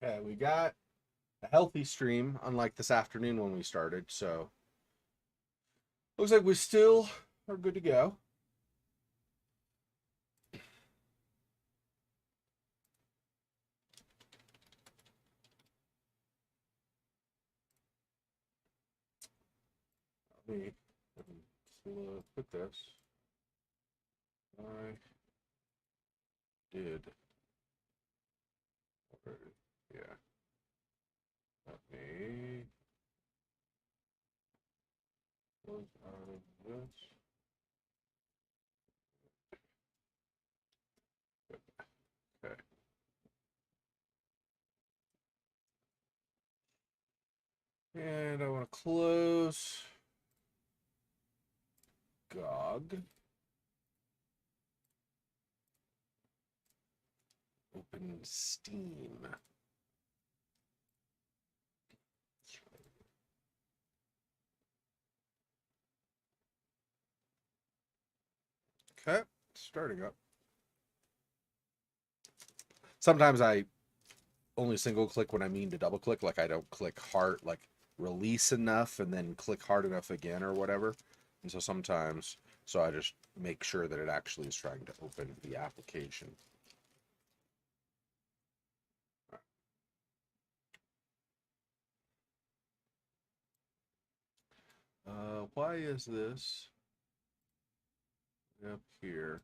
Okay, we got a healthy stream, unlike this afternoon when we started. So looks like we still are good to go. Let me put this. I did already. Yeah. Let me close out of this. Okay. And I want to close GOG. Open Steam. Okay, starting up. Sometimes I only single click when I mean to double click. Like I don't click hard, like release enough and then click hard enough again or whatever. And so sometimes, so I just make sure that it actually is trying to open the application. Why is this up here?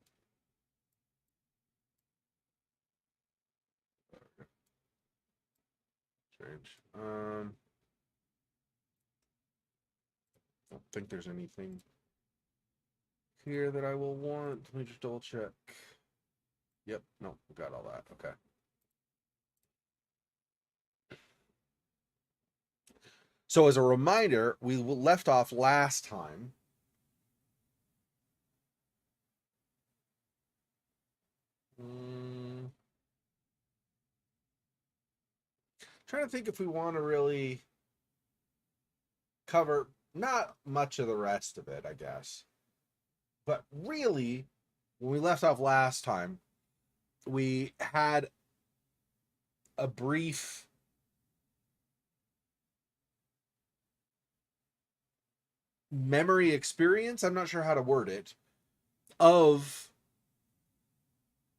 Strange. I don't think there's anything here that I will want. Let me just double check. Yep, no, we got all that. Okay. So as a reminder, we left off last time. Trying to think if we want to really cover not much of the rest of it, I guess. But really, when we left off last time, we had a brief memory experience, I'm not sure how to word it, of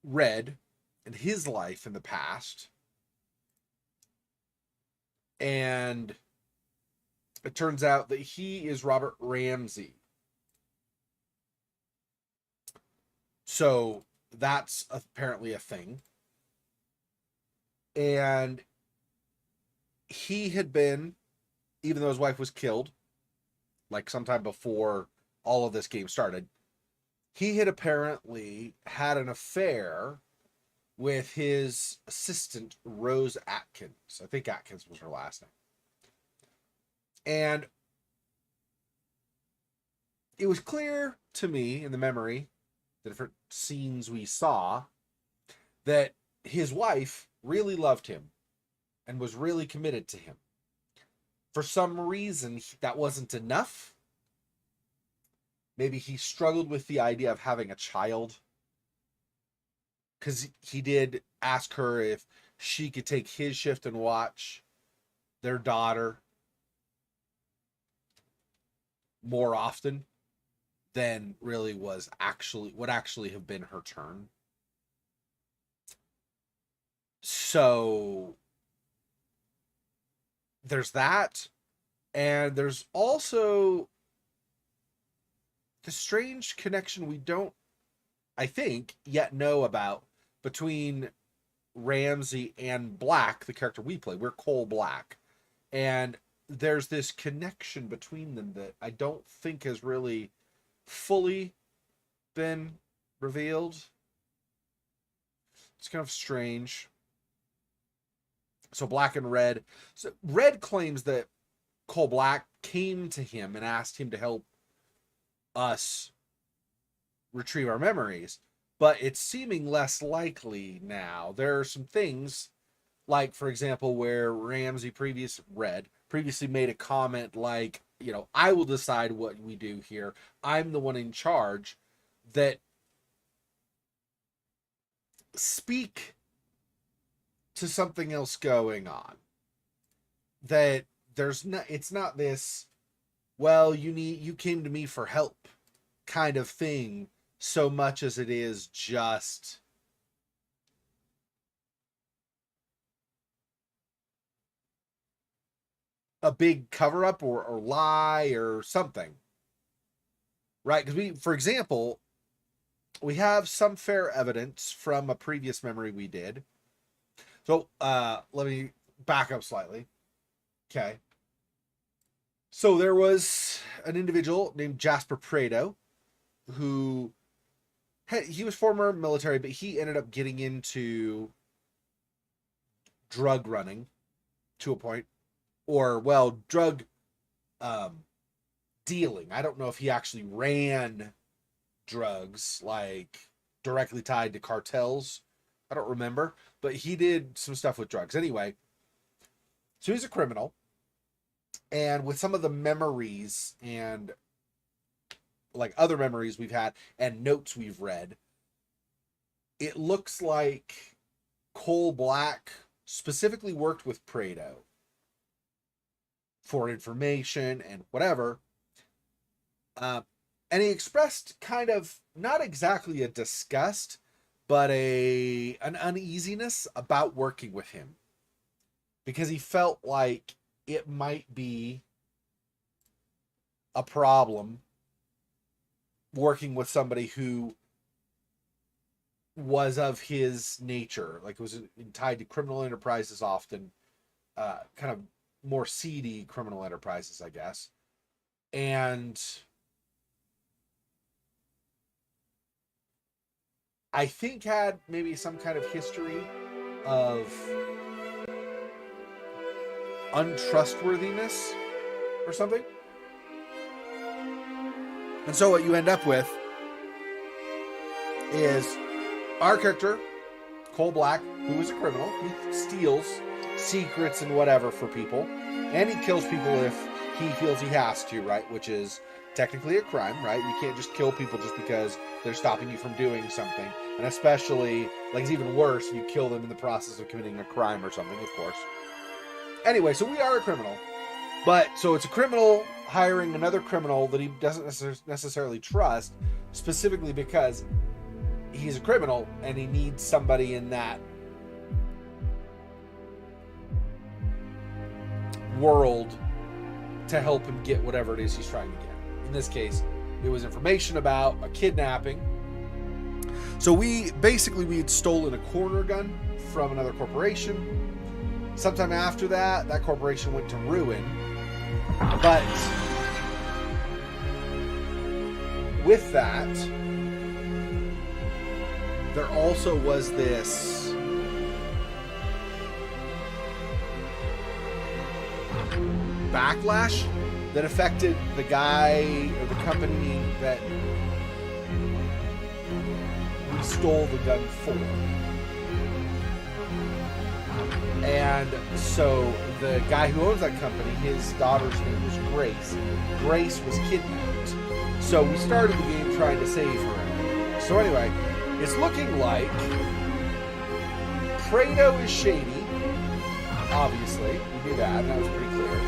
Red and his life in the past. And it turns out that he is Robert Ramsey. So that's apparently a thing. And he had been, even though his wife was killed, like sometime before all of this game started, he had apparently had an affair with his assistant, Rose Atkins. I think Atkins was her last name. And it was clear to me in the memory, the different scenes we saw, that his wife really loved him and was really committed to him. For some reason, that wasn't enough. Maybe he struggled with the idea of having a child, because he did ask her if she could take his shift and watch their daughter more often than really was actually would actually have been her turn. So there's that, and there's also the strange connection we don't, I think, yet know about between Ramsey and Black, the character we play. We're Cole Black, and there's this connection between them that I don't think has really fully been revealed. It's kind of strange. So Black and Red. So Red claims that Cole Black came to him and asked him to help us retrieve our memories, but it's seeming less likely now. There are some things, like for example, where Ramsey previously made a comment like, I will decide what we do here. I'm the one in charge, that speak to something else going on. That it's not this, well, you came to me for help kind of thing, so much as it is just a big cover up or lie or something. Right? Because for example, we have some fair evidence from a previous memory we did. So let me back up slightly. Okay. So there was an individual named Jasper Prado who he was former military, but he ended up getting into drug running to a point, or well, drug dealing. I don't know if he actually ran drugs like directly tied to cartels. I don't remember, but he did some stuff with drugs. Anyway, so he's a criminal. And with some of the memories and like other memories we've had and notes we've read, it looks like Cole Black specifically worked with Prado for information and whatever. And he expressed kind of not exactly a disgust, but an uneasiness about working with him, because he felt like it might be a problem working with somebody who was of his nature, like was tied to criminal enterprises, often kind of more seedy criminal enterprises, I guess. And I think had maybe some kind of history of untrustworthiness or something. And so what you end up with is our character, Cole Black, who is a criminal. He steals secrets and whatever for people, and he kills people if he feels he has to, right? Which is technically a crime, right? You can't just kill people just because they're stopping you from doing something. And especially, like, it's even worse if you kill them in the process of committing a crime or something, of course. Anyway, so we are a criminal. But, so it's a criminal hiring another criminal that he doesn't necessarily trust, specifically because he's a criminal and he needs somebody in that world to help him get whatever it is he's trying to get. In this case, it was information about a kidnapping. So we had stolen a corner gun from another corporation. Sometime after that, that corporation went to ruin. But with that, there also was this backlash that affected the guy or the company that we stole the gun for. And so the guy who owns that company, his daughter's name was Grace. Grace was kidnapped. So we started the game trying to save her. So anyway, it's looking like Prado is shady. Obviously, we knew that. That was pretty clear.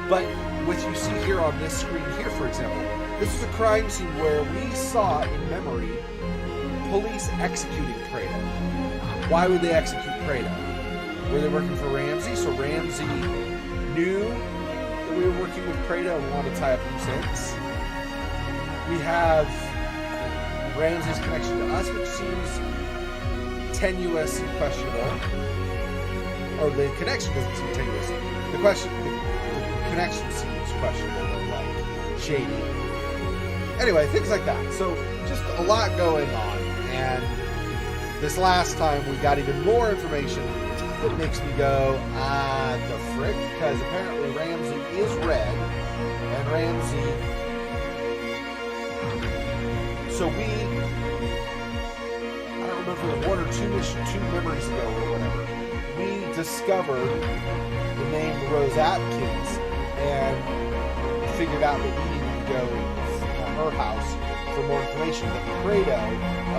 But what you see here on this screen here, for example, this is a crime scene where we saw in memory police executing Prado. Why would they execute Prado? Were they working for Ramsey? So Ramsey knew that we were working with Prado and wanted to tie up loose ends. We have Ramsey's connection to us, which seems tenuous and questionable. Or the connection doesn't seem tenuous. The connection seems questionable and like shady. Anyway, things like that. So just a lot going on. And this last time we got even more information that makes me go, the frick, because apparently Ramsey is red, and Ramsey, so I don't remember if it was one or two memories ago or whatever, we discovered the name Rose Atkins, and figured out that we needed to go to her house for more information. That Prado,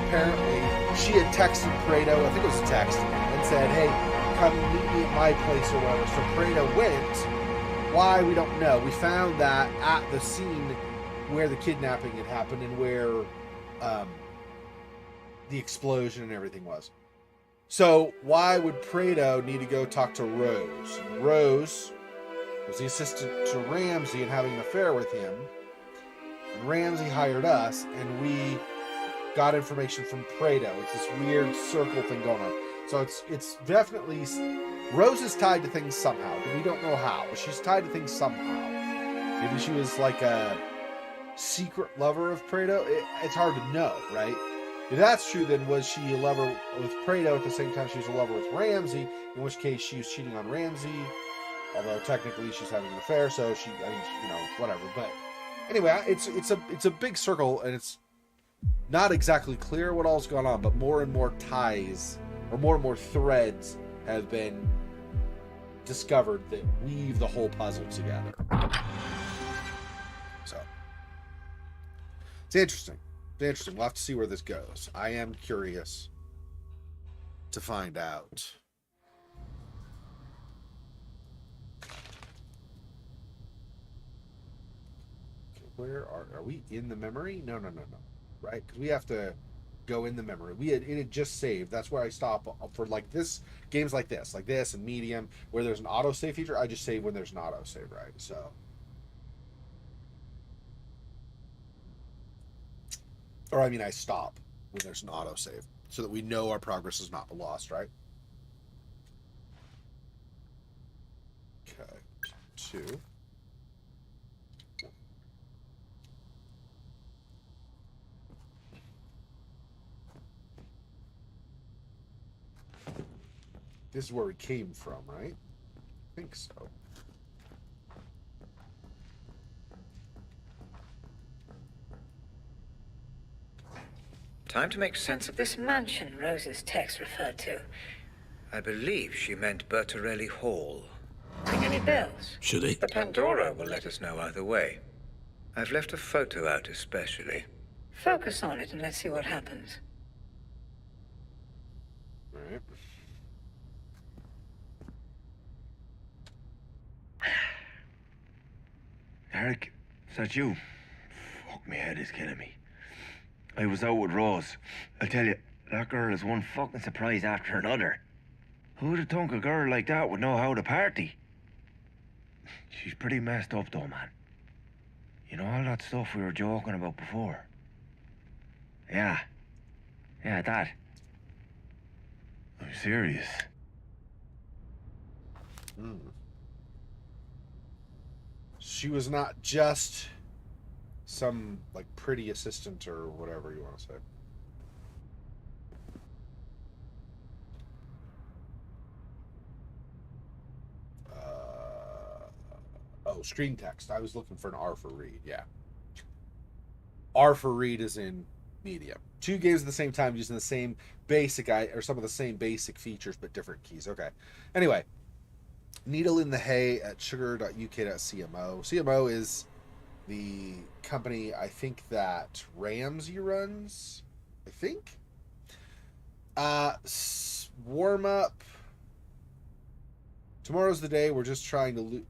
apparently, she had texted Prado, I think it was a text, and said, hey, come meet me at my place or whatever. So Prado went. Why, we don't know. We found that at the scene where the kidnapping had happened and where the explosion and everything was. So why would Prado need to go talk to Rose? Rose was the assistant to Ramsey and having an affair with him. And Ramsey hired us, and we got information from Prado. It's this weird circle thing going on. So it's definitely, Rose is tied to things somehow, but we don't know how. But she's tied to things somehow. Maybe she was like a secret lover of Prado. It's hard to know, right? If that's true, then was she a lover with Prado at the same time she was a lover with Ramsey? In which case she was cheating on Ramsey, although technically she's having an affair. So she, I mean, you know, whatever. But anyway, it's a big circle, and it's not exactly clear what all's going on. But more and more ties, or more and more threads, have been discovered that weave the whole puzzle together. So it's interesting. It's interesting. We'll have to see where this goes. I am curious to find out. Okay, where are we in the memory? No. Right? Because we have to go in the memory. It had just saved. That's where I stop for like this games like this and medium where there's an autosave feature. I just save when there's an autosave, right? So. Or I mean, I stop when there's an autosave so that we know our progress is not lost, right? Okay, 2. This is where we came from, right? I think so. Time to make sense of This mansion Rose's text referred to. I believe she meant Bertarelli Hall. Ring any bells? Should he? The Pandora will let us know either way. I've left a photo out especially. Focus on it and let's see what happens. Right. Eric, is that you? Fuck, my head is killing me. I was out with Rose. I tell you, that girl is one fucking surprise after another. Who'd have thunk a girl like that would know how to party? She's pretty messed up though, man. You know all that stuff we were joking about before? Yeah, that. I'm serious. She was not just some like pretty assistant or whatever you want to say. Oh, screen text. I was looking for an R for read. Yeah. R for read is in medium. 2 games at the same time using the same basic or some of the same basic features but different keys. Okay. Anyway, Needle in the Hay at sugar.uk.cmo. CMO is the company I think that Ramsey runs. I think. Warm up. Tomorrow's the day. We're just trying to.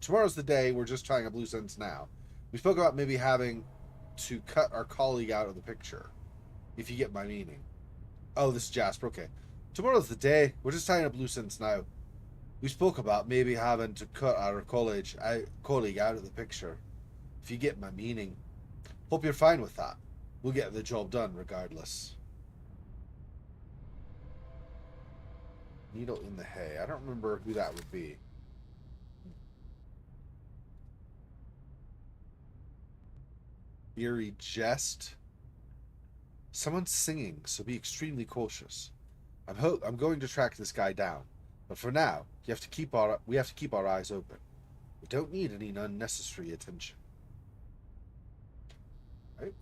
Tomorrow's the day. We're just trying up loose ends now. We spoke about maybe having to cut our colleague out of the picture, if you get my meaning. Oh, this is Jasper. Okay. Tomorrow's the day. We're just tying up loose ends now. We spoke about maybe having to cut our colleague out of the picture, if you get my meaning. Hope you're fine with that. We'll get the job done regardless. Needle in the Hay. I don't remember who that would be. Eerie jest. Someone's singing, so be extremely cautious. I'm going to track this guy down, but for now, we have to keep our eyes open. We don't need any unnecessary attention. Right?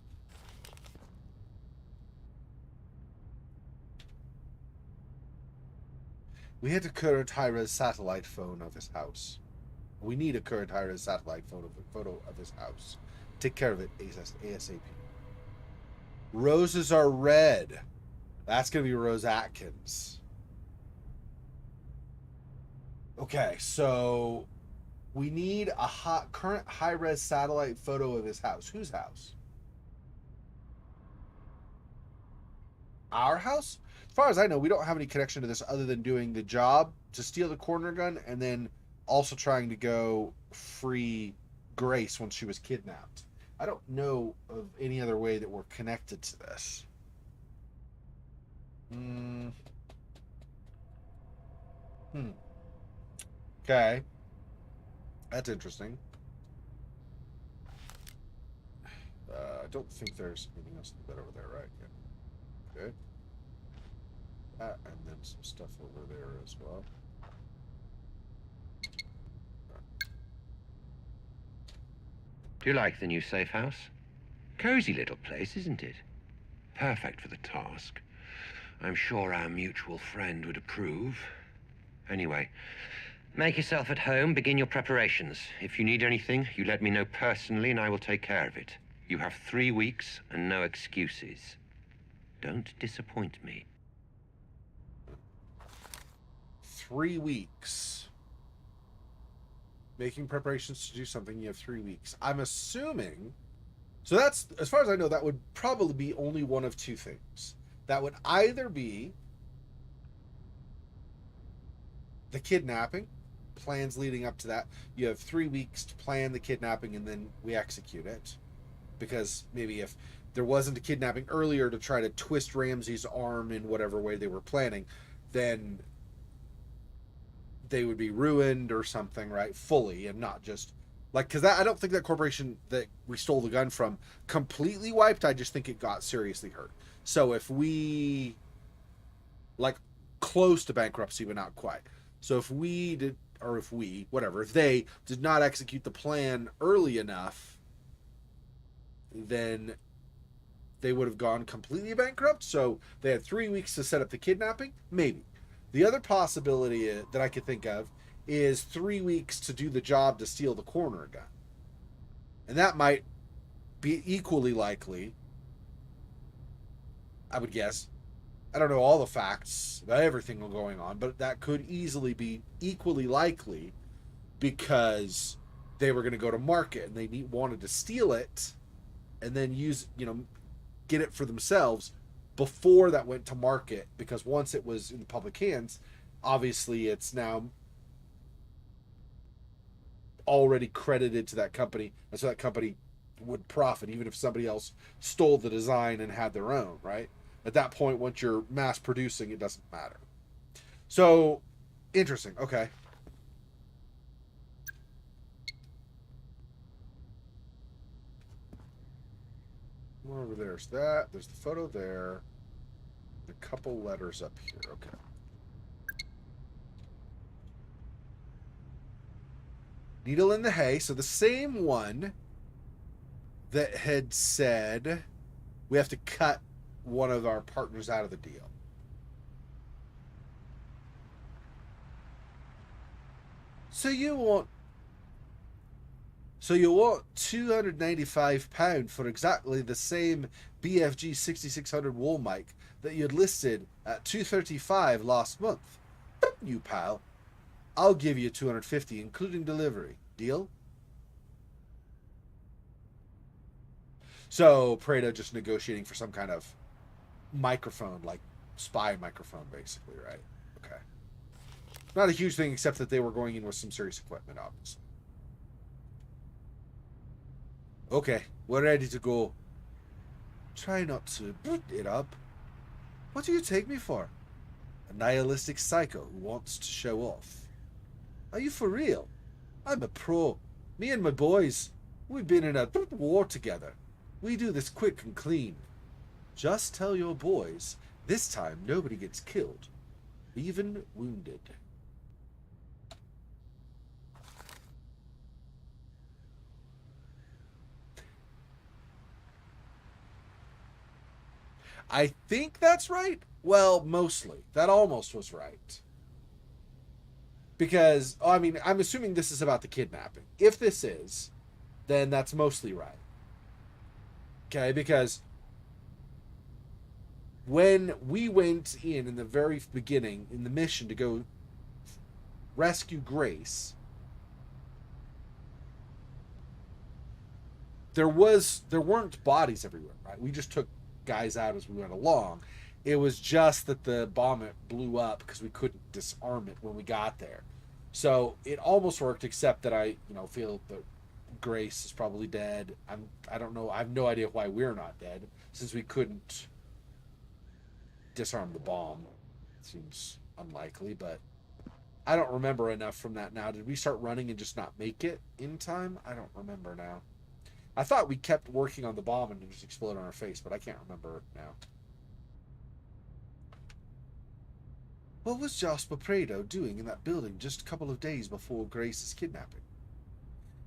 We had a current high-res satellite phone of his house. We need a current high-res satellite photo of his house. Take care of it ASAP. Roses are red. That's going to be Rose Atkins. Okay, so we need a current high-res satellite photo of his house. Whose house? Our house? As far as I know, we don't have any connection to this other than doing the job to steal the corner gun and then also trying to go free Grace when she was kidnapped. I don't know of any other way that we're connected to this. Okay. That's interesting. I don't think there's anything else to that over there, right? Yeah. Okay. And then some stuff over there as well. Do you like the new safe house? Cozy little place, isn't it? Perfect for the task. I'm sure our mutual friend would approve. Anyway, make yourself at home, begin your preparations. If you need anything, you let me know personally and I will take care of it. You have 3 weeks and no excuses. Don't disappoint me. 3 weeks. Making preparations to do something, you have 3 weeks. I'm assuming... So that's, as far as I know, that would probably be only one of two things. That would either be the kidnapping, plans leading up to that. You have 3 weeks to plan the kidnapping and then we execute it. Because maybe if there wasn't a kidnapping earlier to try to twist Ramsey's arm in whatever way they were planning, then they would be ruined or something, right? Fully, and not just like, because I don't think that corporation that we stole the gun from completely wiped. I just think it got seriously hurt. So if we, like, close to bankruptcy but not quite. So if we did, or if we, whatever, if they did not execute the plan early enough, then they would have gone completely bankrupt. So they had 3 weeks to set up the kidnapping, maybe. The other possibility that I could think of is 3 weeks to do the job to steal the corner gun. And that might be equally likely, I would guess. I don't know all the facts about everything going on, but that could easily be equally likely because they were going to go to market and they wanted to steal it and then use, get it for themselves before that went to market, because once it was in the public hands, obviously it's now already credited to that company, and so that company would profit even if somebody else stole the design and had their own, right? At that point, once you're mass producing, it doesn't matter. So, interesting. Okay. More over there's that. There's the photo there. A couple letters up here. Okay. Needle in the hay. So the same one that had said we have to cut one of our partners out of the deal. So you want £295 for exactly the same BFG 6600 wall mic that you had listed at $235 last month. You pal. I'll give you $250 including delivery. Deal? So Prada just negotiating for some kind of microphone, like spy microphone, basically, right? Okay. Not a huge thing, except that they were going in with some serious equipment, obviously. Okay, we're ready to go. Try not to boot it up. What do you take me for? A nihilistic psycho who wants to show off. Are you for real? I'm a pro. Me and my boys, we've been in a war together. We do this quick and clean. Just tell your boys, this time nobody gets killed, even wounded. I think that's right. Well, mostly. That almost was right. Because, I'm assuming this is about the kidnapping. If this is, then that's mostly right. Okay, because when we went in the very beginning, in the mission to go rescue Grace, there weren't bodies everywhere, right? We just took guys out as we went along. It was just that the bomb blew up because we couldn't disarm it when we got there. So it almost worked, except that I, feel that Grace is probably dead. I don't know. I have no idea why we're not dead, since we couldn't disarm the bomb. It seems unlikely, but I don't remember enough from that now. Did we start running and just not make it in time? I don't remember now. I thought we kept working on the bomb and it just exploded on our face, but I can't remember now. What was Jasper Prado doing in that building just a couple of days before Grace's kidnapping?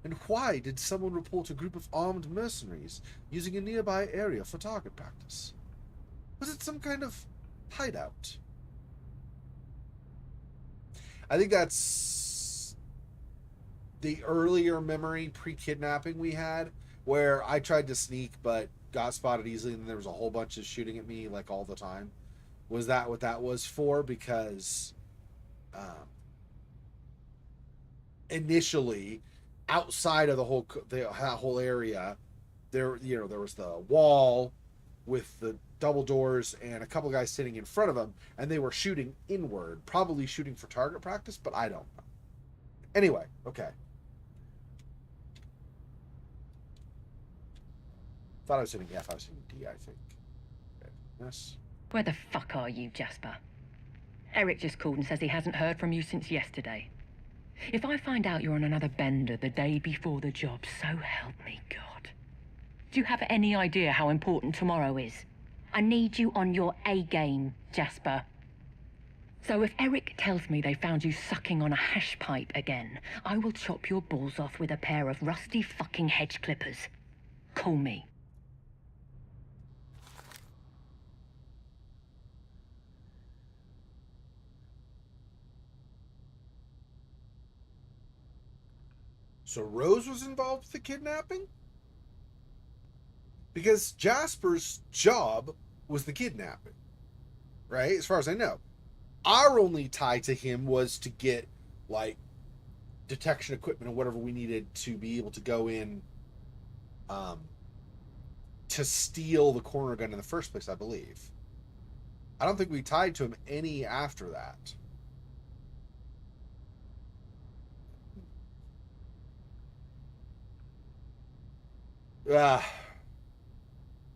And why did someone report a group of armed mercenaries using a nearby area for target practice? Was it some kind of hideout? I think that's the earlier memory pre-kidnapping we had, where I tried to sneak but got spotted easily, and then there was a whole bunch of shooting at me like all the time. Was that what that was for? Because initially, outside of that whole area, there was the wall with the double doors and a couple guys sitting in front of them, and they were shooting inward, probably shooting for target practice, but I don't know. Anyway, okay. Thought I was hitting F, I was hitting D, I think. Okay. Yes. Where the fuck are you, Jasper? Eric just called and says he hasn't heard from you since yesterday. If I find out you're on another bender the day before the job, so help me God. Do you have any idea how important tomorrow is? I need you on your A game, Jasper. So if Eric tells me they found you sucking on a hash pipe again, I will chop your balls off with a pair of rusty fucking hedge clippers. Call me. So Rose was involved with the kidnapping? Because Jasper's job was the kidnapping, right? As far as I know. Our only tie to him was to get, like, detection equipment and whatever we needed to be able to go in to steal the corner gun in the first place, I believe. I don't think we tied to him any after that.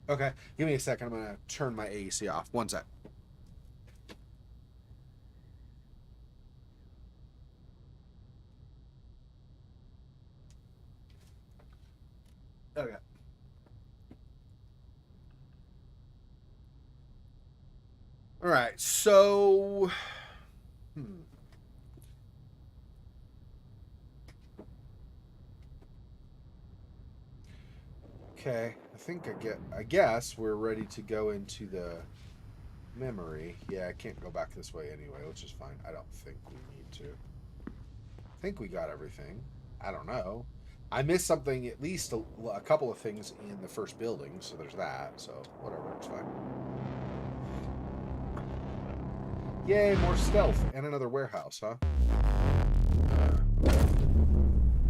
Okay, give me a second. I'm going to turn my AC off. One sec. Okay. All right, so... Okay, I guess we're ready to go into the memory. Yeah, I can't go back this way anyway, which is fine. I don't think we need to. I think we got everything. I don't know. I missed something, at least a couple of things in the first building, so there's that. So, whatever, it's fine. Yay, more stealth and another warehouse, huh?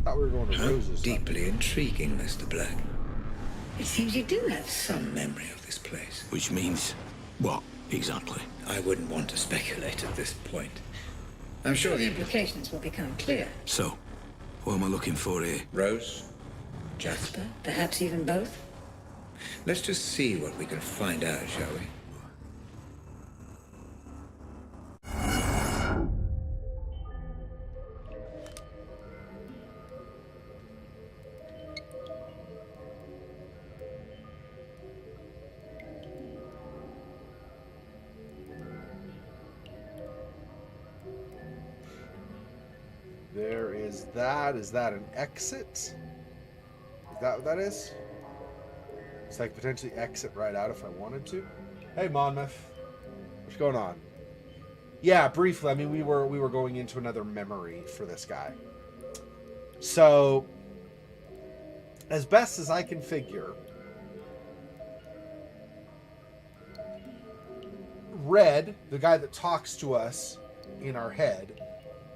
Thought we were going to How Rose's. deeply intriguing, Mr. Black. It seems you do have Some memory of this place. Which means what, exactly? I wouldn't want to speculate at this point. I'm sure the the implications will become clear. So, what am I looking for here? Rose, Jasper. Perhaps even both? Let's just see what we can find out, shall we? There is that. Is that an exit? Is that what that is? It's like potentially exit right out if I wanted to. Hey, Monmouth. What's going on? Yeah, briefly. I mean, we were going into another memory for this guy. So, as best as I can figure, Red, the guy that talks to us in our head,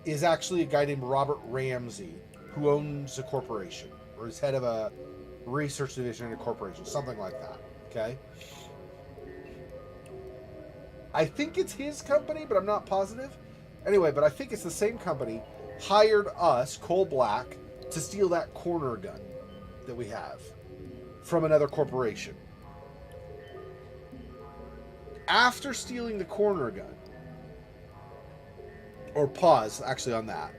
is actually a guy named Robert Ramsey, who owns a corporation, or is head of a research division in a corporation, something like that. Okay. I think it's his company, but I'm not positive. Anyway, but I think it's the same company hired us, Coal Black, to steal that corner gun that we have from another corporation. After stealing the corner gun, or pause actually on that,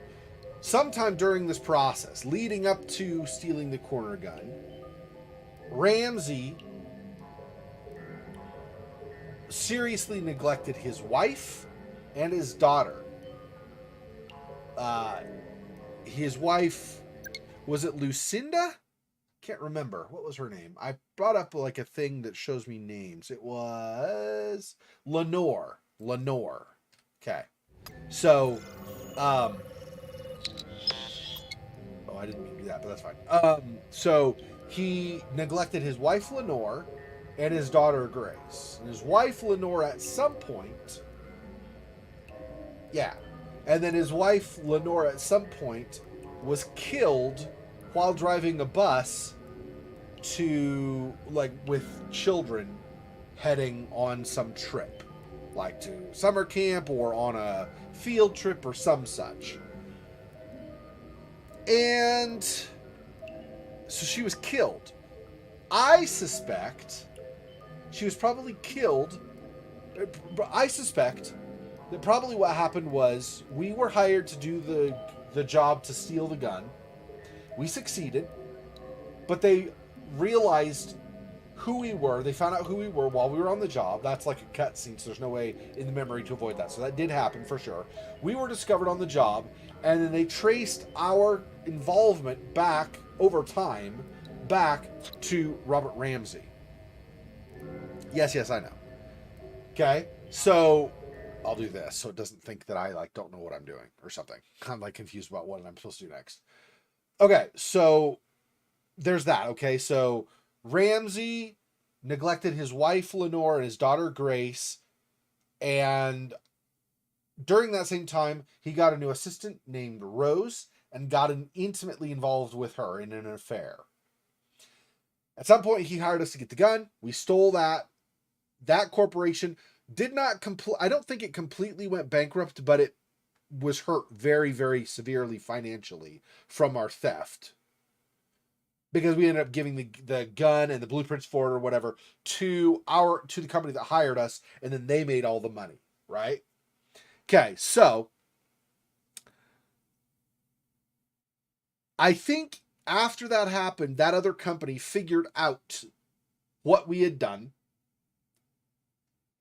sometime during this process, leading up to stealing the corner gun, Ramsey seriously neglected his wife and his daughter. His wife, was it Lucinda? Can't remember. What was her name? I brought up like a thing that shows me names. It was Lenore. Lenore. Okay. So, oh, I didn't mean to do that, but that's fine. So he neglected his wife Lenore and his daughter Grace. And his wife Lenore at some point, yeah. And then his wife Lenore at some point was killed while driving a bus to, like, with children heading on some trip, like to summer camp or on a field trip or some such. And so she was killed. I suspect she was probably killed. I suspect that probably what happened was we were hired to do the job to steal the gun. We succeeded, but they realized who we were. They found out who we were while we were on the job. That's like a cutscene, so there's no way in the memory to avoid that. So that did happen for sure. We were discovered on the job, and then they traced our involvement back over time, back to Robert Ramsey. Yes, I know. Okay, so I'll do this so it doesn't think that I like don't know what I'm doing or something. I'm like confused about what I'm supposed to do next. Okay, so there's that. Okay, so Ramsey neglected his wife Lenore and his daughter Grace, and during that same time, he got a new assistant named Rose and got intimately involved with her in an affair. At some point, he hired us to get the gun. We stole that. That corporation did not I don't think it completely went bankrupt, but it was hurt very, very severely financially from our theft, because we ended up giving the gun and the blueprints for it or whatever to the company that hired us, and then they made all the money, right? Okay, so I think after that happened, that other company figured out what we had done.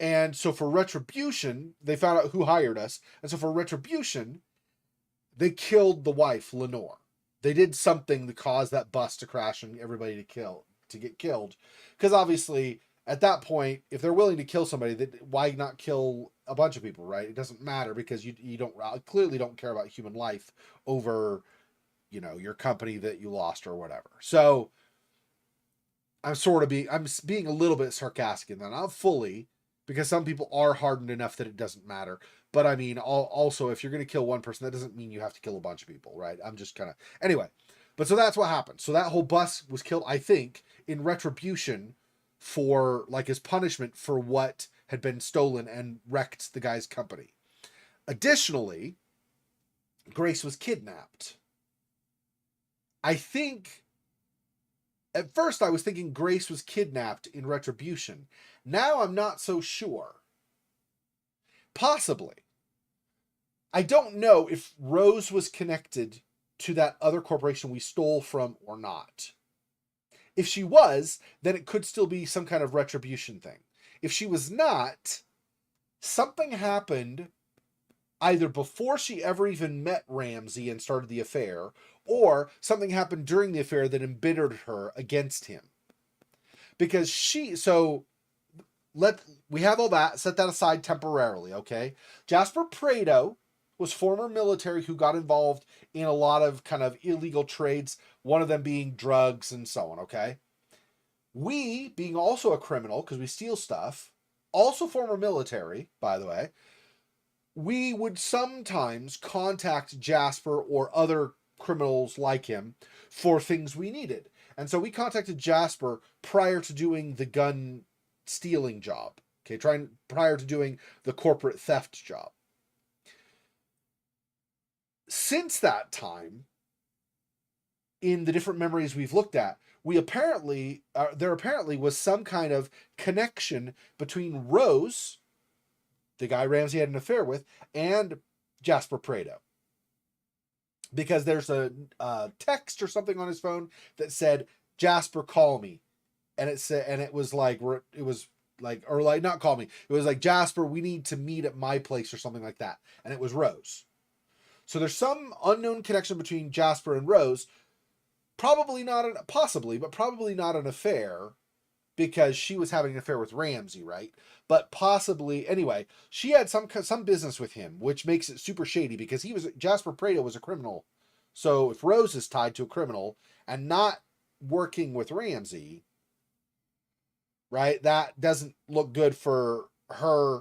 And so for retribution, they found out who hired us. And so for retribution, they killed the wife, Lenore. They did something to cause that bus to crash and everybody to get killed. Because obviously, at that point, if they're willing to kill somebody, why not kill a bunch of people, right? It doesn't matter, because you clearly don't care about human life over, your company that you lost or whatever. So I'm being a little bit sarcastic in that, not fully, because some people are hardened enough that it doesn't matter. But I mean, also, if you're going to kill one person, that doesn't mean you have to kill a bunch of people, right? I'm just kind of... Anyway, but so that's what happened. So that whole bus was killed, I think, in retribution for, like, as punishment for what had been stolen and wrecked the guy's company. Additionally, Grace was kidnapped. I think... At first, I was thinking Grace was kidnapped in retribution. Now I'm not so sure. Possibly. I don't know if Rose was connected to that other corporation we stole from or not. If she was, then it could still be some kind of retribution thing. If she was not, something happened either before she ever even met Ramsey and started the affair, or something happened during the affair that embittered her against him. Because we have all that, set that aside temporarily, okay? Jasper Prado was former military who got involved in a lot of kind of illegal trades, one of them being drugs and so on, okay? We, being also a criminal, because we steal stuff, also former military, by the way, we would sometimes contact Jasper or other criminals like him for things we needed. And so we contacted Jasper prior to doing the gun stealing job. Okay, prior to doing the corporate theft job. Since that time, in the different memories we've looked at, there apparently was some kind of connection between Rose, the guy Ramsey had an affair with, and Jasper Prado. Because there's a text or something on his phone that said, "Jasper, call me," and it was like not call me. It was like, "Jasper, we need to meet at my place," or something like that, and it was Rose. So there's some unknown connection between Jasper and Rose. Possibly not an affair, because she was having an affair with Ramsey, right? But possibly, anyway, she had some business with him, which makes it super shady, because Jasper Prado was a criminal. So if Rose is tied to a criminal and not working with Ramsey, right, that doesn't look good for her,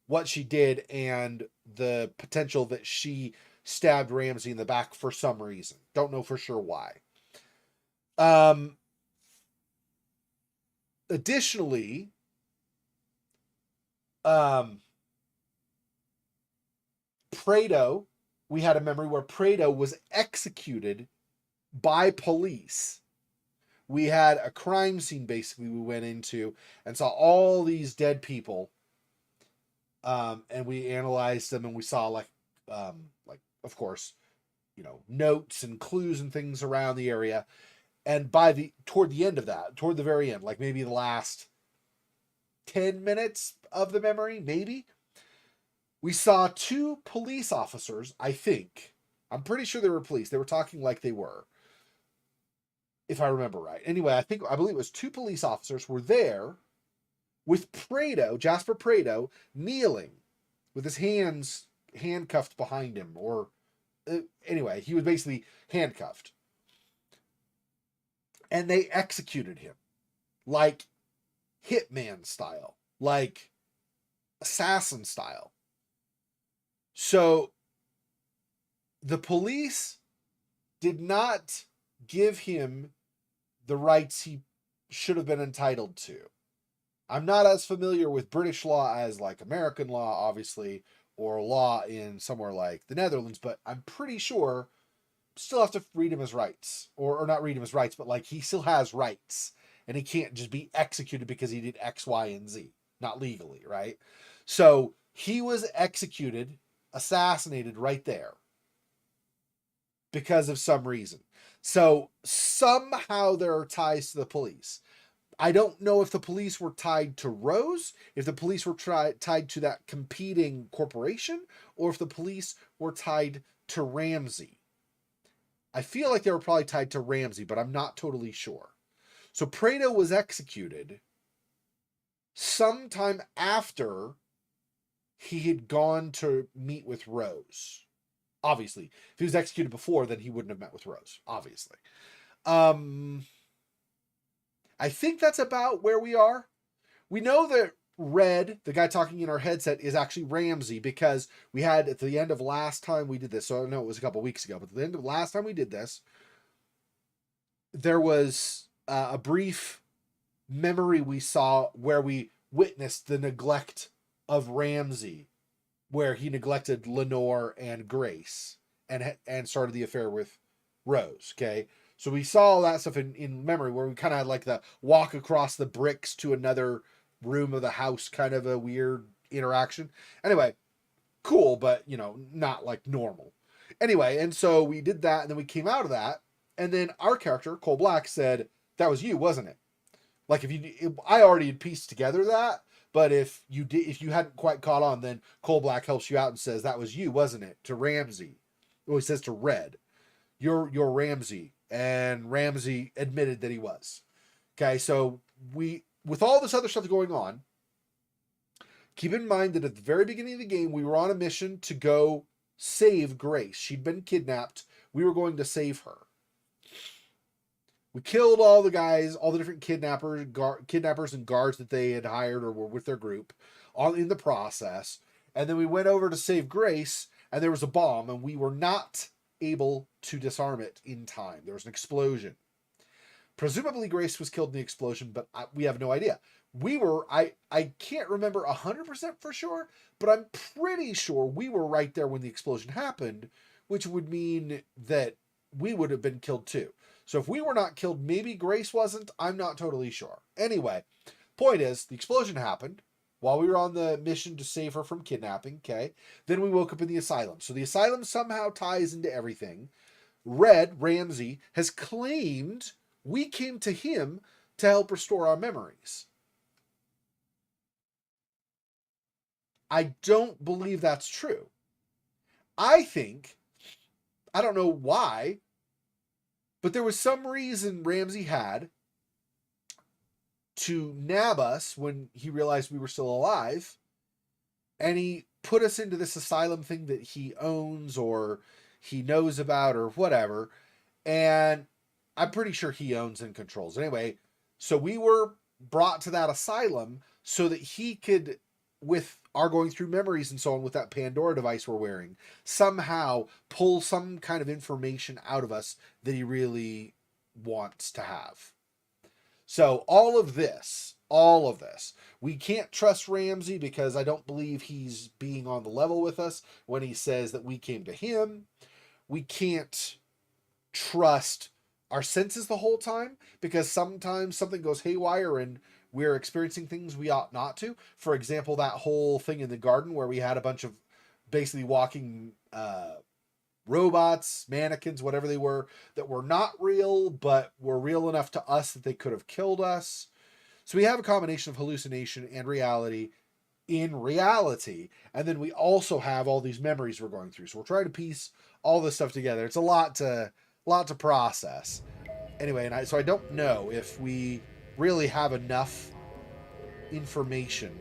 what she did, and the potential that she stabbed Ramsey in the back for some reason. Don't know for sure why. Additionally, Prado, we had a memory where Prado was executed by police. We had a crime scene, basically, we went into and saw all these dead people. And we analyzed them, and we saw of course, notes and clues and things around the area. And toward the very end, like maybe the last 10 minutes of the memory, maybe, we saw two police officers, I think. I'm pretty sure they were police. They were talking like they were, if I remember right. Anyway, I believe it was two police officers were there with Jasper Prado, kneeling with his hands handcuffed behind him. Anyway, he was basically handcuffed. And they executed him like hitman style, like assassin style. So the police did not give him the rights he should have been entitled to. I'm not as familiar with British law as like American law, obviously, or law in somewhere like the Netherlands, but I'm pretty sure still have to read him his rights, or not read him his rights, but like he still has rights, and he can't just be executed because he did X, Y, and Z, not legally, right? So he was executed, assassinated right there because of some reason. So somehow there are ties to the police. I don't know if the police were tied to Rose, if the police were tied to that competing corporation, or if the police were tied to Ramsey. I feel like they were probably tied to Ramsey, but I'm not totally sure. So Prado was executed sometime after he had gone to meet with Rose. Obviously, if he was executed before, then he wouldn't have met with Rose, obviously. I think that's about where we are. We know that Red, the guy talking in our headset, is actually Ramsey, because we had at the end of last time we did this, so I know it was a couple weeks ago, but at the end of last time we did this, there was a brief memory we saw where we witnessed the neglect of Ramsey, where he neglected Lenore and Grace and started the affair with Rose. Okay, so we saw all that stuff in memory, where we kind of had like the walk across the bricks to another room of the house, kind of a weird interaction. Anyway, cool, but not like normal. Anyway, and so we did that, and then we came out of that, and then our character Cole Black said, "That was you, wasn't it?" Like I already had pieced together that, but if you hadn't quite caught on, then Cole Black helps you out and says, "That was you, wasn't it?" to Ramsey. Well, he says to Red, "You're Ramsey," and Ramsey admitted that he was. Okay, so with all this other stuff going on, keep in mind that at the very beginning of the game, we were on a mission to go save Grace. She'd been kidnapped. We were going to save her. We killed all the guys, all the different kidnappers and guards that they had hired or were with their group, all in the process. And then we went over to save Grace, and there was a bomb, and we were not able to disarm it in time. There was an explosion. Presumably Grace was killed in the explosion, but we have no idea. We were, I can't remember 100% for sure, but I'm pretty sure we were right there when the explosion happened, which would mean that we would have been killed too. So if we were not killed, maybe Grace wasn't. I'm not totally sure. Anyway, point is, the explosion happened while we were on the mission to save her from kidnapping, okay? Then we woke up in the asylum. So the asylum somehow ties into everything. Red, Ramsey, has claimed we came to him to help restore our memories. I don't believe that's true. I think, I don't know why, but there was some reason Ramsey had to nab us when he realized we were still alive, and he put us into this asylum thing that he owns or he knows about or whatever, and I'm pretty sure he owns and controls. Anyway, so we were brought to that asylum so that he could, with our going through memories and so on with that Pandora device we're wearing, somehow pull some kind of information out of us that he really wants to have. So all of this, we can't trust Ramsey because I don't believe he's being on the level with us when he says that we came to him. We can't trust our senses the whole time because sometimes something goes haywire and we're experiencing things we ought not to. For example, that whole thing in the garden where we had a bunch of basically walking robots, mannequins, whatever they were, that were not real, but were real enough to us that they could have killed us. So we have a combination of hallucination and reality in reality. And then we also have all these memories we're going through. So we're trying to piece all this stuff together. It's a lot to process. Anyway, and so I don't know if we really have enough information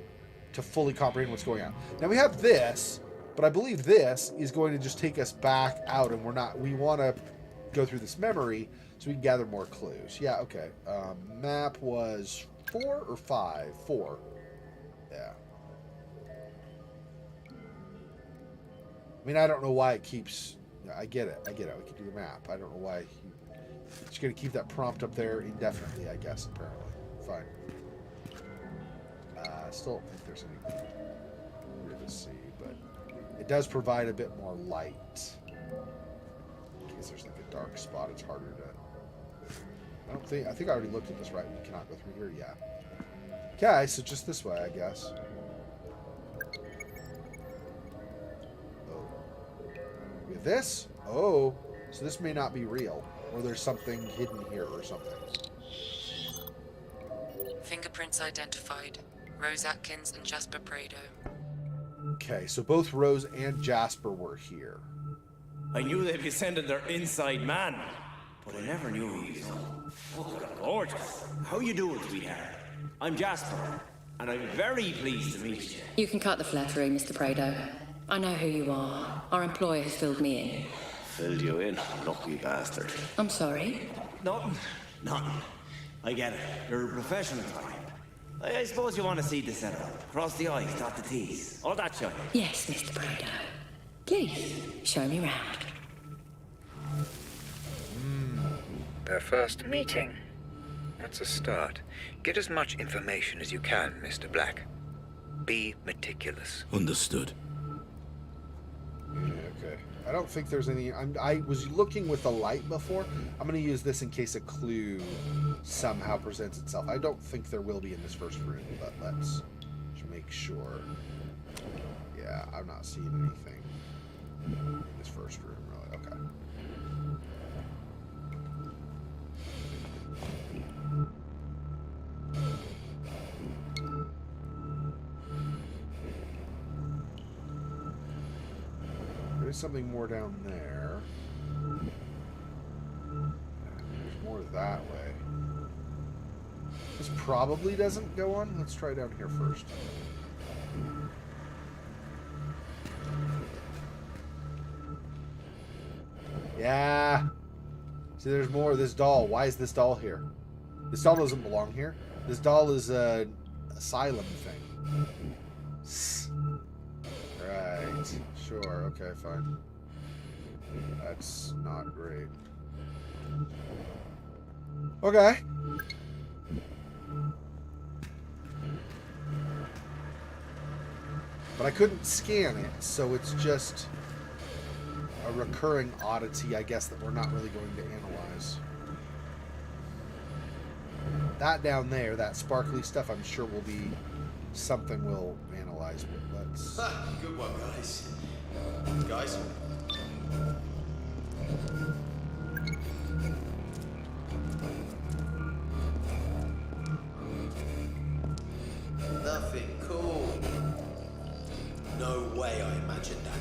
to fully comprehend what's going on. Now we have this, but I believe this is going to just take us back out, and we want to go through this memory so we can gather more clues. Yeah, okay. Map was 4 or 5? 4. Yeah. I mean, I don't know why it keeps... I get it. We can do the map. I don't know why it's going to keep that prompt up there indefinitely, I guess, apparently. Fine. Still don't think there's anything here to see, but it does provide a bit more light. In case there's like a dark spot, it's harder to... I think I already looked at this, right? We cannot go through here? Yeah. Okay, so just this way, I guess. We have this? Oh, so this may not be real. Or there's something hidden here or something. Fingerprints identified. Rose Atkins and Jasper Prado. Okay, so both Rose and Jasper were here. I knew they'd be sending their inside man, but I never knew he was fucking gorgeous. How you doing, sweetheart? I'm Jasper, and I'm very pleased to meet you. You can cut the flattery, Mr. Prado. I know who you are. Our employer has filled me in. Filled you in, lucky bastard. I'm sorry. Nothing. I get it. You're a professional type. I suppose you want to see the setup. Cross the I's, dot the T's. All that shit. Yes, Mr. Prado. Please, show me round. Their first meeting. That's a start. Get as much information as you can, Mr. Black. Be meticulous. Understood. Okay. I don't think there's any... I was looking with the light before. I'm going to use this in case a clue somehow presents itself. I don't think there will be in this first room, but let's just make sure. Yeah, I'm not seeing anything in this first room, really. Okay. There's something more down there. There's more that way. This probably doesn't go on. Let's try down here first. Yeah. See, there's more of this doll. Why is this doll here? This doll doesn't belong here. This doll is an asylum thing. What? Sure, okay, fine. That's not great. Okay. But I couldn't scan it, so it's just a recurring oddity, I guess, that we're not really going to analyze. That down there, that sparkly stuff, I'm sure will be something we'll analyze. But let's... Good one, guys. Guys? Nothing cool. No way I imagined that.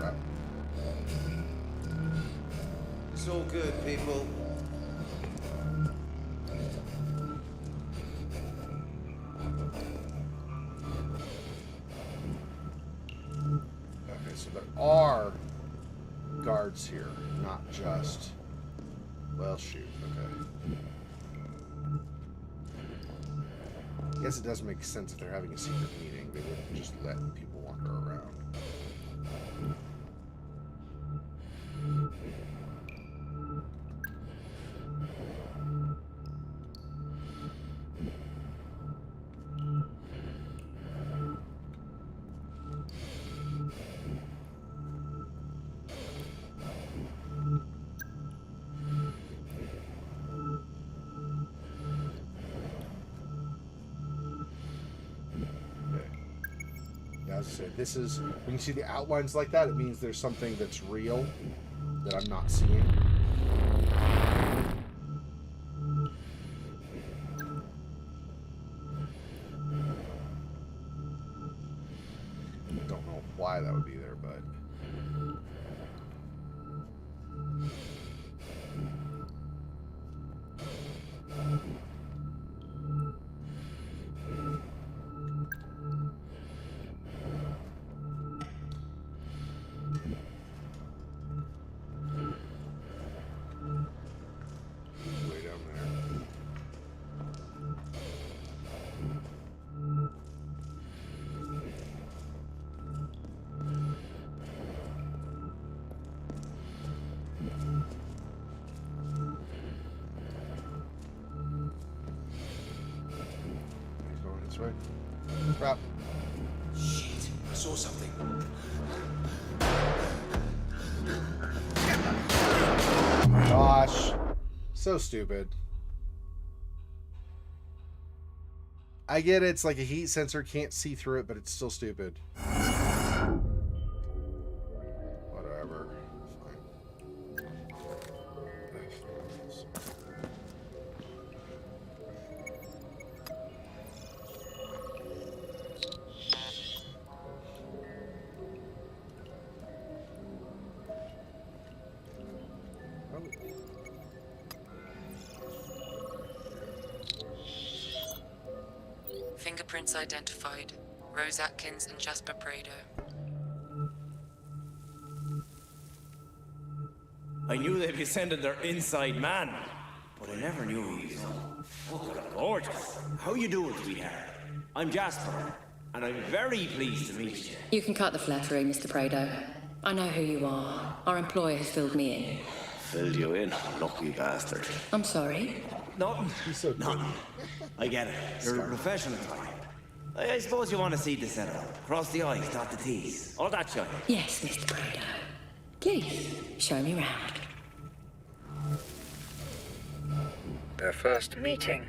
Right. It's all good, people. Okay, so there are guards here, not just... Well, shoot, okay. I guess it does make sense if they're having a secret meeting. They wouldn't just let people wander around. As I said, this is, when you see the outlines like that, it means there's something that's real that I'm not seeing. I don't know why that would be there, but... Way down there. He's going this way. Crap. Shit, I saw something. Gosh. So stupid. I get it's like a heat sensor, can't see through it, but it's still stupid. Whatever. Fine. Fingerprints identified. Rose Atkins and Jasper Prado. I knew they'd be sending their inside man, but I never knew he was gorgeous. How you doing, sweetheart? I'm Jasper, and I'm very pleased to meet you. You can cut the flattery, Mr. Prado. I know who you are. Our employer has filled me in. Filled you in, lucky bastard. I'm sorry. Nothing. He's so good. Nothing. I get it. You're a professional type. I suppose you want to see the setup. Cross the I's, dot the T's. All that shit. Yes, Mr. Prado. Please, show me round. Their first meeting.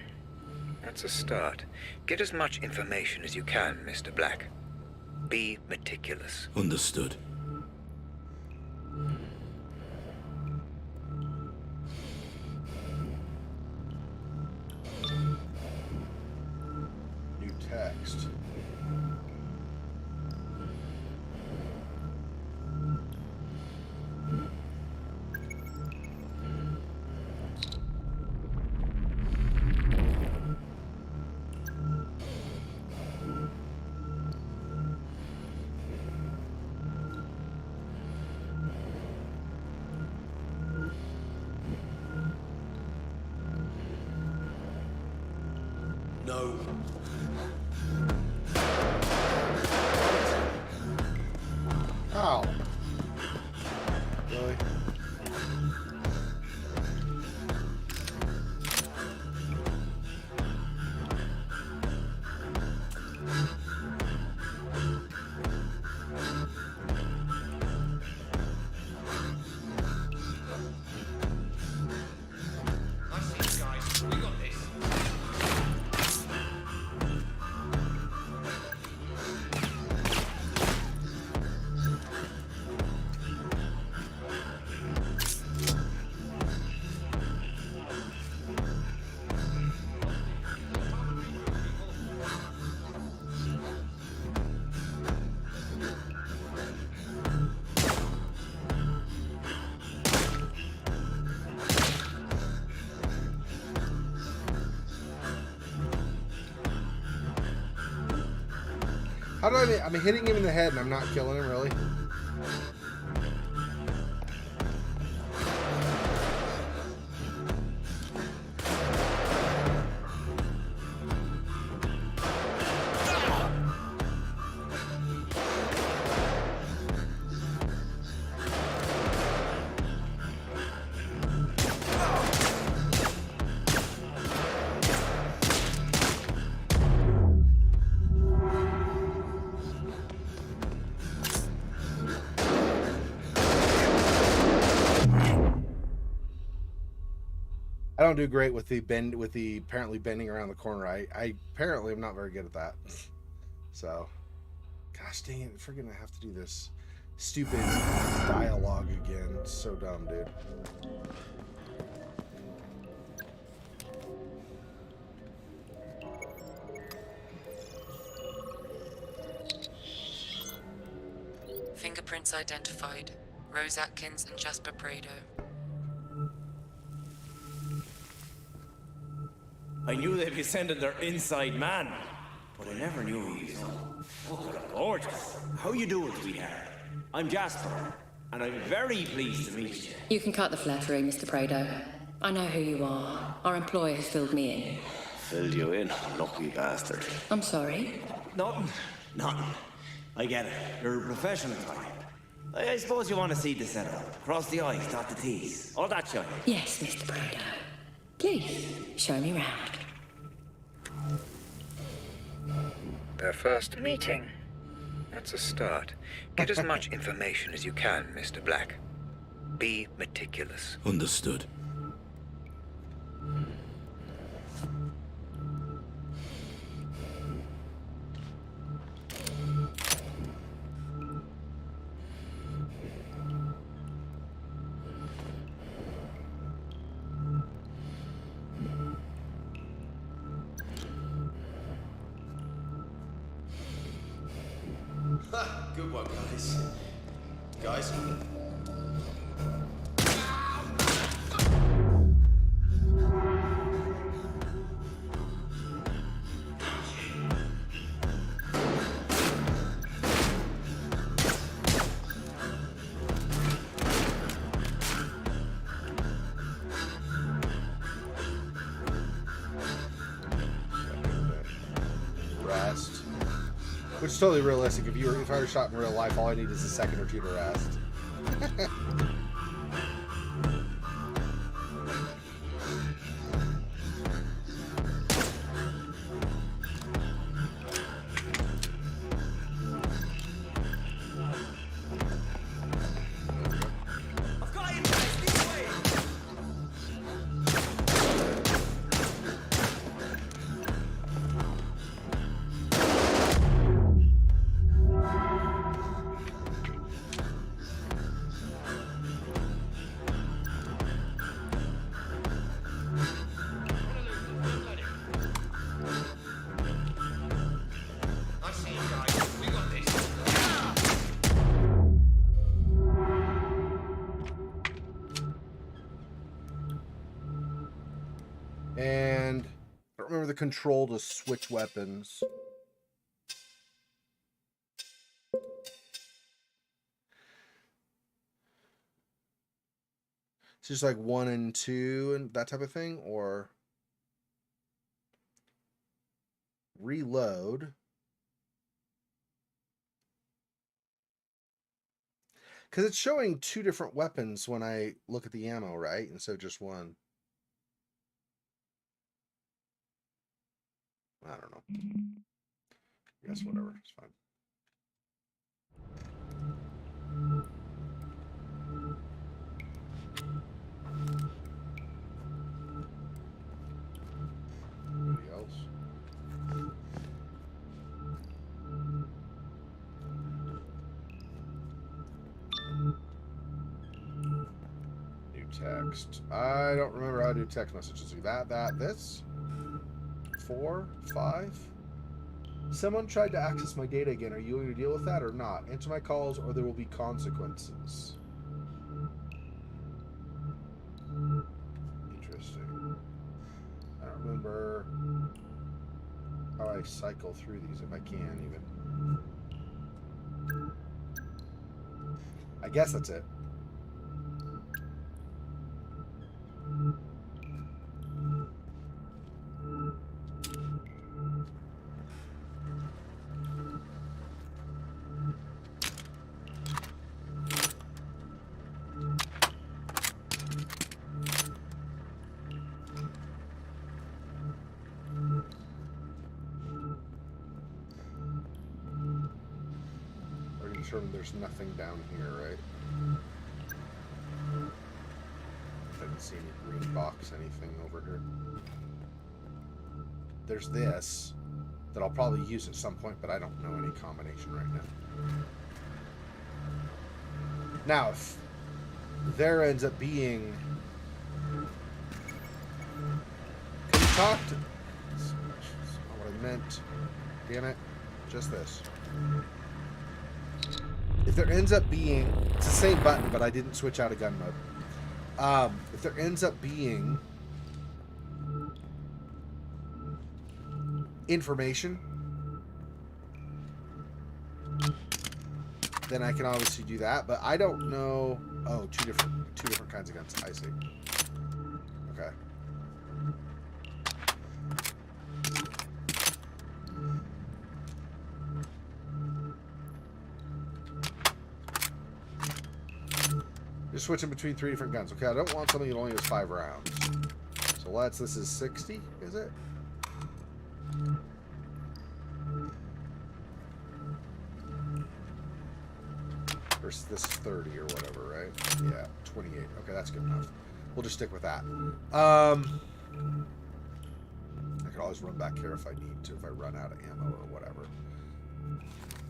That's a start. Get as much information as you can, Mr. Black. Be meticulous. Understood. New text. No. How do I... I'm hitting him in the head and I'm not killing him, really? I don't do great with the apparently bending around the corner. I apparently am not very good at that. So, gosh dang it, freaking I have to do this stupid dialogue again. It's so dumb, dude. Fingerprints identified. Rose Atkins and Jasper Prado. I knew they'd be sending their inside man, but I never knew he was so fucking gorgeous. How you doing, sweetheart? I'm Jasper, and I'm very pleased to meet you. You can cut the flattery, Mr. Prado. I know who you are. Our employer has filled me in. Filled you in, lucky bastard. I'm sorry. Nothing. I get it. You're a professional type. I suppose you want to see the setup. Cross the I's, dot the T's. All that shit. Yes, Mr. Prado. Please, show me round. Their first meeting. That's a start. Get as much information as you can, Mr. Black. Be meticulous. Understood. Good one, guys. Guys? Rest. Which is totally realistic. If I were shot in real life, all I need is a second or two to rest. And I don't remember the control to switch weapons. It's just like 1 and 2 and that type of thing, or reload. Because it's showing 2 different weapons when I look at the ammo, right? Instead of just one. I don't know. I guess whatever. It's fine. Anybody else? New text. I don't remember how to do text messages. This. 4, 5. Someone tried to access my data again. Are you going to deal with that or not? Answer my calls or there will be consequences. Interesting. I don't remember. how I cycle through these if I can even. I guess that's it. Determined there's nothing down here, right? I didn't see any green box, anything over here. There's this that I'll probably use at some point, but I don't know any combination right now. Now, if there ends up being... Can you talk to... That's not what I meant. Damn it. Just this. If there ends up being, it's the same button, but I didn't switch out of gun mode. If there ends up being information, then I can obviously do that. But I don't know. Oh, two different kinds of guns. I see. Okay. Just switching between 3 different guns. Okay, I don't want something that only has 5 rounds. So this is 60, is it? Versus this is 30 or whatever, right? Yeah, 28. Okay, that's good enough. We'll just stick with that. I could always run back here if I need to, if I run out of ammo or whatever.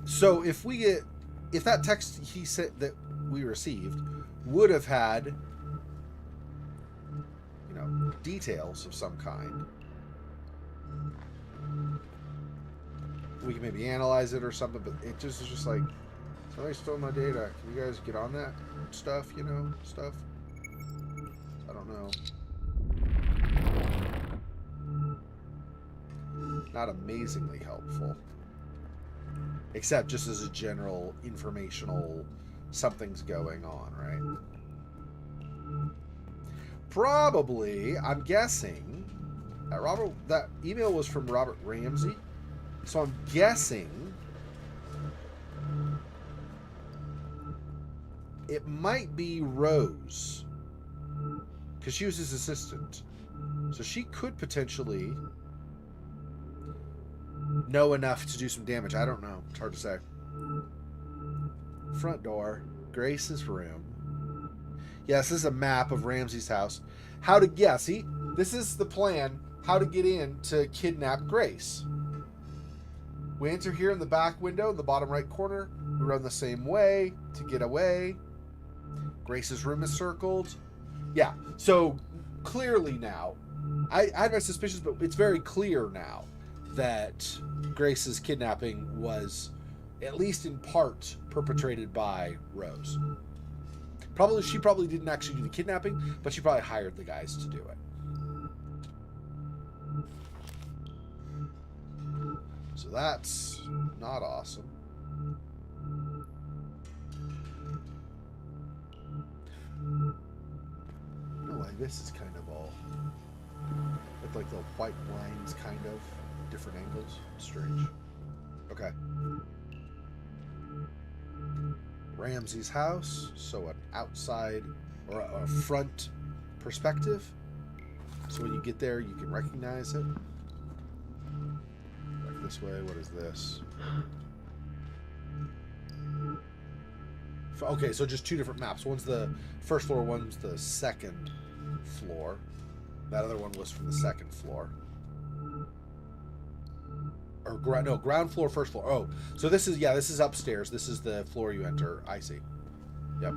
So if that text he said that we received would have had, you know, details of some kind, we can maybe analyze it or something, but it just is just like, somebody stole my data. Can you guys get on that stuff, you know, stuff? I don't know. Not amazingly helpful. Except just as a general informational, something's going on, right? Probably, I'm guessing, that email was from Robert Ramsey. So I'm guessing it might be Rose, because she was his assistant. So she could potentially know enough to do some damage. I don't know. It's hard to say. Front door. Grace's room. Yes, this is a map of Ramsey's house. How to... Yeah, see? This is the plan. How to get in to kidnap Grace. We enter here in the back window in the bottom right corner. We run the same way to get away. Grace's room is circled. Yeah, so clearly now, I had my suspicions, but it's very clear now that Grace's kidnapping was, at least in part, perpetrated by Rose. She probably didn't actually do the kidnapping, but she probably hired the guys to do it. So that's not awesome. No, like this is kind of all with like the white lines, kind of different angles. Strange. Okay. Ramsey's house, so an outside or a front perspective. So when you get there, you can recognize it. Like this way. What is this? Okay, so just 2 different maps. One's the first floor, one's the second floor. That other one was from the second floor. Or ground floor, first floor. Oh, so this is upstairs. This is the floor you enter. I see. Yep.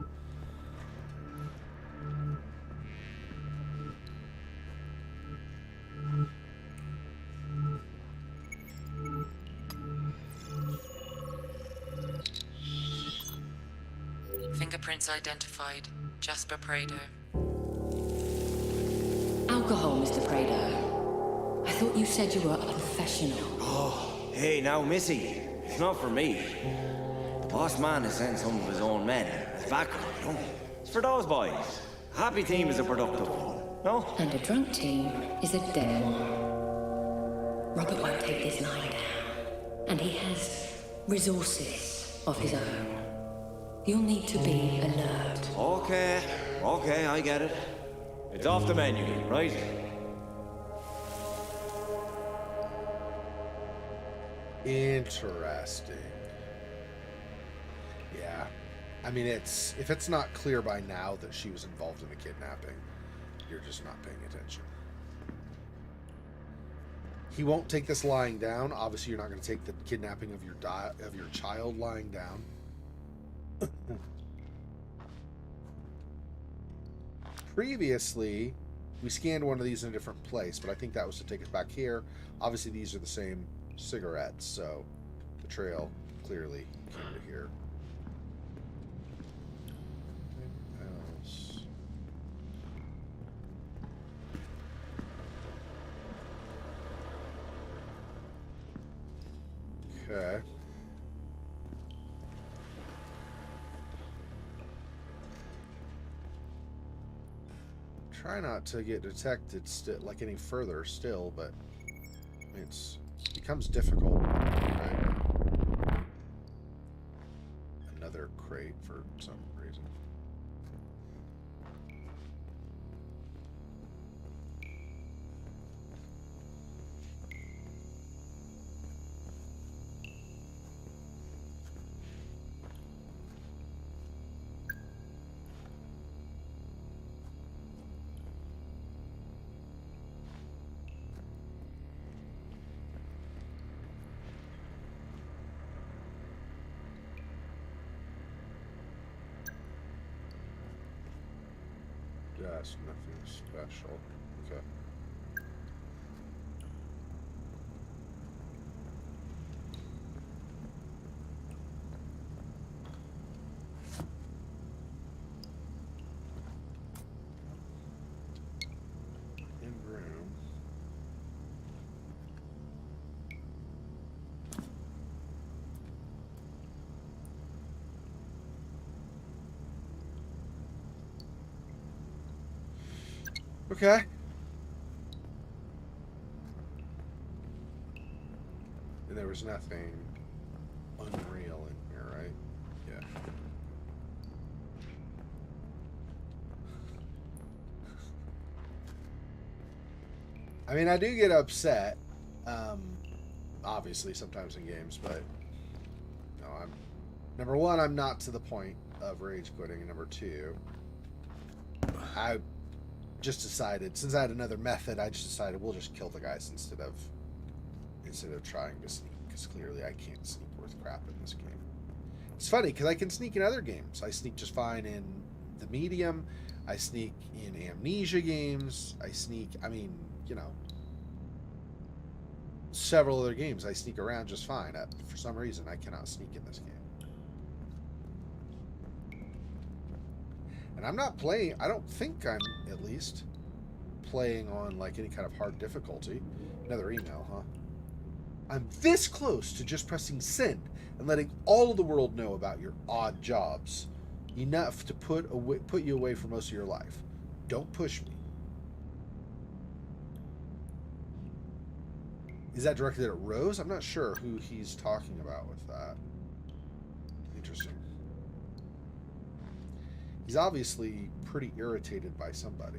Fingerprints identified. Jasper Prado. Alcohol, Mr. Prado. I thought you said you were a professional. Oh, hey, now, Missy. It's not for me. The boss man has sent some of his own men as backup, you know? It's for those boys. A happy team is a productive one, no? And a drunk team is a dead one. Robert won't take this lying down. And he has resources of his own. You'll need to be alert. Okay, I get it. It's off the menu, right? Interesting. Yeah. I mean, if it's not clear by now that she was involved in the kidnapping, you're just not paying attention. He won't take this lying down. Obviously, you're not going to take the kidnapping of your child lying down. Previously, we scanned one of these in a different place, but I think that was to take us back here. Obviously, these are the same cigarettes, so the trail clearly came to here. What else? Okay. Try not to get detected like any further still, but it becomes difficult. Right? Another crate for some reason. Just nothing special. Okay. In room. Okay. And there was nothing unreal in here, right? Yeah. I mean, I do get upset, obviously, sometimes in games, but no, number one, I'm not to the point of rage quitting, and number two, I just decided, since I had another method, I just decided we'll just kill the guys instead of trying to sneak, because clearly I can't sneak worth crap in this game. It's funny because I can sneak in other games. I sneak just fine in the Medium. I sneak in Amnesia games. I sneak, I mean, you know, several other games I sneak around just fine. For some reason, I cannot sneak in this game. And I'm not playing, I don't think I'm, at least, playing on, like, any kind of hard difficulty. Another email, huh? I'm this close to just pressing send and letting all of the world know about your odd jobs. Enough to put you away for most of your life. Don't push me. Is that directed at Rose? I'm not sure who he's talking about with that. Interesting. He's obviously pretty irritated by somebody.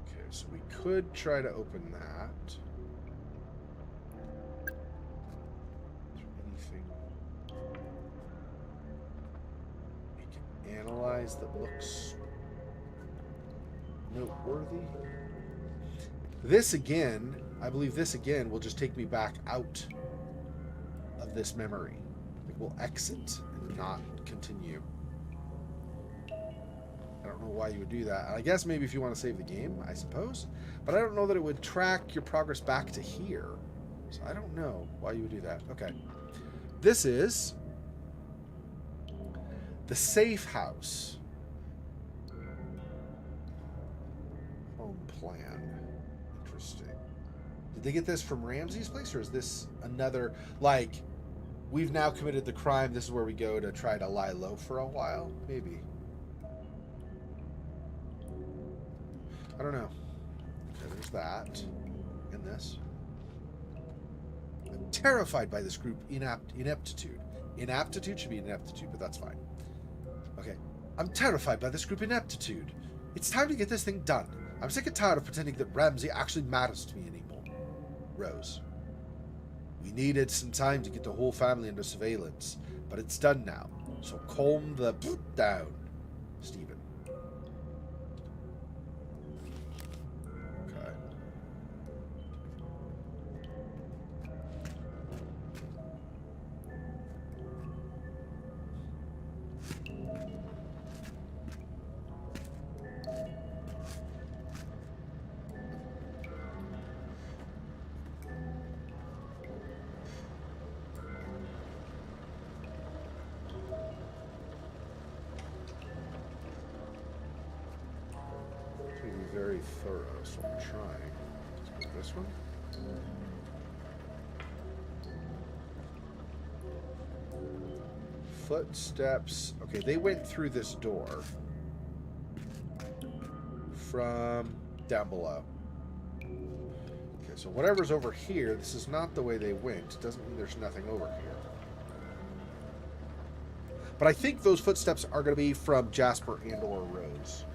Okay, so we could try to open that. Analyze that looks noteworthy. This again, I believe this again will just take me back out of this memory, We'll exit and not continue. I don't know why you would do that. I guess maybe if you want to save the game, I suppose. But I don't know that it would track your progress back to here. So I don't know why you would do that. Okay. This is the safe house. Home plan. Interesting. Did they get this from Ramsey's place, or is this another, like, we've now committed the crime, this is where we go to try to lie low for a while? Maybe. I don't know. Okay, there's that. And this. I'm terrified by this group ineptitude. Inaptitude should be ineptitude, but that's fine. Okay. I'm terrified by this group ineptitude. It's time to get this thing done. I'm sick and tired of pretending that Ramsey actually matters to me anymore. Rose. We needed some time to get the whole family under surveillance, but it's done now. So calm the down, Stephen. Okay. Very thorough, so I'm trying. Let's go this one. Footsteps. Okay, they went through this door from down below. Okay, so whatever's over here, this is not the way they went. It doesn't mean there's nothing over here. But I think those footsteps are going to be from Jasper and or Rose.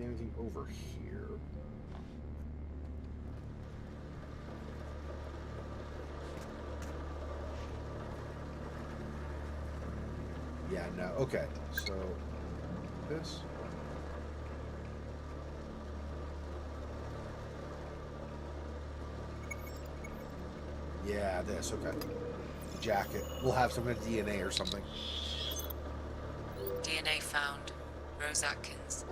Anything over here? Yeah, no. Okay, so this. Yeah, this. Okay. Jacket. We'll have some DNA or something. DNA found. Rose Atkins.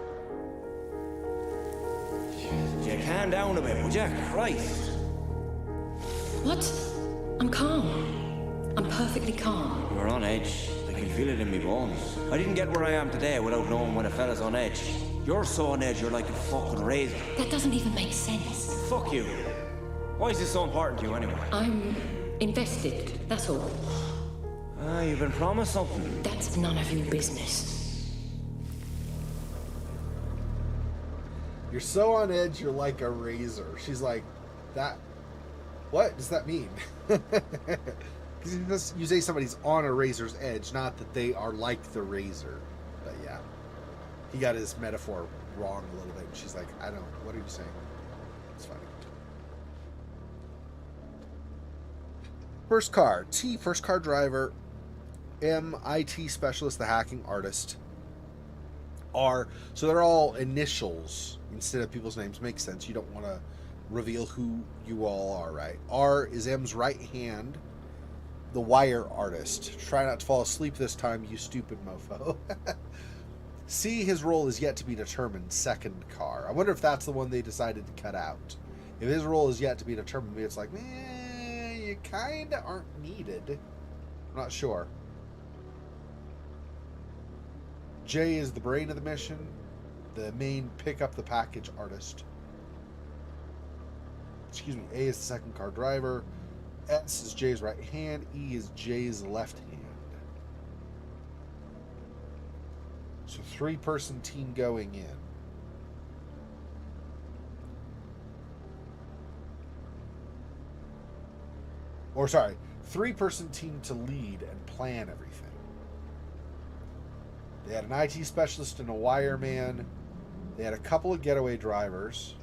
You calm down a bit, would you? Christ. What? I'm calm. I'm perfectly calm. You're on edge. I can feel it in me bones. I didn't get where I am today without knowing when a fella's on edge. You're so on edge, you're like a fucking razor. That doesn't even make sense. Fuck you. Why is this so important to you anyway? I'm invested, that's all. Ah, you've been promised something. That's none of your business. You're so on edge, you're like a razor. She's like, that. What does that mean? Because you say somebody's on a razor's edge, not that they are like the razor. But yeah, he got his metaphor wrong a little bit. And she's like, I don't. What are you saying? It's funny. First car. T. First car driver. M. IT specialist. The hacking artist. R. So they're all initials instead of people's names. Makes sense. You don't want to reveal who you all are, right? R is M's right hand. The wire artist. Try not to fall asleep this time, you stupid mofo. C, his role is yet to be determined. Second car. I wonder if that's the one they decided to cut out. If his role is yet to be determined, maybe it's like, you kind of aren't needed. I'm not sure. J is the brain of the mission. The main pick up the package artist. Excuse me. A is the second car driver. S is J's right hand. E is J's left hand. So 3-person team going in. Or sorry, 3-person team to lead and plan everything. They had an IT specialist and a wireman. They had a couple of getaway drivers.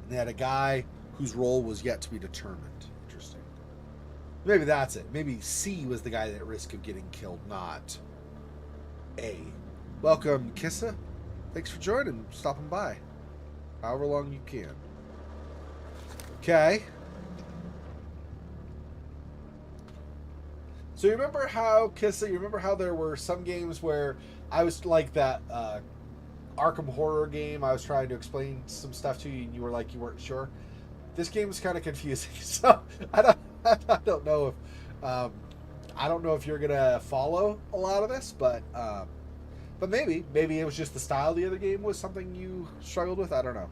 And they had a guy whose role was yet to be determined. Interesting. Maybe that's it. Maybe C was the guy at risk of getting killed, not A. Welcome, Kissa. Thanks for joining, stopping by. However long you can. Okay. So you remember how, Kissa, you remember how there were some games where I was like that Arkham Horror game, I was trying to explain some stuff to you and you were like you weren't sure? This game is kind of confusing. So I don't know if you're gonna follow a lot of this, but maybe it was just the style of the other game was something you struggled with. I don't know.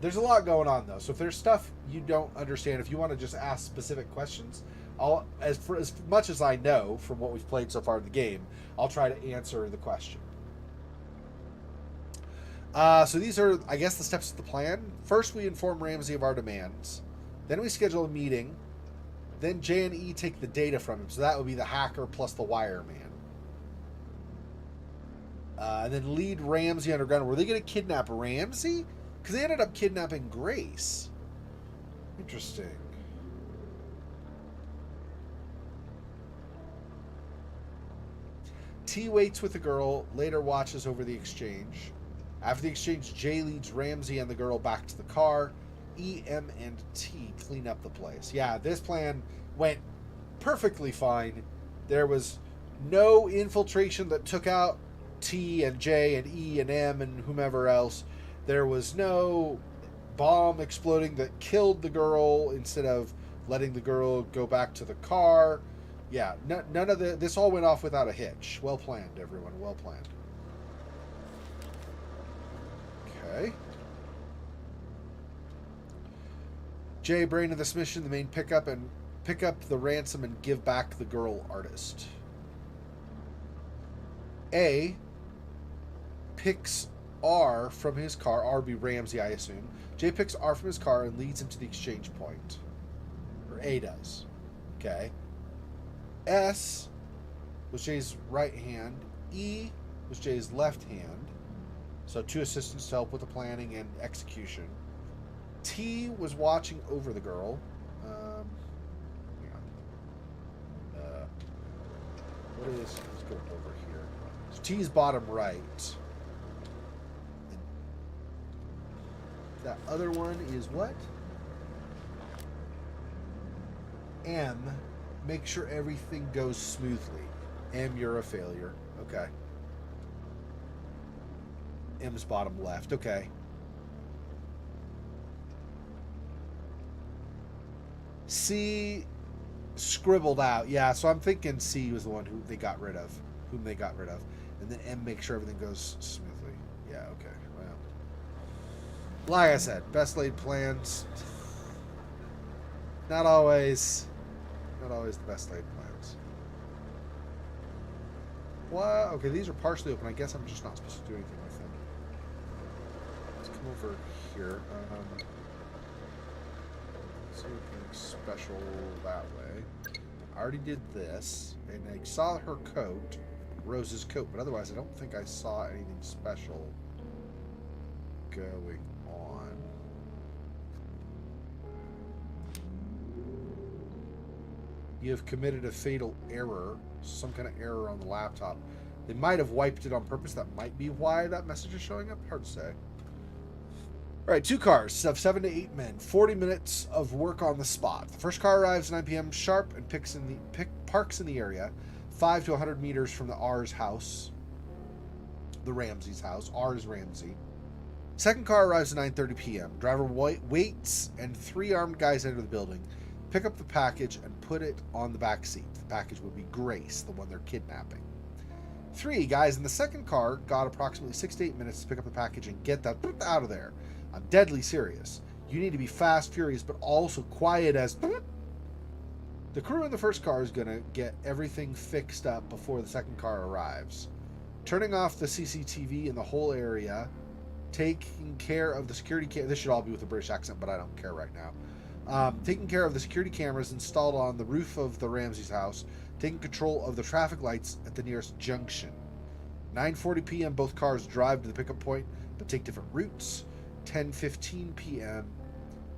There's a lot going on though, so if there's stuff you don't understand, if you want to just ask specific questions, as much as I know from what we've played so far in the game, I'll try to answer the question. So these are, I guess, the steps of the plan. First, we inform Ramsey of our demands. Then we schedule a meeting. Then J and E take the data from him. So that would be the hacker plus the wire man. And then lead Ramsey underground. Were they going to kidnap Ramsey? Because they ended up kidnapping Grace. Interesting. T waits with the girl, later watches over the exchange. After the exchange, J leads Ramsey and the girl back to the car. E, M, and T clean up the place. Yeah, this plan went perfectly fine. There was no infiltration that took out T and J and E and M and whomever else. There was no bomb exploding that killed the girl instead of letting the girl go back to the car. Yeah, none of this all went off without a hitch. Well planned, everyone. Well planned. Okay. Jay, brain of this mission, the main pick up the ransom and give back the girl artist. A picks R from his car. R be Ramsey, I assume. Jay picks R from his car and leads him to the exchange point. Or A does. Okay. S was Jay's right hand. E was Jay's left hand. So 2 assistants to help with the planning and execution. T was watching over the girl. What is? Let's go over here. So T's bottom right. And that other one is what? M. Make sure everything goes smoothly. M, you're a failure. Okay. M's bottom left. Okay. C scribbled out. Yeah, so I'm thinking C was the one whom they got rid of. And then M, make sure everything goes smoothly. Yeah, okay. Well, like I said, best laid plans. Not always the best laid plans. What? Okay, these are partially open. I guess I'm just not supposed to do anything with them. Let's come over here. See anything special that way. I already did this, and I saw her coat, Rose's coat, but otherwise I don't think I saw anything special going on. You have committed a fatal error, some kind of error on the laptop. They might have wiped it on purpose. That might be why that message is showing up. Hard to say. All right, 2 cars of 7 to 8 men. 40 minutes of work on the spot. The first car arrives at 9 p.m. sharp and parks in the area, 5 to 100 meters from the R's house, the Ramsey's house. R's Ramsey. Second car arrives at 9:30 p.m. Driver waits, and 3 armed guys enter the building, pick up the package, and put it on the back seat. The package would be Grace, the one they're kidnapping. 3 guys in the second car got approximately 6 to 8 minutes to pick up the package and get that out of there. I'm deadly serious. You need to be fast, furious, but also quiet as... The crew in the first car is going to get everything fixed up before the second car arrives. Turning off the CCTV in the whole area, taking care of the security this should all be with a British accent, but I don't care right now. Taking care of the security cameras installed on the roof of the Ramsey's house, taking control of the traffic lights at the nearest junction. 9:40 p.m. both cars drive to the pickup point, but take different routes. 10:15 p.m.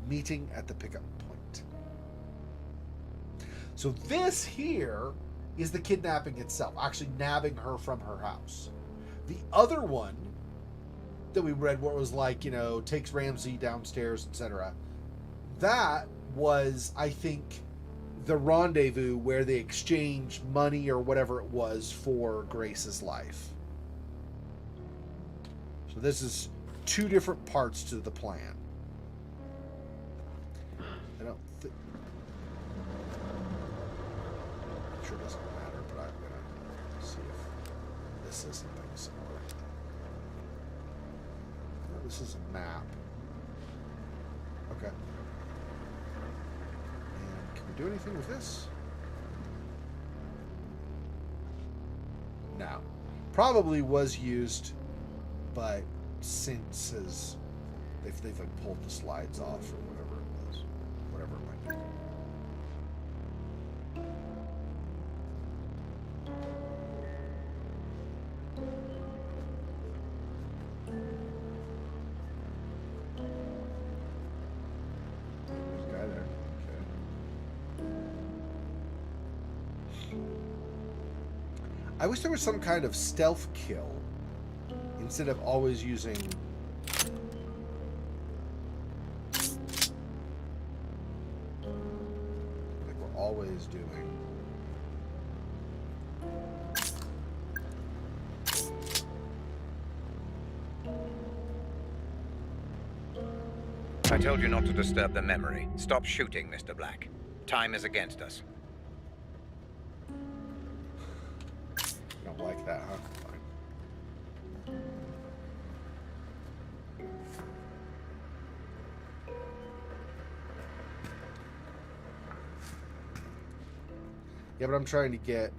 Meeting at the pickup point. So this here is the kidnapping itself, actually nabbing her from her house. The other one that we read, where it was like, you know, takes Ramsey downstairs, etc. That was, I think, the rendezvous where they exchange money or whatever it was for Grace's life. So this is two different parts to the plan. I don't think... I'm sure it doesn't matter, but I'm gonna see if this is something similar. No, this is a map. Okay. And can we do anything with this? No. Probably was used, but since they've like pulled the slides off or whatever it was, whatever it might be. There's a guy there. Okay. I wish there was some kind of stealth kill instead of always using like we're always doing. I told you not to disturb the memory. Stop shooting, Mr. Black. Time is against us. Don't like that, huh? Fine. Yeah, but I'm trying to get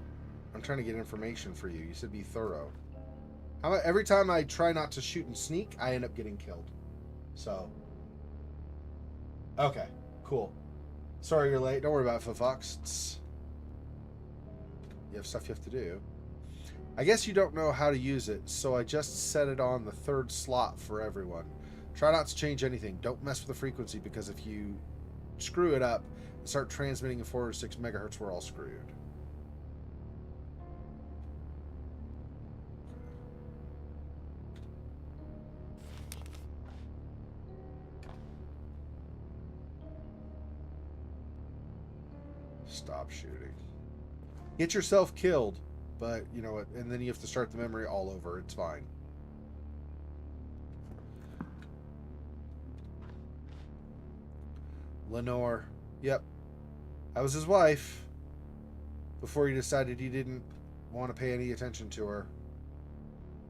information for you. You said be thorough. How about every time I try not to shoot and sneak, I end up getting killed. So, okay, cool. Sorry you're late. Don't worry about it, Fox. You have stuff you have to do. I guess you don't know how to use it, so I just set it on the third slot for everyone. Try not to change anything. Don't mess with the frequency, because if you screw it up and start transmitting at 4 or 6 megahertz, we're all screwed. Stop shooting. Get yourself killed, but you know what? And then you have to start the memory all over. It's fine. Lenore. Yep. I was his wife before he decided he didn't want to pay any attention to her.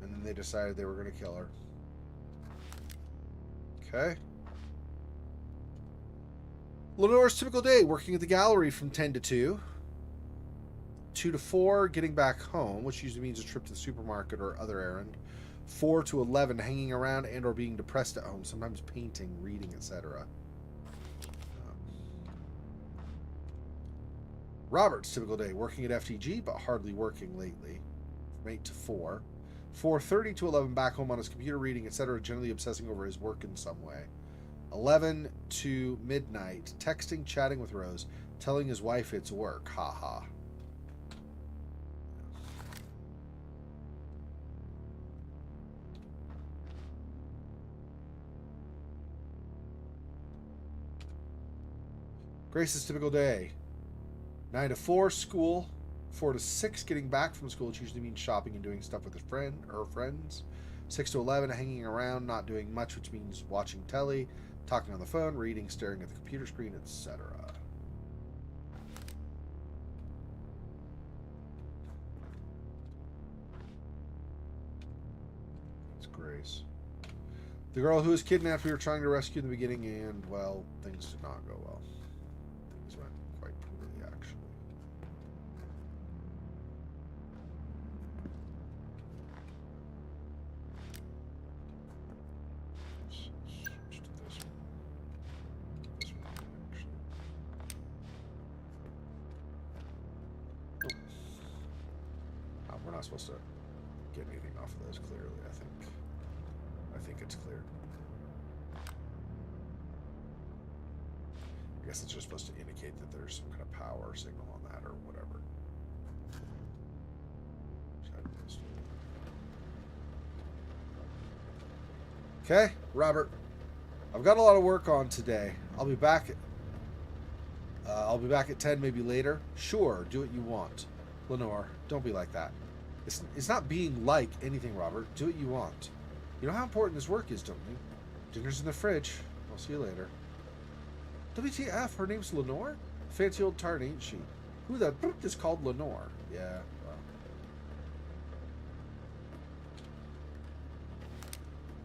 And then they decided they were going to kill her. Okay. Lenore's typical day, working at the gallery from 10 to 2. 2 to 4, getting back home, which usually means a trip to the supermarket or other errand. 4 to 11, hanging around and or being depressed at home, sometimes painting, reading, etc. Robert's typical day, working at FTG, but hardly working lately. From 8 to 4. 4:30 to 11, back home on his computer, reading, etc., generally obsessing over his work in some way. 11 to midnight, texting, chatting with Rose, telling his wife it's work. Ha ha. Grace's typical day. 9 to 4, school. 4 to 6, getting back from school, which usually means shopping and doing stuff with his friend or friends. 6 to 11, hanging around, not doing much, which means watching telly, talking on the phone, reading, staring at the computer screen, etc. That's Grace. The girl who was kidnapped, we were trying to rescue in the beginning, and, well, things did not go well. Things went quite poorly, actually. We're not supposed to get anything off of those clearly, I think. I think it's clear. guess it's just supposed to indicate that there's some kind of power signal on that or whatever. Okay, Robert. I've got a lot of work on today. I'll be back at 10, maybe later. Sure, do what you want. Lenore, don't be like that. It's not being like anything, Robert. Do what you want. You know how important this work is, don't you? Dinner's in the fridge. I'll see you later. WTF, her name's Lenore? Fancy old tart, ain't she? Who the is called Lenore? Yeah, well.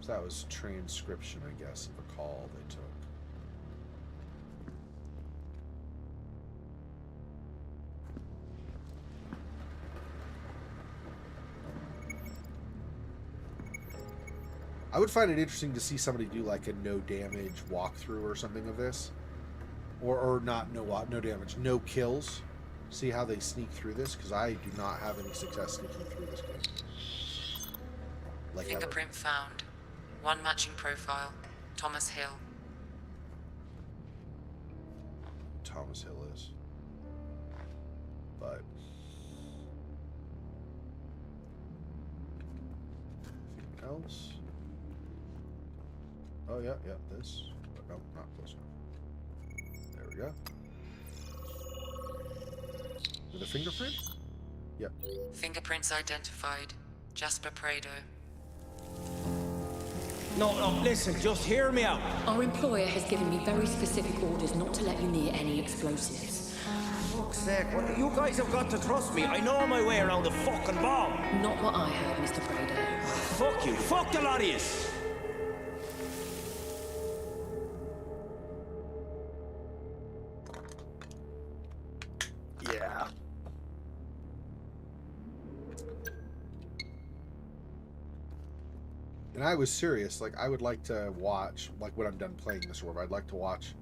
So that was transcription, I guess, of a call they took. I would find it interesting to see somebody do like a no damage walkthrough or something of this, or not no damage, no kills. See how they sneak through this, because I do not have any success sneaking through this game. Like Fingerprint found. One matching profile. Thomas Hill. Thomas Hill is, but anything else? Oh, yeah, this. But no, not close enough. There we go. With a fingerprint? Yep. Fingerprints identified. Jasper Prado. No, listen, just hear me out. Our employer has given me very specific orders not to let you near any explosives. Fuck's sake, you guys have got to trust me. I know my way around the fucking bomb. Not what I heard, Mr. Prado. Fuck you. Fuck the lot of you. Yeah. And I was serious. Like, I would like to watch, like, when I'm done playing this orb, I'd like to watch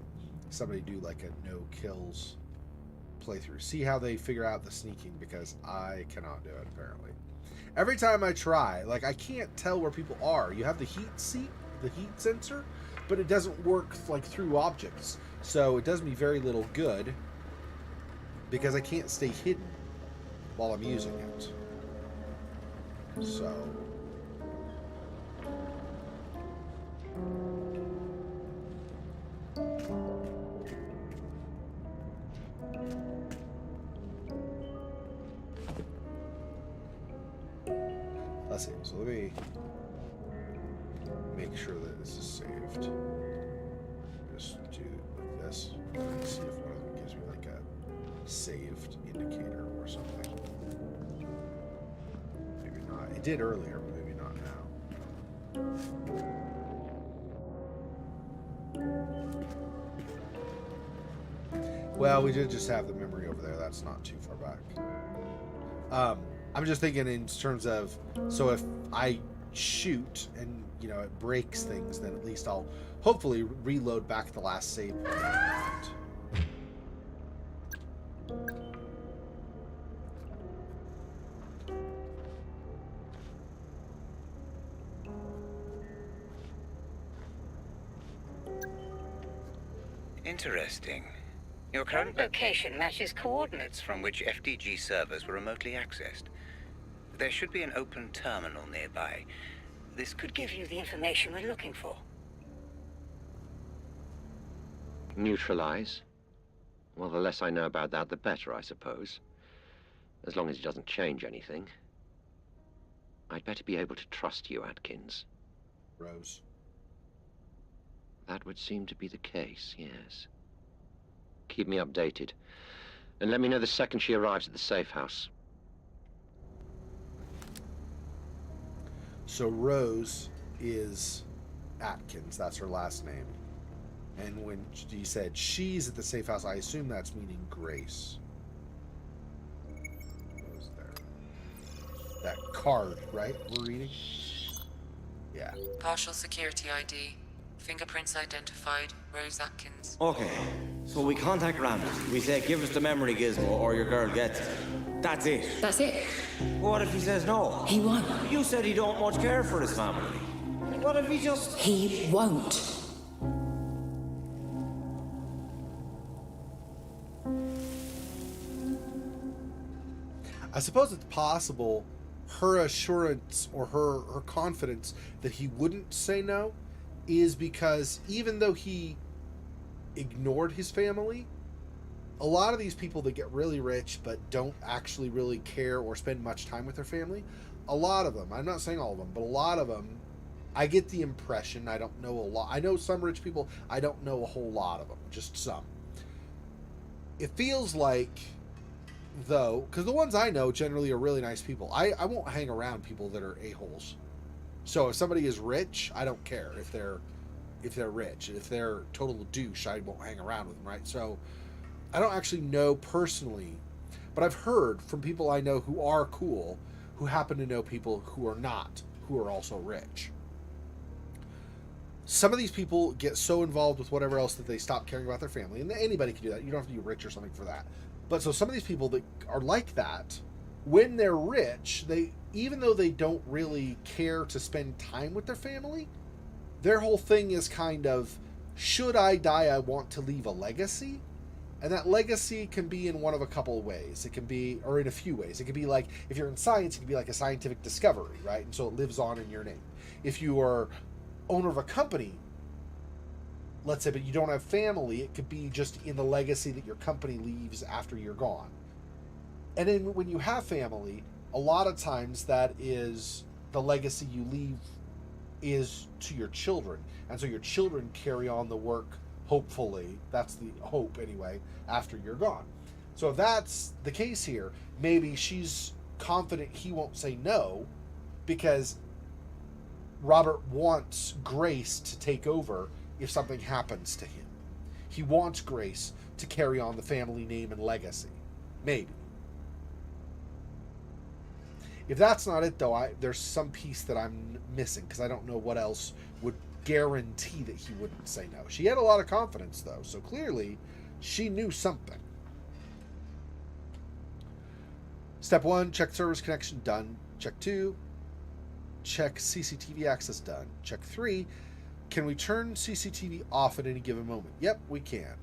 somebody do, like, a no-kills playthrough. See how they figure out the sneaking, because I cannot do it, apparently. Every time I try, like, I can't tell where people are. You have the heat sensor, but it doesn't work, like, through objects. So it does me very little good, because I can't stay hidden while I'm using it. So... let's see. So let me make sure that this is saved. Just do like this. And see if one of them gives me like a saved indicator or something. Maybe not. It did earlier, but maybe not now. Well, we did just have the memory over there. That's not too far back. I'm just thinking in terms of, so if I shoot and, you know, it breaks things, then at least I'll hopefully reload back the last save. Interesting. Your current location matches coordinates from which FDG servers were remotely accessed. There should be an open terminal nearby. This could give you the information we're looking for. Neutralize? Well, the less I know about that, the better, I suppose. As long as it doesn't change anything. I'd better be able to trust you, Atkins. Rose. That would seem to be the case, yes. Keep me updated. And let me know the second she arrives at the safe house. So Rose is Atkins. That's her last name. And when you said she's at the safe house, I assume that's meaning Grace. What was there? That card, right? We're reading? Yeah. Partial security ID. Fingerprints identified. Rose Atkins. Okay, so we contact Randall. We say, give us the memory gizmo or your girl gets it. That's it. That's it. What if he says no? He won't. You said he don't much care for his family. What if he just... He won't. I suppose it's possible her assurance or her confidence that he wouldn't say no is because even though he ignored his family, a lot of these people that get really rich but don't actually really care or spend much time with their family, a lot of them, I'm not saying all of them, but a lot of them, I get the impression, I don't know a lot, I know some rich people, I don't know a whole lot of them, just some. It feels like, though, because the ones I know generally are really nice people. I won't hang around people that are a-holes. So if somebody is rich, I don't care if they're rich. If they're total douche, I won't hang around with them, right? So I don't actually know personally, but I've heard from people I know who are cool, who happen to know people who are not, who are also rich. Some of these people get so involved with whatever else that they stop caring about their family, and anybody can do that. You don't have to be rich or something for that. But so some of these people that are like that, when they're rich, even though they don't really care to spend time with their family, their whole thing is kind of, should I die, I want to leave a legacy. And that legacy can be in one of a couple of ways. It can be, or in a few ways. It could be like, if you're in science, it could be like a scientific discovery, right? And so it lives on in your name. If you are owner of a company, let's say, but you don't have family, it could be just in the legacy that your company leaves after you're gone. And then when you have family, a lot of times that is the legacy you leave is to your children. And so your children carry on the work, hopefully, that's the hope anyway, after you're gone. So if that's the case here, maybe she's confident he won't say no because Robert wants Grace to take over if something happens to him. He wants Grace to carry on the family name and legacy. Maybe. If that's not it, though, there's some piece that I'm missing because I don't know what else would guarantee that he wouldn't say no. She had a lot of confidence, though, so clearly she knew something. Step 1, check server's connection, done. Check 2, check CCTV access, done. Check 3, can we turn CCTV off at any given moment? Yep, we can.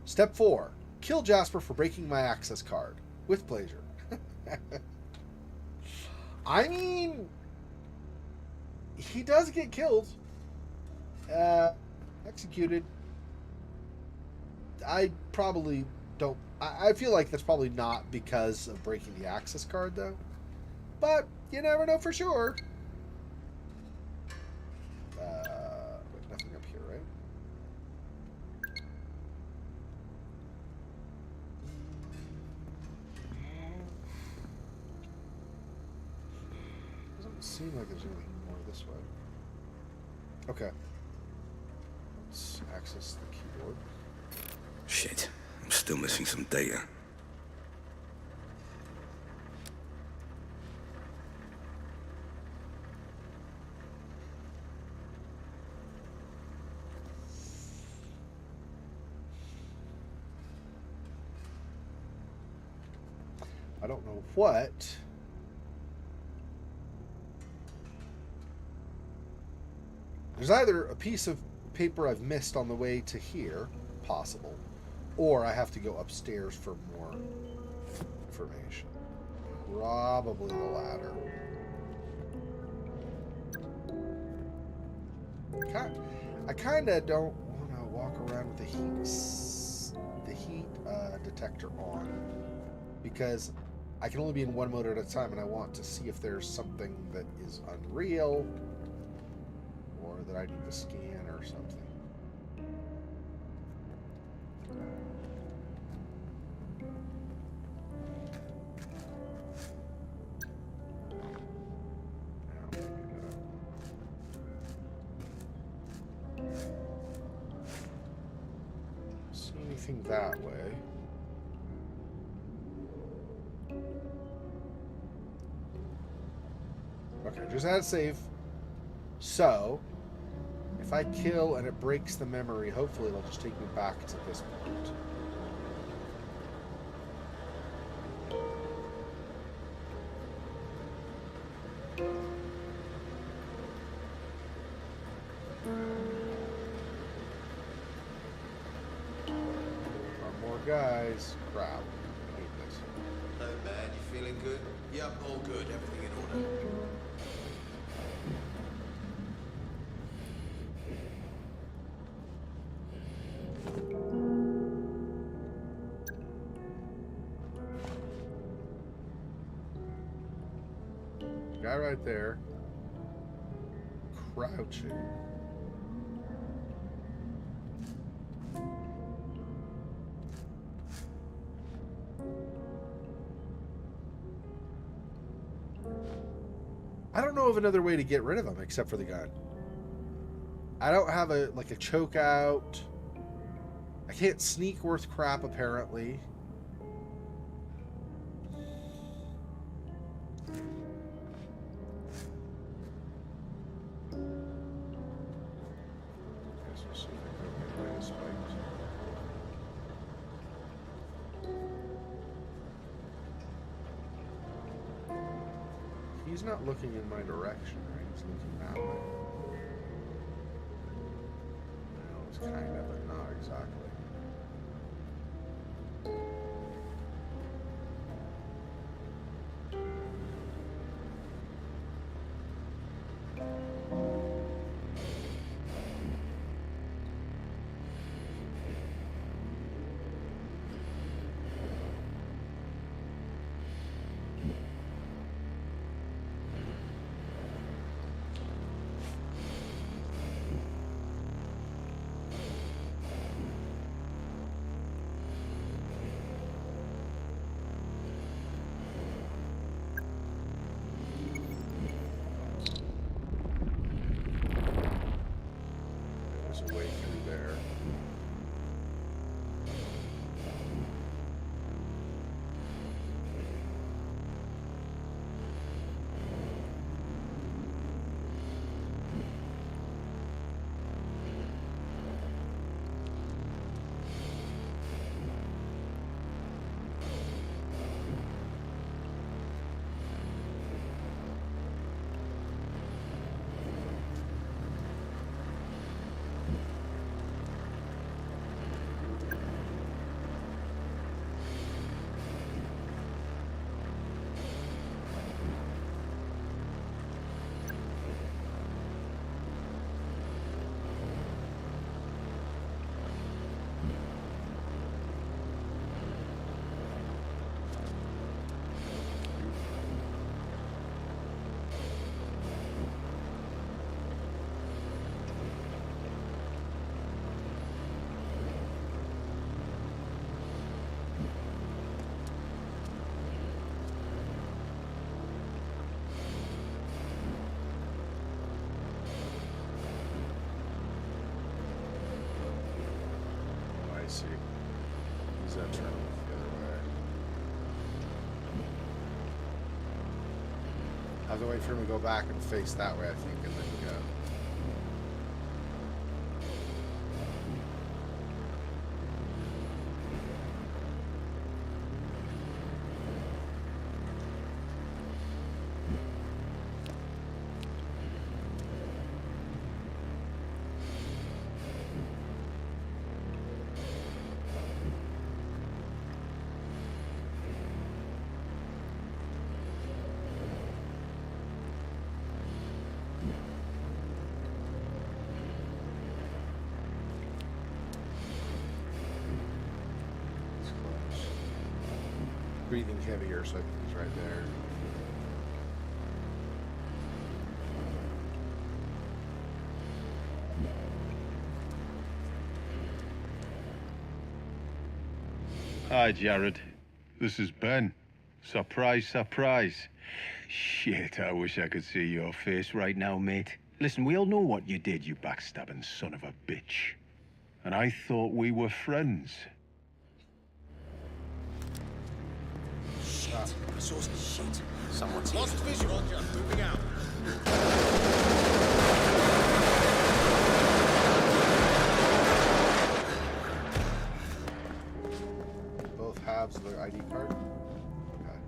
Step 4, kill Jasper for breaking my access card. With pleasure. I mean, he does get killed. Executed. I probably don't... I feel like that's probably not because of breaking the access card, though. But you never know for sure. Wait, nothing up here, right? Doesn't seem like there's anything more this way. Okay. Let's access the keyboard. Shit, I'm still missing some data. I don't know what. There's either a piece of paper I've missed on the way to here, possible, or I have to go upstairs for more information. Probably the latter. I kind of don't want to walk around with the heat detector on because I can only be in one mode at a time, and I want to see if there's something that is unreal or that I need to scan or something. See anything that way? Okay, just add save. So, if I kill and it breaks the memory, hopefully it'll just take me back to this point. More guys. Crap. I hate this. No man, you feeling good? Yep, all good. Everything in order. Guy right there. Crouching. I don't know of another way to get rid of him except for the gun. I don't have a choke out. I can't sneak worth crap apparently. He's not looking in my direction, right? He's looking that way. No, it's kind of, but not exactly. There's a way through there. See. Use that turn the other way. I have to wait for him to go back and face that way, I think, and then go. Breathing heavier, so he's right there. Hi, Jared. This is Ben. Surprise, surprise. Shit, I wish I could see your face right now, mate. Listen, we all know what you did, you backstabbing son of a bitch. And I thought we were friends. Shit. I saw some shit. Someone's lost visual. Moving out. Both halves of the ID card. Okay.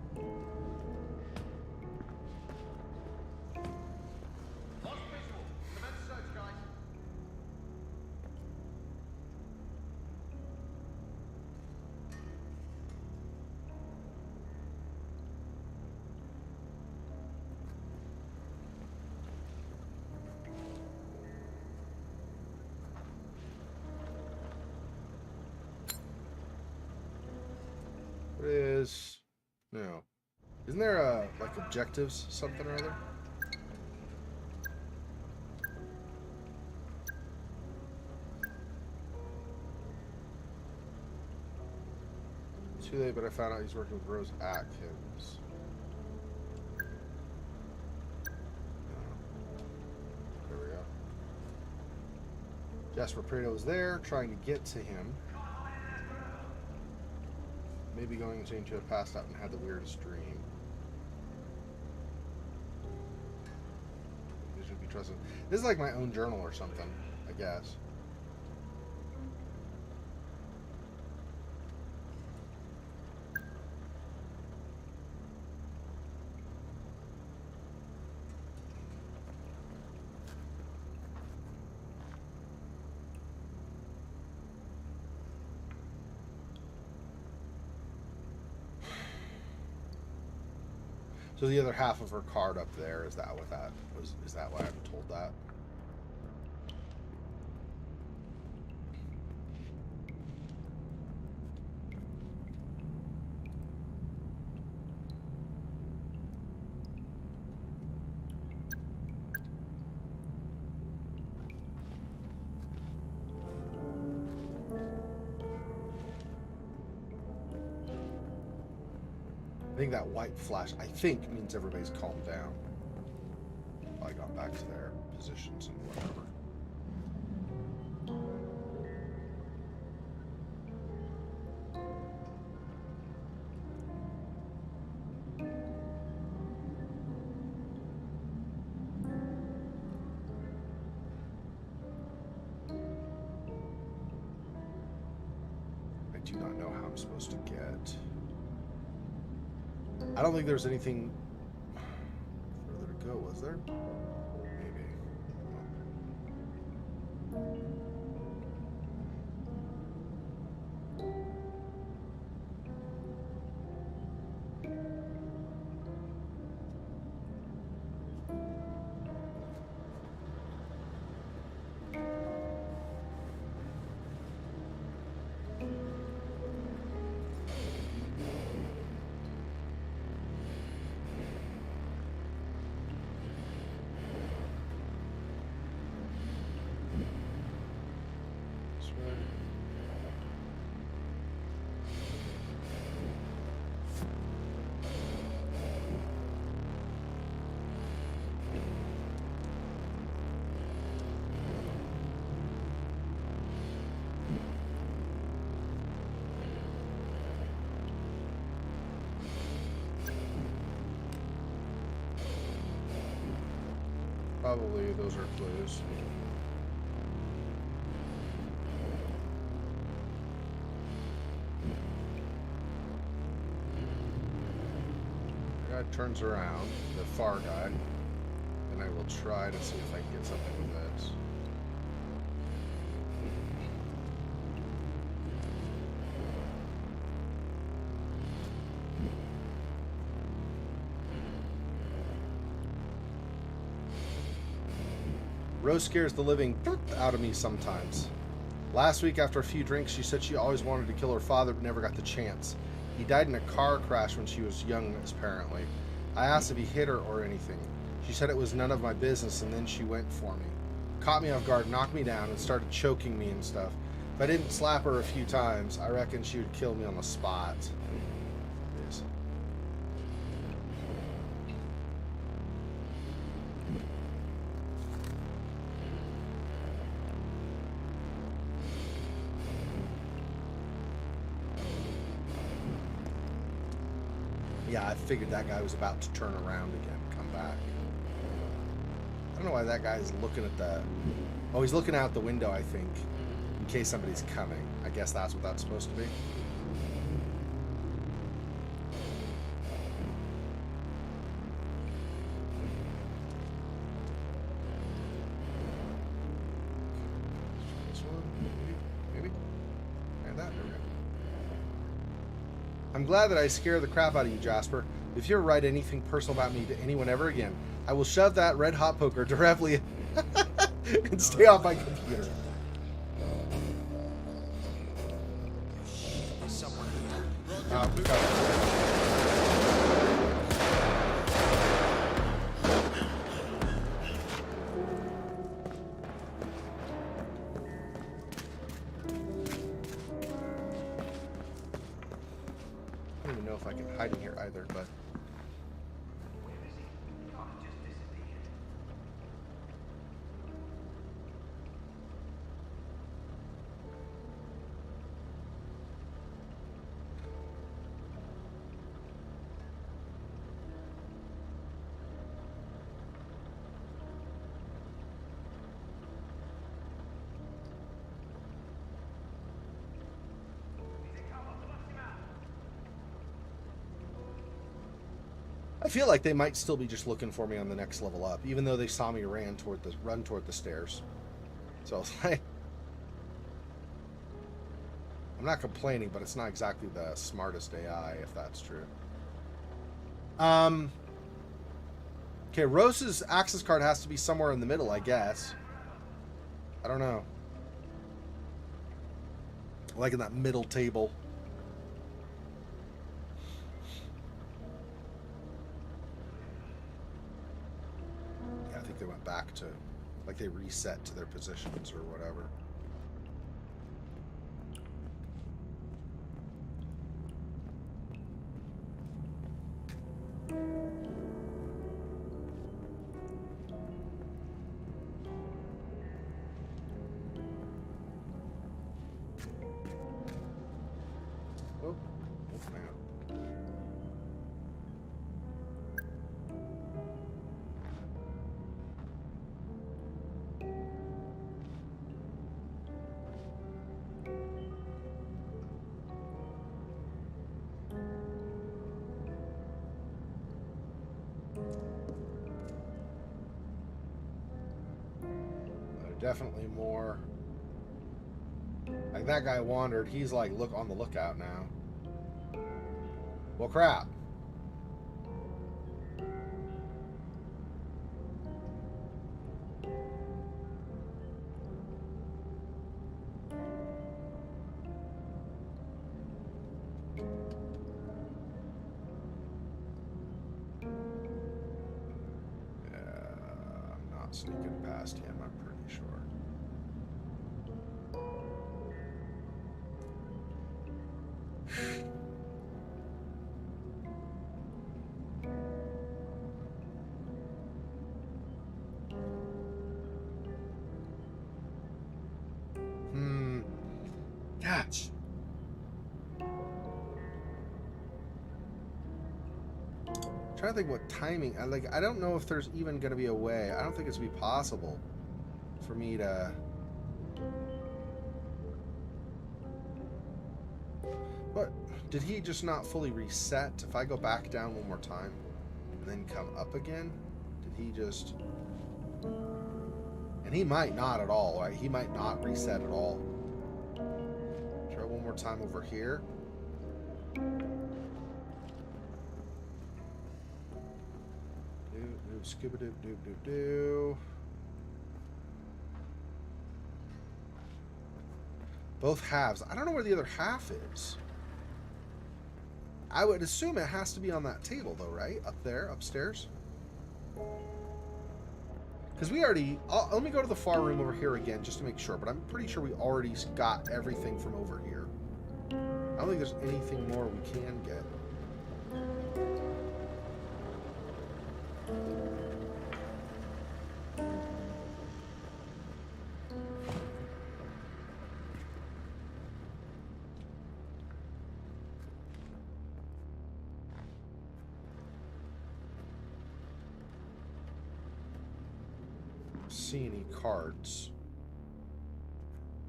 Lost visual. Commence search, guys. is... No. Isn't there, like, objectives, something or other? Too late, but I found out he's working with Rose Atkins. There we go. Jasper Prado was there, trying to get to him. Maybe going into a passed out and had the weirdest dream. This should be trusted. This is like my own journal or something, I guess. So the other half of her card up there, is that what that was? Is that why I'm told that? I think that white flash, I think, means everybody's calmed down. I got back to their positions and whatever. I do not know how I'm supposed to get... I don't think there's anything further to go, was there? Maybe. Probably those are clues. The guy turns around, the far guy, and I will try to see if I can get something with this. Rose scares the living out of me sometimes. Last week, after a few drinks, she said she always wanted to kill her father but never got the chance. He died in a car crash when she was young, apparently. I asked if he hit her or anything. She said it was none of my business, and then she went for me. Caught me off guard, knocked me down, and started choking me and stuff. If I didn't slap her a few times, I reckon she would kill me on the spot. Yes. Yeah, I figured that guy was about to turn around again, come back. I don't know why that guy's looking at the... Oh, he's looking out the window, I think, in case somebody's coming. I guess that's what that's supposed to be. This one, maybe? And that, there we go. I'm glad that I scared the crap out of you, Jasper. If you ever write anything personal about me to anyone ever again, I will shove that red hot poker directly and stay off my computer. I can hide in here either, but... I feel like they might still be just looking for me on the next level up, even though they saw me run toward the stairs. So I was like, I'm not complaining, but it's not exactly the smartest AI, if that's true. Okay, Rose's access card has to be somewhere in the middle, I guess. I don't know. Like in that middle table. They went back to, like, they reset to their positions or whatever. Oh, man. Definitely more. Like, that guy wandered. He's like, look on the lookout now. Well, crap. I'm not sneaking past him, I'm pretty sure. Gosh. Trying to think what timing. I don't know if there's even going to be a way. I don't think it's going to be possible for me to. But did he just not fully reset? If I go back down one more time and then come up again, did he just? And he might not at all, right? He might not reset at all. Try one more time over here. Scuba doop doop doop doo. Both halves. I don't know where the other half is. I would assume it has to be on that table though, right? Up there, upstairs. Because we already... let me go to the far room over here again just to make sure, but I'm pretty sure we already got everything from over here. I don't think there's anything more we can get. See any cards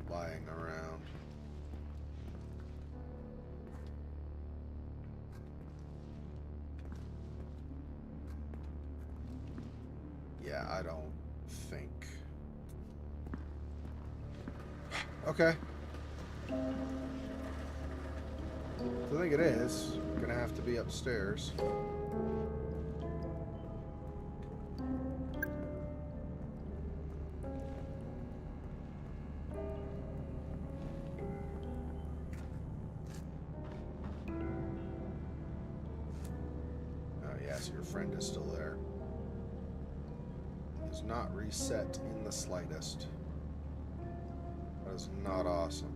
lying around. Yeah, I don't think. Okay. I think it is. Gonna have to be upstairs. So your friend is still there. He is not reset in the slightest. That is not awesome.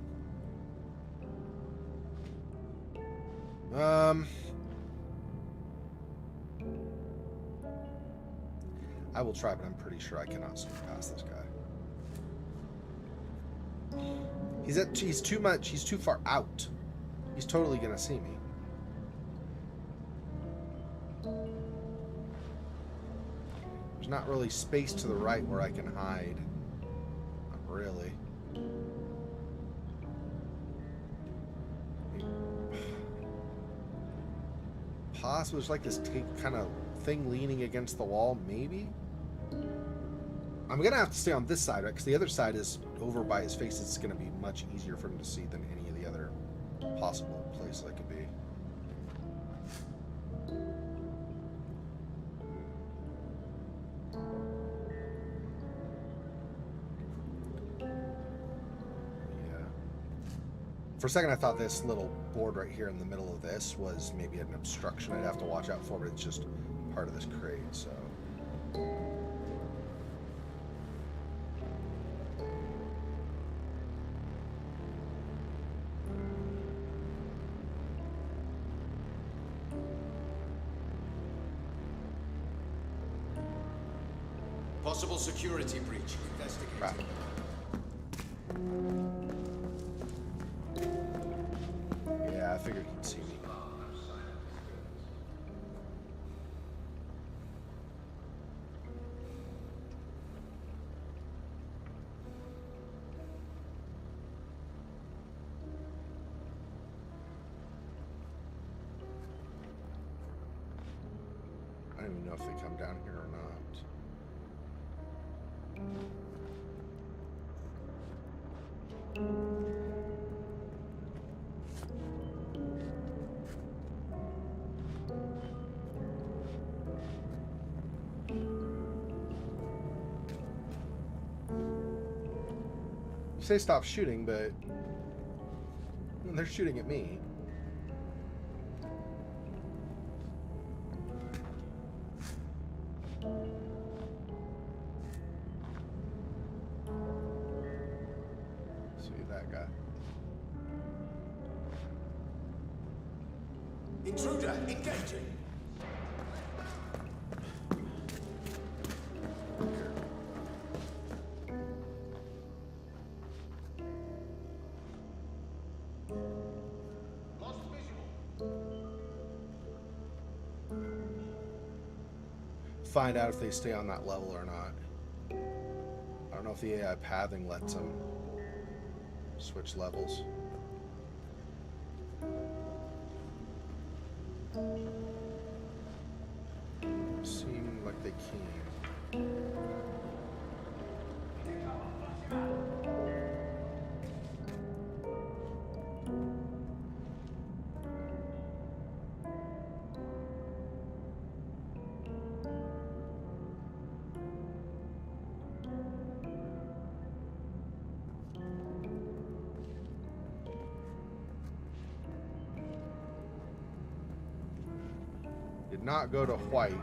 I will try, but I'm pretty sure I cannot swim past this guy. He's too much. He's too far out. He's totally gonna see me. There's not really space to the right where I can hide. Not really. Possibly there's like this kind of thing leaning against the wall, maybe? I'm gonna have to stay on this side, right? Because the other side is over by his face. It's gonna be much easier for him to see than any of the other possible places I could be. For a second, I thought this little board right here in the middle of this was maybe an obstruction I'd have to watch out for, but it's just part of this crate, so. Possible security breach. Investigate. Right. Yeah, I figured he'd see me. I don't even know if they come down here or not. You say stop shooting, but they're shooting at me. See that guy. Intruder, engaging. Lost visual. Find out if they stay on that level or not. I don't know if the AI pathing lets them switch levels. Seem like they can. Did not go to white,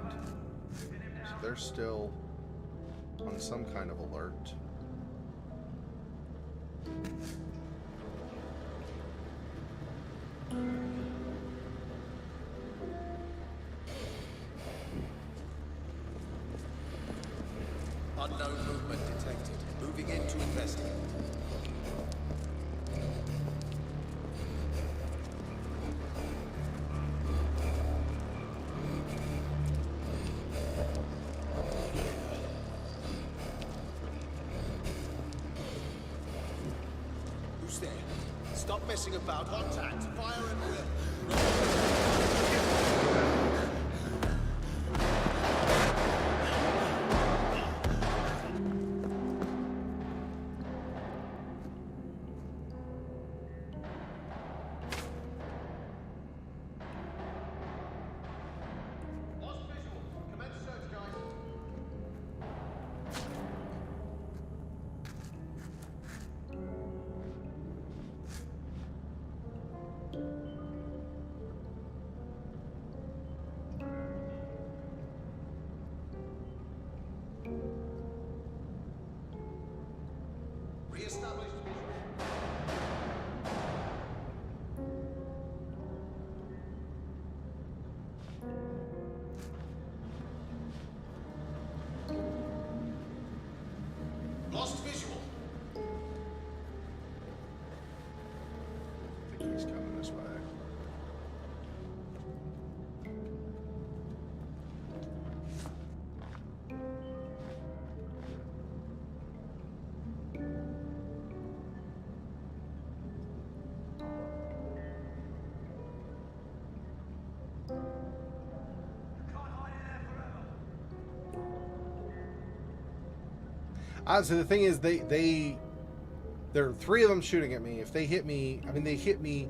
so they're still on some kind of alert. Unknown movement detected. Moving in to investigate. Who's there? Stop messing about. Contact. Fire and will. Lost visual. Commence search, guys. he's coming this way. So the thing is, there are 3 of them shooting at me. If they hit me, I mean, they hit me,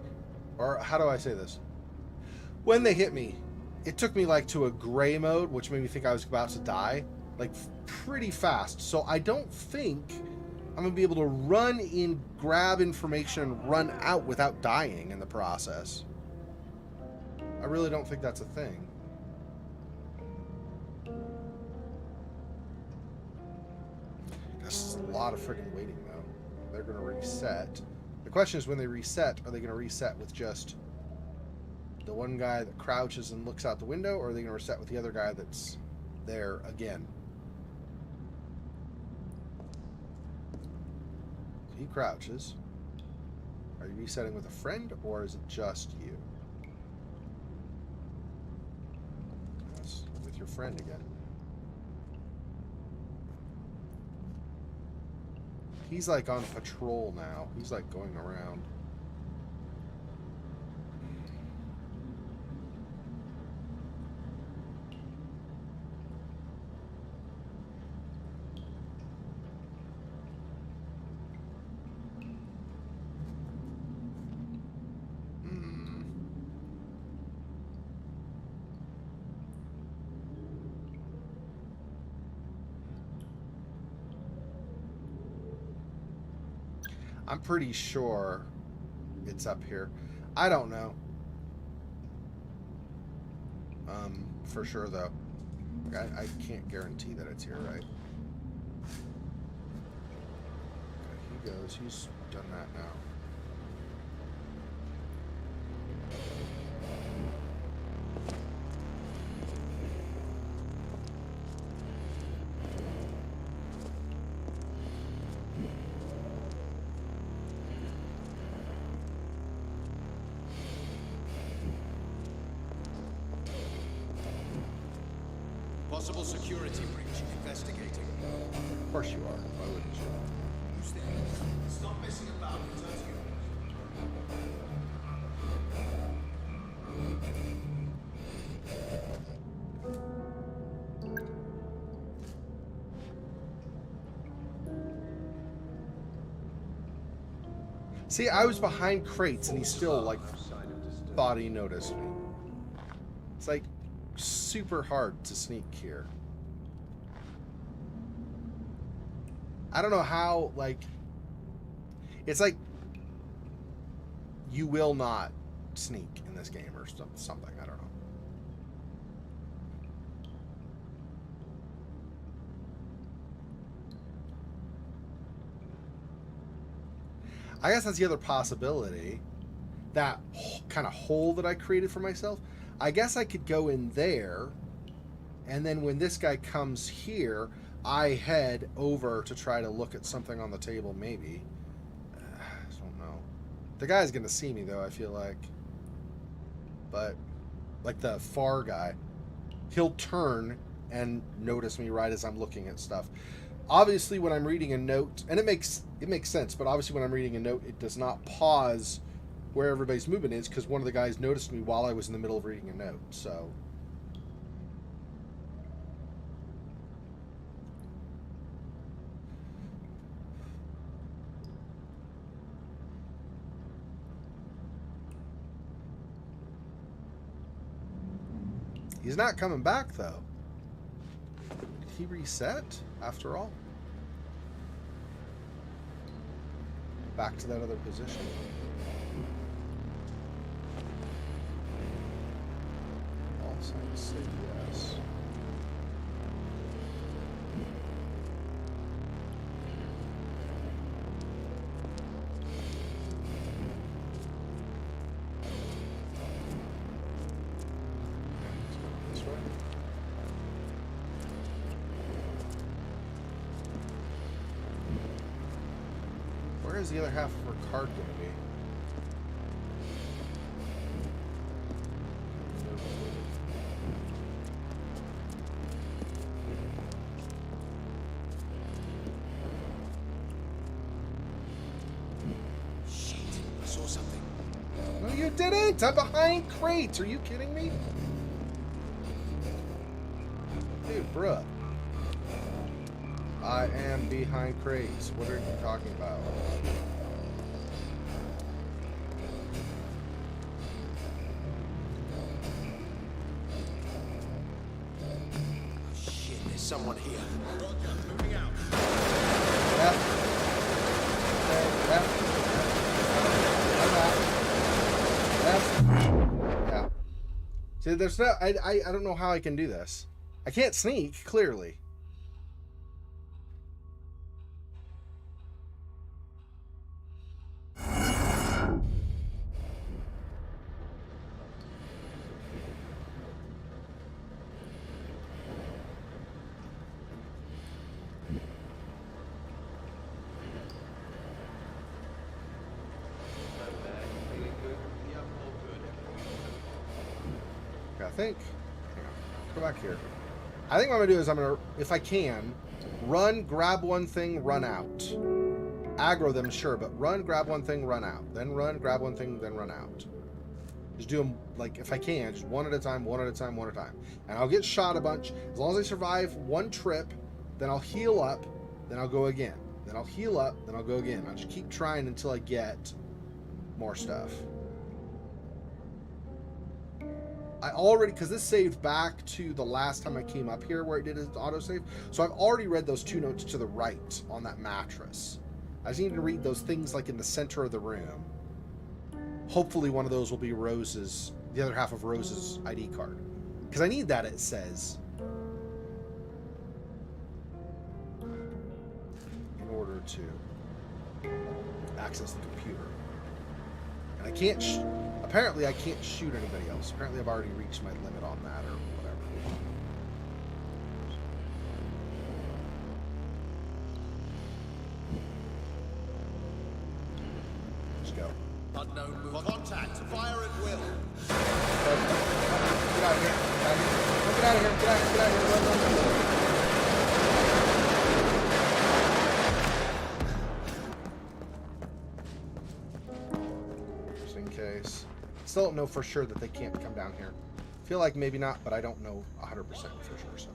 or how do I say this? When they hit me, it took me like to a gray mode, which made me think I was about to die, like pretty fast. So I don't think I'm gonna be able to run in, grab information, and run out without dying in the process. I really don't think that's a thing. That's a lot of freaking waiting, though. They're going to reset. The question is, when they reset, are they going to reset with just the one guy that crouches and looks out the window, or are they going to reset with the other guy that's there again? So he crouches. Are you resetting with a friend, or is it just you? Yes, with your friend again. He's like on patrol now. He's like going around. I'm pretty sure it's up here. I don't know. For sure though. I can't guarantee that it's here, right? Okay, he goes. He's done that now. Possible security breach. Investigating. Of course you are. Why wouldn't you? Who's there? Stop messing about. Return to your See, I was behind crates and he still like thought he noticed me. It's like super hard to sneak here. I don't know how, like, it's like you will not sneak in this game or something. I don't know. I guess that's the other possibility. That kind of hole that I created for myself. I guess I could go in there, and then when this guy comes here, I head over to try to look at something on the table, maybe. I don't know. The guy's going to see me, though, I feel like. But, like the far guy, he'll turn and notice me right as I'm looking at stuff. Obviously, when I'm reading a note, and it makes sense, but obviously when I'm reading a note, it does not pause where everybody's movement is, because one of the guys noticed me while I was in the middle of reading a note, so. He's not coming back, though. Did he reset, after all? Back to that other position. All signs say yes. This way. Where is the other half of her card going to be? didn't! I'm behind crates. Are you kidding me? Dude, bruh. I am behind crates. What are you talking about? Shit, there's someone here. Roger, moving out. Left. Left. Left. Yeah. See, there's no... I don't know how I can do this. I can't sneak, clearly. I think. Hang on. Go back here. I think what I'm gonna do is I'm gonna, if I can, run, grab one thing, run out. Aggro them, sure, but run, grab one thing, run out. Then run, grab one thing, then run out. Just do them, like, if I can, just one at a time, one at a time, one at a time. And I'll get shot a bunch. As long as I survive one trip, then I'll heal up, then I'll go again. Then I'll heal up, then I'll go again. I'll just keep trying until I get more stuff. I already, because this saved back to the last time I came up here where it did an autosave. So I've already read those 2 notes to the right on that mattress. I just need to read those things like in the center of the room. Hopefully one of those will be Rose's, the other half of Rose's ID card. Because I need that, it says. In order to access the computer. And I can't... Apparently, I can't shoot anybody else. Apparently, I've already reached my limit on that, or whatever. Let's go. Unknown move. Contact. Fire at will. Get out of here. Get out of here. Get out of here. Get out of here. Run, run, run. Just in case. Still don't know for sure that they can't come down here. Feel like maybe not, but I don't know 100% for sure. So.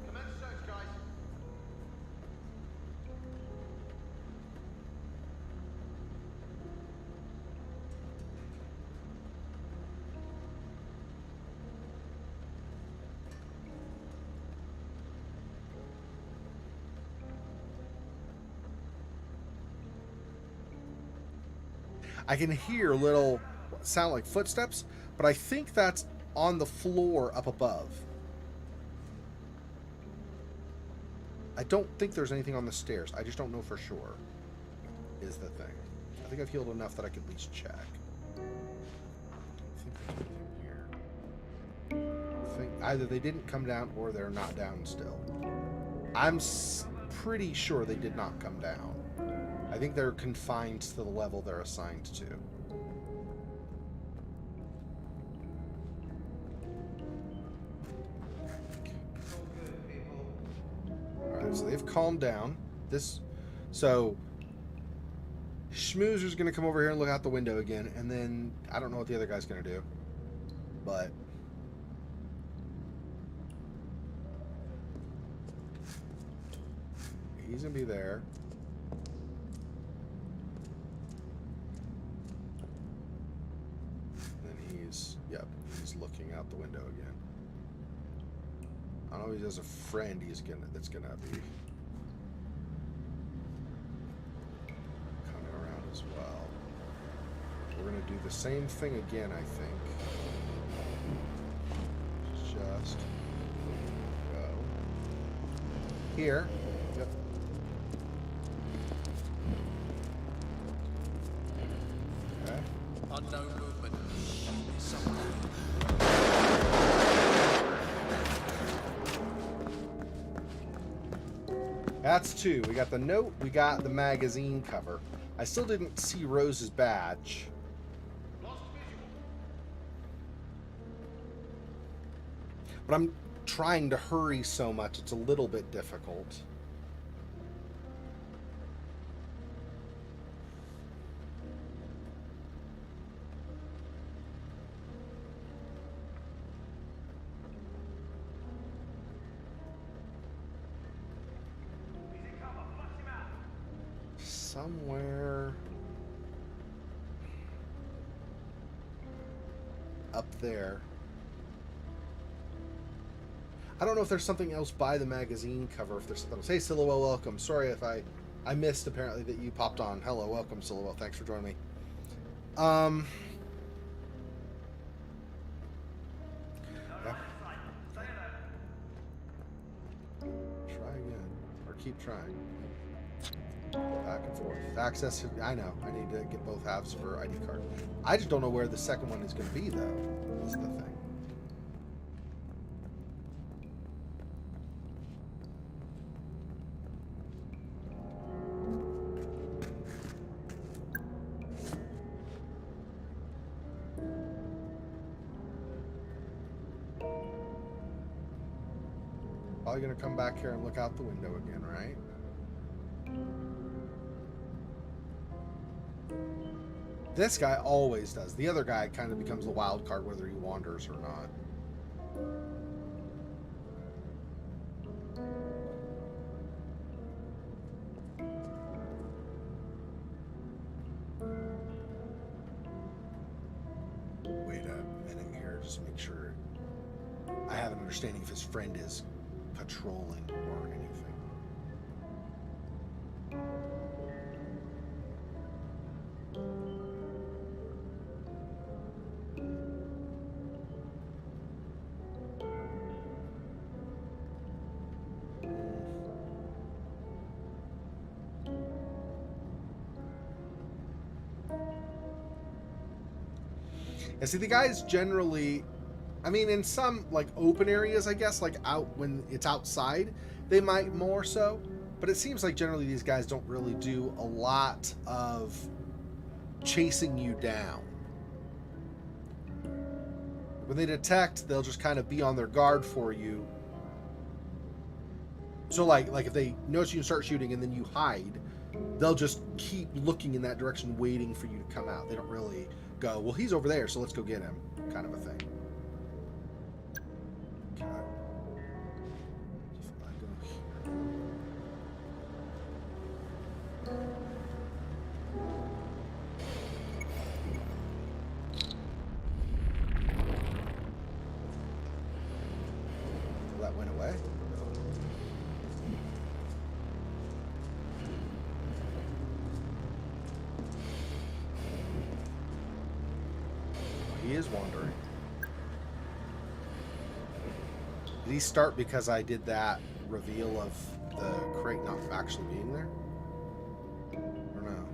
I can hear little sound like footsteps, but I think that's on the floor up above. I don't think there's anything on the stairs. I just don't know for sure, is the thing. I think I've healed enough that I could at least check. I think there's anything here. I think either they didn't come down or they're not down still. I'm pretty sure they did not come down. I think they're confined to the level they're assigned to. Alright, so they've calmed down. So Schmoozer's gonna come over here and look out the window again, and then I don't know what the other guy's gonna do. But he's gonna be there. He's looking out the window again. I know he has a friend that's gonna be coming around as well. We're gonna do the same thing again, I think. Just go here. Yep. Okay. Unknown movement. There's someone. That's 2. We got the note, we got the magazine cover. I still didn't see Rose's badge. But I'm trying to hurry so much, it's a little bit difficult. somewhere up there. I don't know if there's something else by the magazine cover. If there's something else. Hey, Silhouette, welcome. Sorry if I missed apparently that you popped on. Hello, welcome, Silhouette. Thanks for joining me. Yeah. Try again, or keep trying. Back and forth. Access. I know. I need to get both halves for ID card. I just don't know where the second one is going to be, though. Is the thing. Probably going to come back here and look out the window again, right? This guy always does. The other guy kind of becomes the wild card whether he wanders or not. Wait a minute here, just make sure I have an understanding if his friend is patrolling or anything. And see, the guys generally, I mean, in some, like, open areas, I guess, like, out when it's outside, they might more so. But it seems like generally these guys don't really do a lot of chasing you down. When they detect, they'll just kind of be on their guard for you. So, like if they notice you and start shooting and then you hide, they'll just keep looking in that direction, waiting for you to come out. They don't really go, well, he's over there, so let's go get him, kind of a thing. Okay. If I go here. Well, that went away. He is wandering. Did he start because I did that reveal of the crate not actually being there? Or no?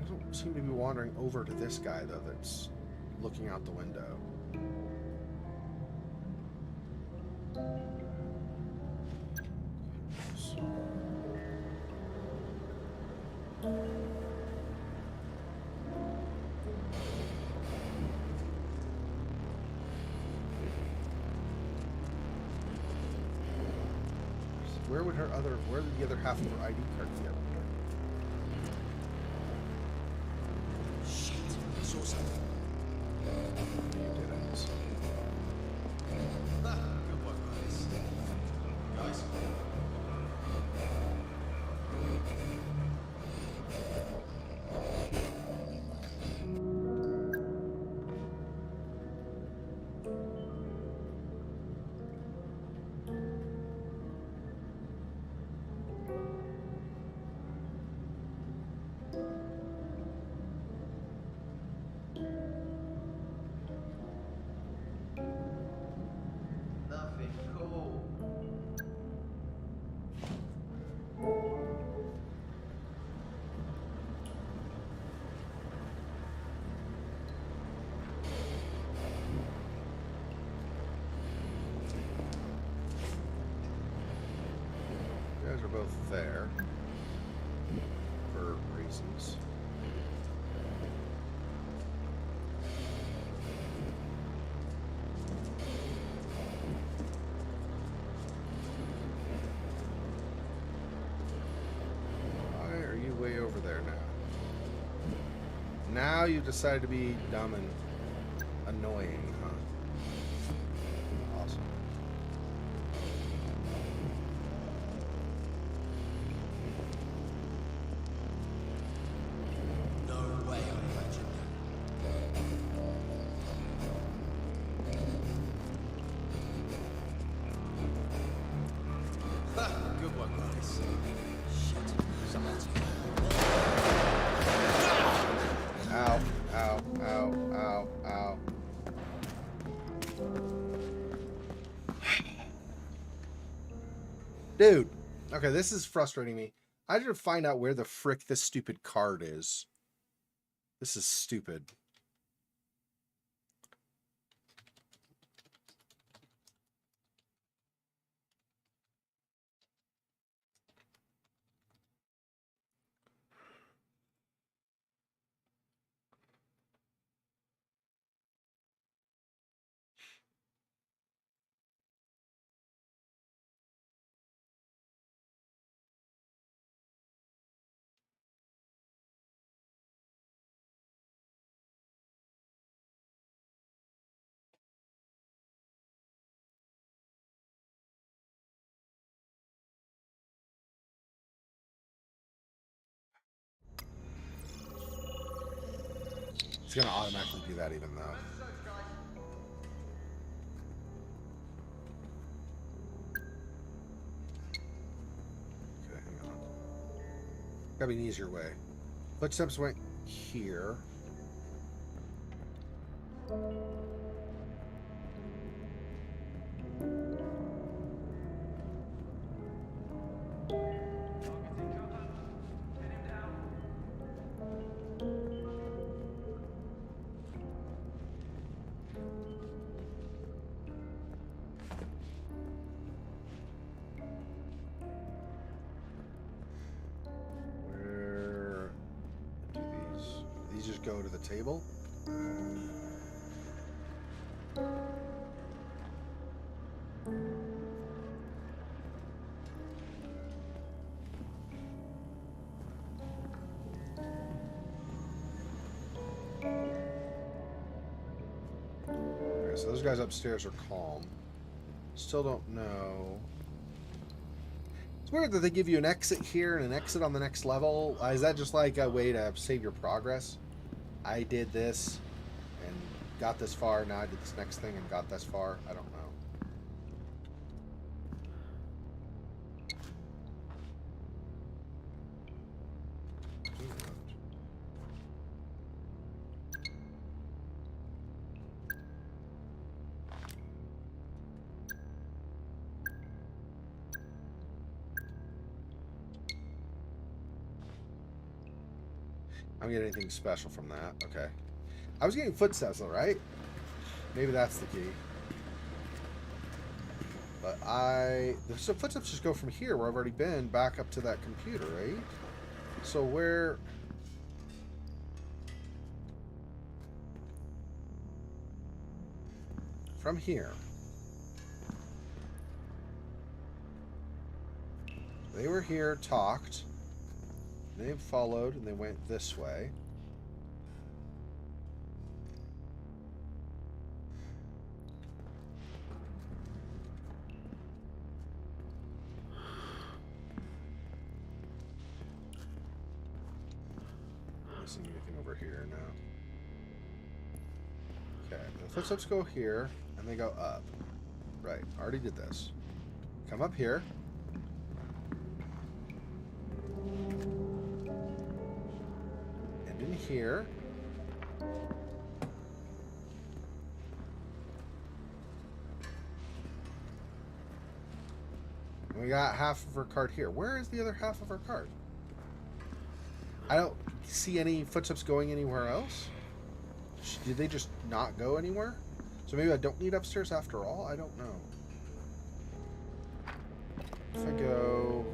I don't seem to be wandering over to this guy, though, that's looking out the window. Where would the other half of her ID card be? Shit, I saw something. You didn't. Good work, guys. Nice. You guys are both there for reasons. Why are you way over there now? Now you decide to be dumb and annoying, huh? Awesome. Ow, ow, ow, ow, ow. Dude, okay, this is frustrating me. I need to find out where the frick this stupid card is. This is stupid. It's gonna automatically do that even though. Okay, hang on. Gotta be an easier way. Footsteps went here. Where do these just go to the table? Okay, so those guys upstairs are calm. Still don't know. It's weird that they give you an exit here and an exit on the next level. Is that just like a way to save your progress? I did this and got this far. Now I did this next thing and got this far. I don't know. I don't get anything special from that. Okay. I was getting footsteps though, right? Maybe that's the key. But so footsteps just go from here where I've already been back up to that computer, right? So where... From here. They were here, talked. They followed and they went this way. Missing anything over here now. Okay, the footsteps go here and they go up. Right, already did this. Come up here. In here. And we got half of her card here. Where is the other half of her card? I don't see any footsteps going anywhere else. Did they just not go anywhere? So maybe I don't need upstairs after all? I don't know. If I go...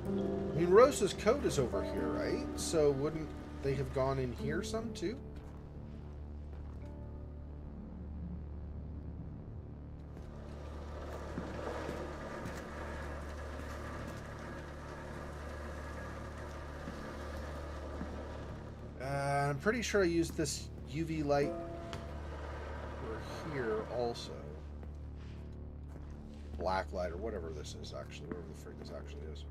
I mean, Rosa's coat is over here, right? So wouldn't they have gone in here some too? I'm pretty sure I used this UV light over here also. Black light or whatever this is actually, whatever the frick this actually is.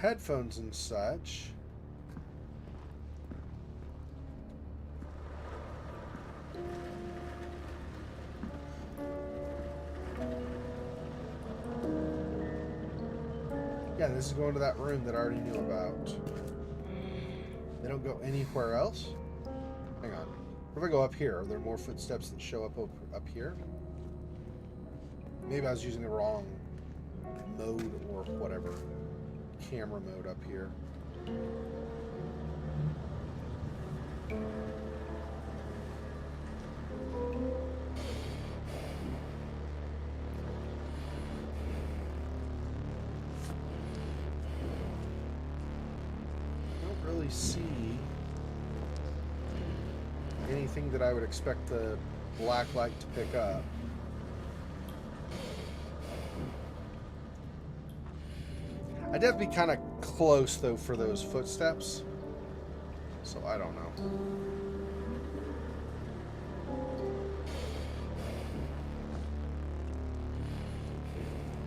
headphones and such. Yeah, this is going to that room that I already knew about. They don't go anywhere else? Hang on. What if I go up here? Are there more footsteps that show up here? Maybe I was using the wrong mode or whatever. Camera mode up here. Really see anything that I would expect the black light to pick up. I'd have to be kind of close though for those footsteps, so I don't know.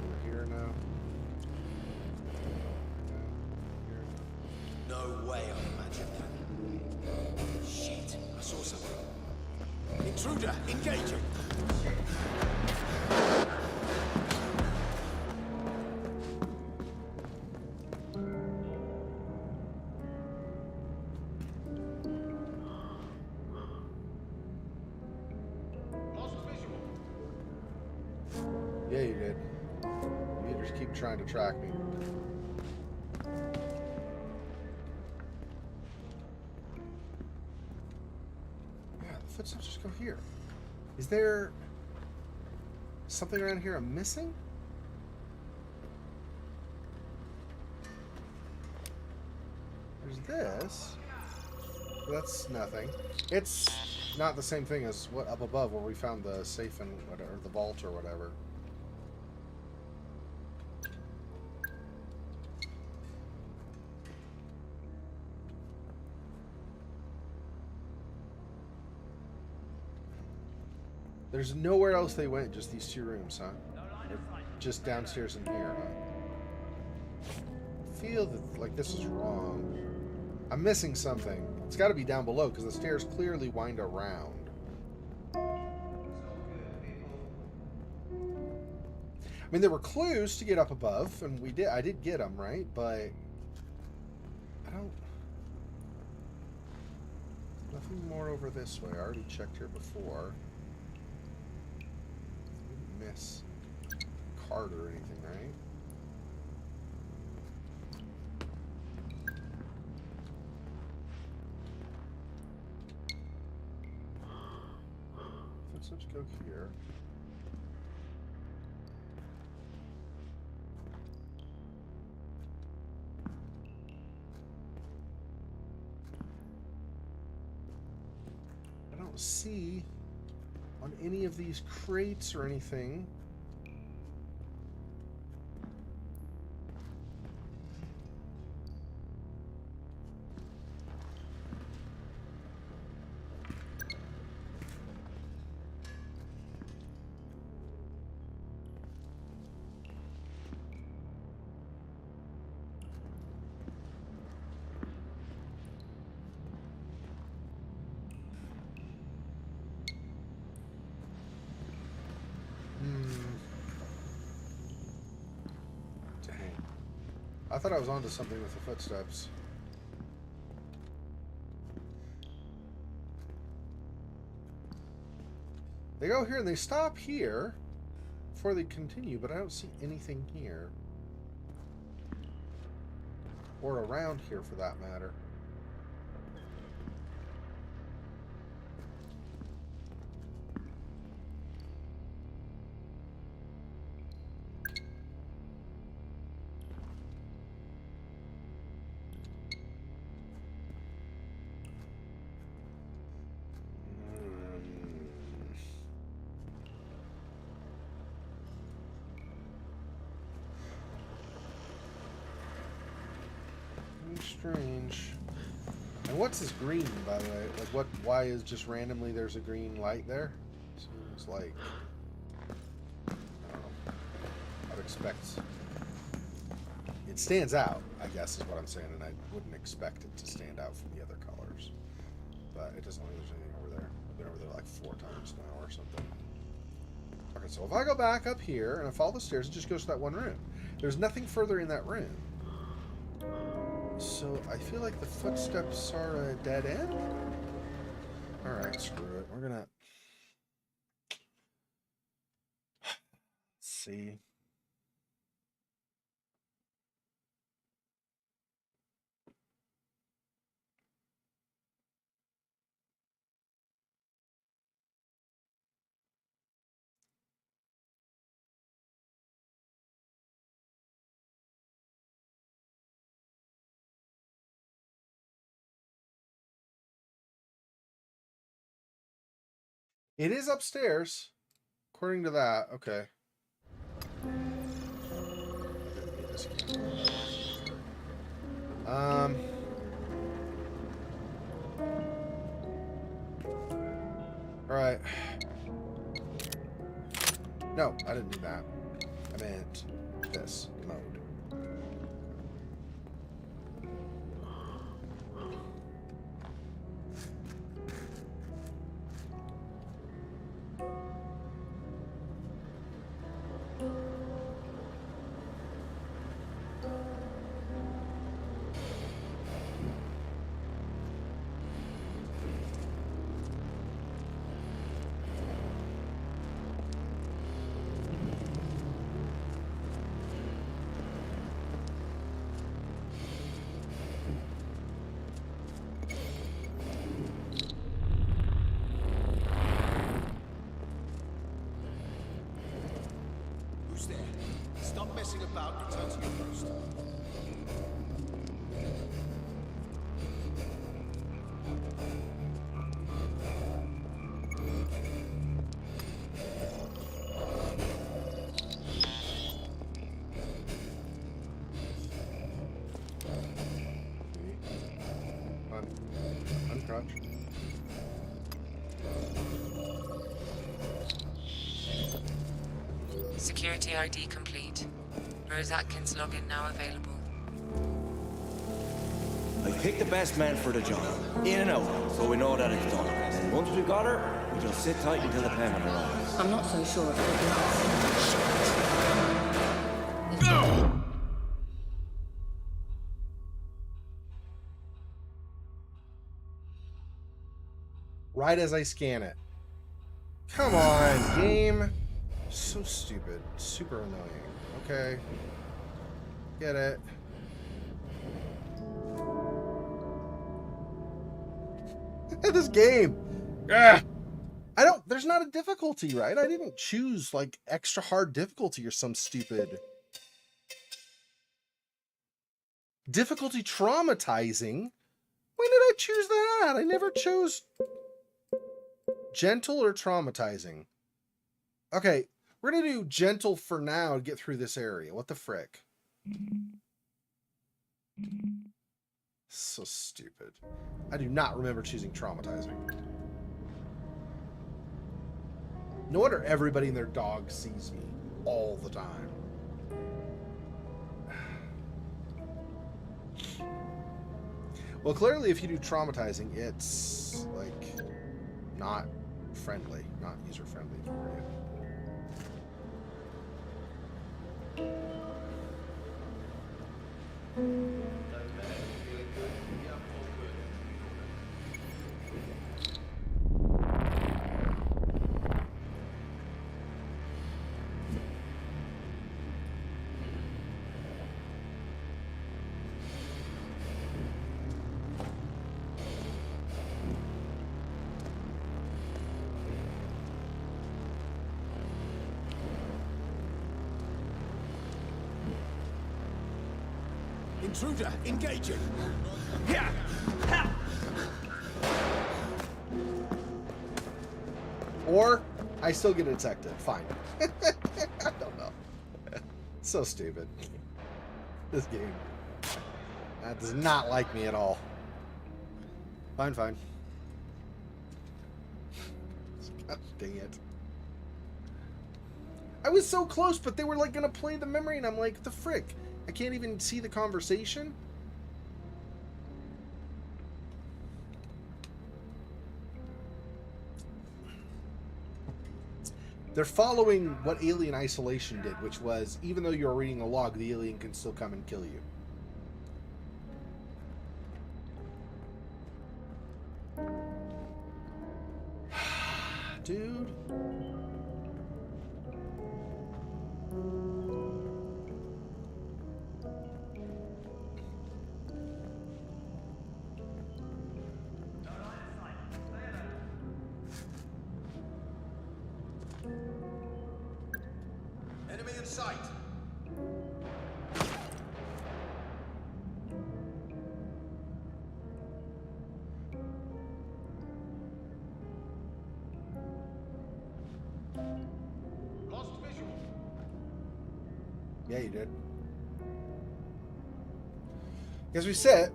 We're here now. No way I imagined that. Shit, I saw something. Intruder, engaging! Yeah, you did. You just keep trying to track me. Footsteps just go here. Is there something around here I'm missing? There's this. That's nothing. It's not the same thing as what up above where we found the safe and whatever, the vault or whatever. There's nowhere else they went, just these two rooms, huh? Or just downstairs in here, huh? I feel that, like, this is wrong. I'm missing something. It's got to be down below, because the stairs clearly wind around. I mean, there were clues to get up above, and I did get them, right? But I don't... Nothing more over this way. I already checked here before. Miss card or anything, right? Let's go here. I don't see on any of these crates or anything. I thought I was onto something with the footsteps. They go here and they stop here before they continue, but I don't see anything here. Or around here for that matter. Strange. And what's this green, by the way? Like, what? Why is just randomly there's a green light there? Seems like, I don't know. I'd expect it It stands out, I guess, is what I'm saying, and I wouldn't expect it to stand out from the other colors. But it doesn't look like there's anything over there. I've been over there like 4 times now or something. Okay, so if I go back up here and I follow the stairs, it just goes to that one room. There's nothing further in that room. So I feel like the footsteps are a dead end. Alright, screw it. We're gonna... see. It is upstairs, according to that. Okay. Alright. No, I didn't do that. I meant this mode. Who's there? Stop messing about. Return to your post. Uncrouch. Security ID complete. Rose Atkins login now available. I picked the best man for the job. In and out, so we know that it's done. And once we've got her, we just sit tight until the payment arrives. I'm not so sure of it. Right as I scan it. Come on, game. So stupid. Super annoying. Okay. Get it. This game. Ugh. I don't, there's not a difficulty, right? I didn't choose like extra hard difficulty or some stupid difficulty traumatizing. When did I choose that? I never chose gentle or traumatizing. Okay, we're gonna do gentle for now to get through this area. What the frick? So stupid. I do not remember choosing traumatizing. No wonder everybody and their dog sees me all the time. Well, clearly if you do traumatizing, it's like not friendly, not user friendly for you. Intruder, engaging. Yeah. Or I still get detected. Fine. I don't know. So stupid. This game. That does not like me at all. Fine, fine. God dang it. I was so close, but they were like gonna play the memory, and I'm like, the frick. I can't even see the conversation? They're following what Alien Isolation did, which was, even though you're reading a log, the alien can still come and kill you. Dude. Enemy in sight. Lost visual. Yeah, you did. As we said,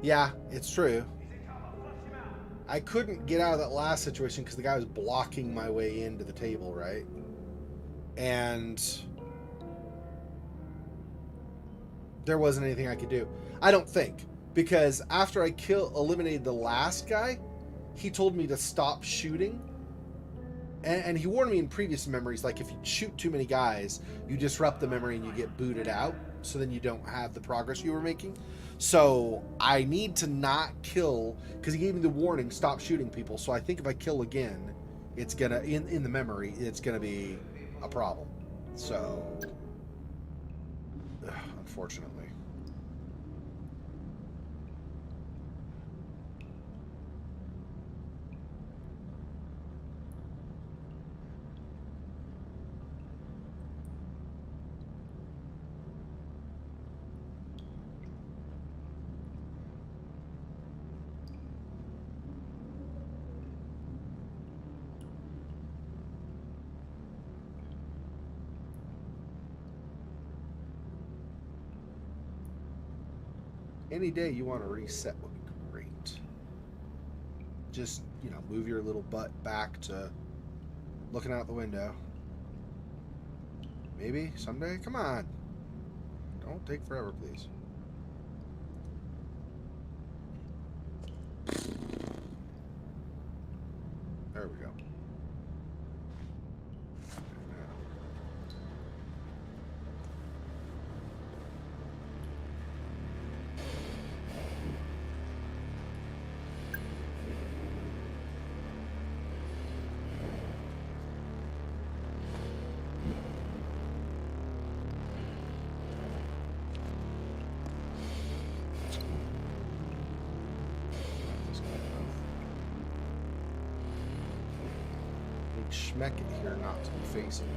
yeah, it's true. I couldn't get out of that last situation because the guy was blocking my way into the table, right? And there wasn't anything I could do. I don't think. Because after I eliminated the last guy, he told me to stop shooting. And he warned me in previous memories, like if you shoot too many guys, you disrupt the memory and you get booted out. So then you don't have the progress you were making. So I need to not kill, because he gave me the warning, stop shooting people. So I think if I kill again, it's gonna, in the memory, it's gonna be a problem. So, unfortunately. Any day you want to reset would be great. Just, you know, move your little butt back to looking out the window. Maybe someday? Come on. Don't take forever, please. There we go. Schmeck it here not to be facing me.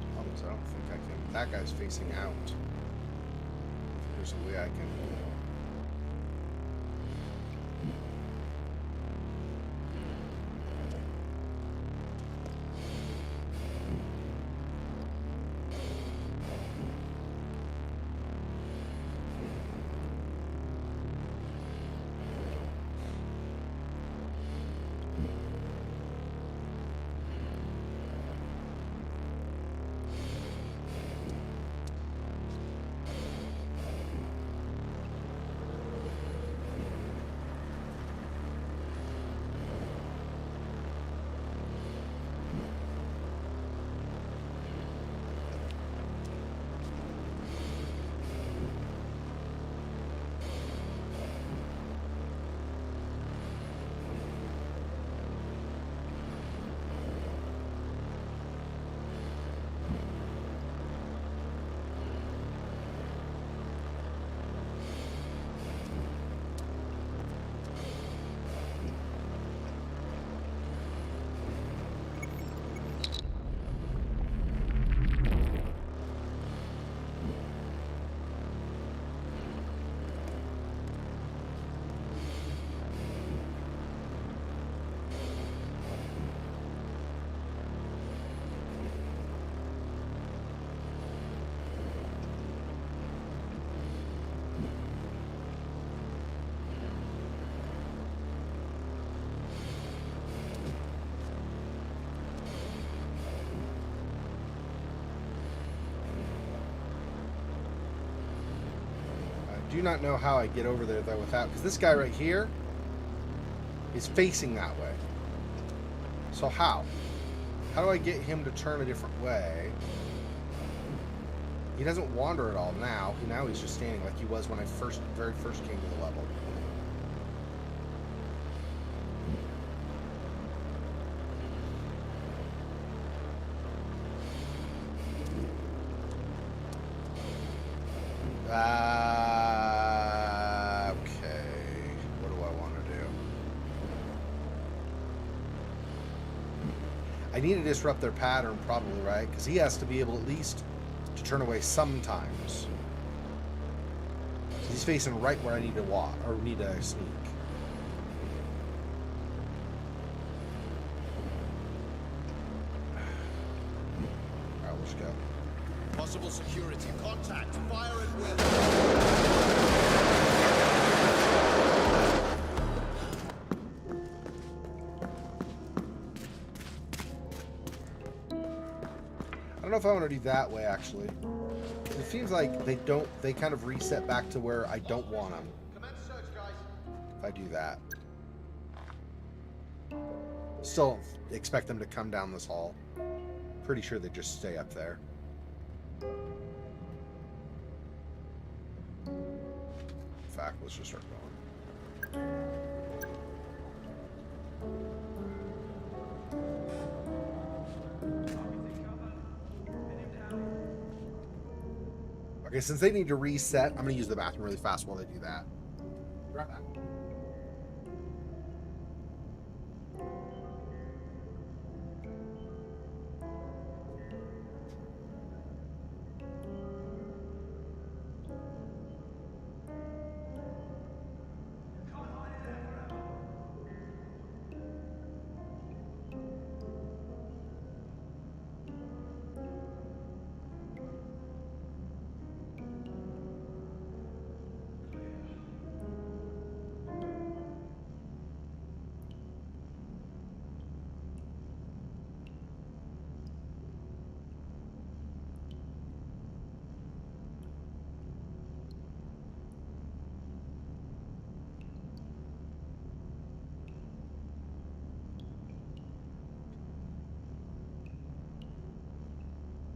I don't think I can. That guy's facing out. There's a way I can. do not know how I get over there, though, without... Because this guy right here is facing that way. So how? How do I get him to turn a different way? He doesn't wander at all now. Now he's just standing like he was when I very first came to the level. Okay. What do I want to do? I need to disrupt their pattern, probably, right? Because he has to be able at least to turn away sometimes. He's facing right where I need to walk, or need to sneak. Alright, let's go. Possible security. Contact. Fire at will. I don't know if I want to do that way, actually. It seems like they kind of reset back to where I don't want them. If I do that. Still don't expect them to come down this hall. Pretty sure they just stay up there. In fact, let's just start going. Okay, since they need to reset, I'm going to use the bathroom really fast while they do that. Right back.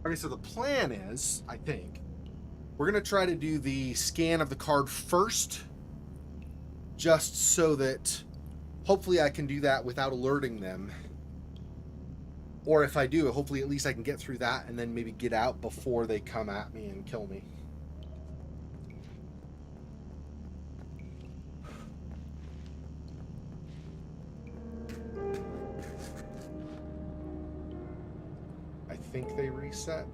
Okay, so the plan is, I think, we're going to try to do the scan of the card first, just so that hopefully I can do that without alerting them. Or if I do, hopefully at least I can get through that and then maybe get out before they come at me and kill me. I think they reset.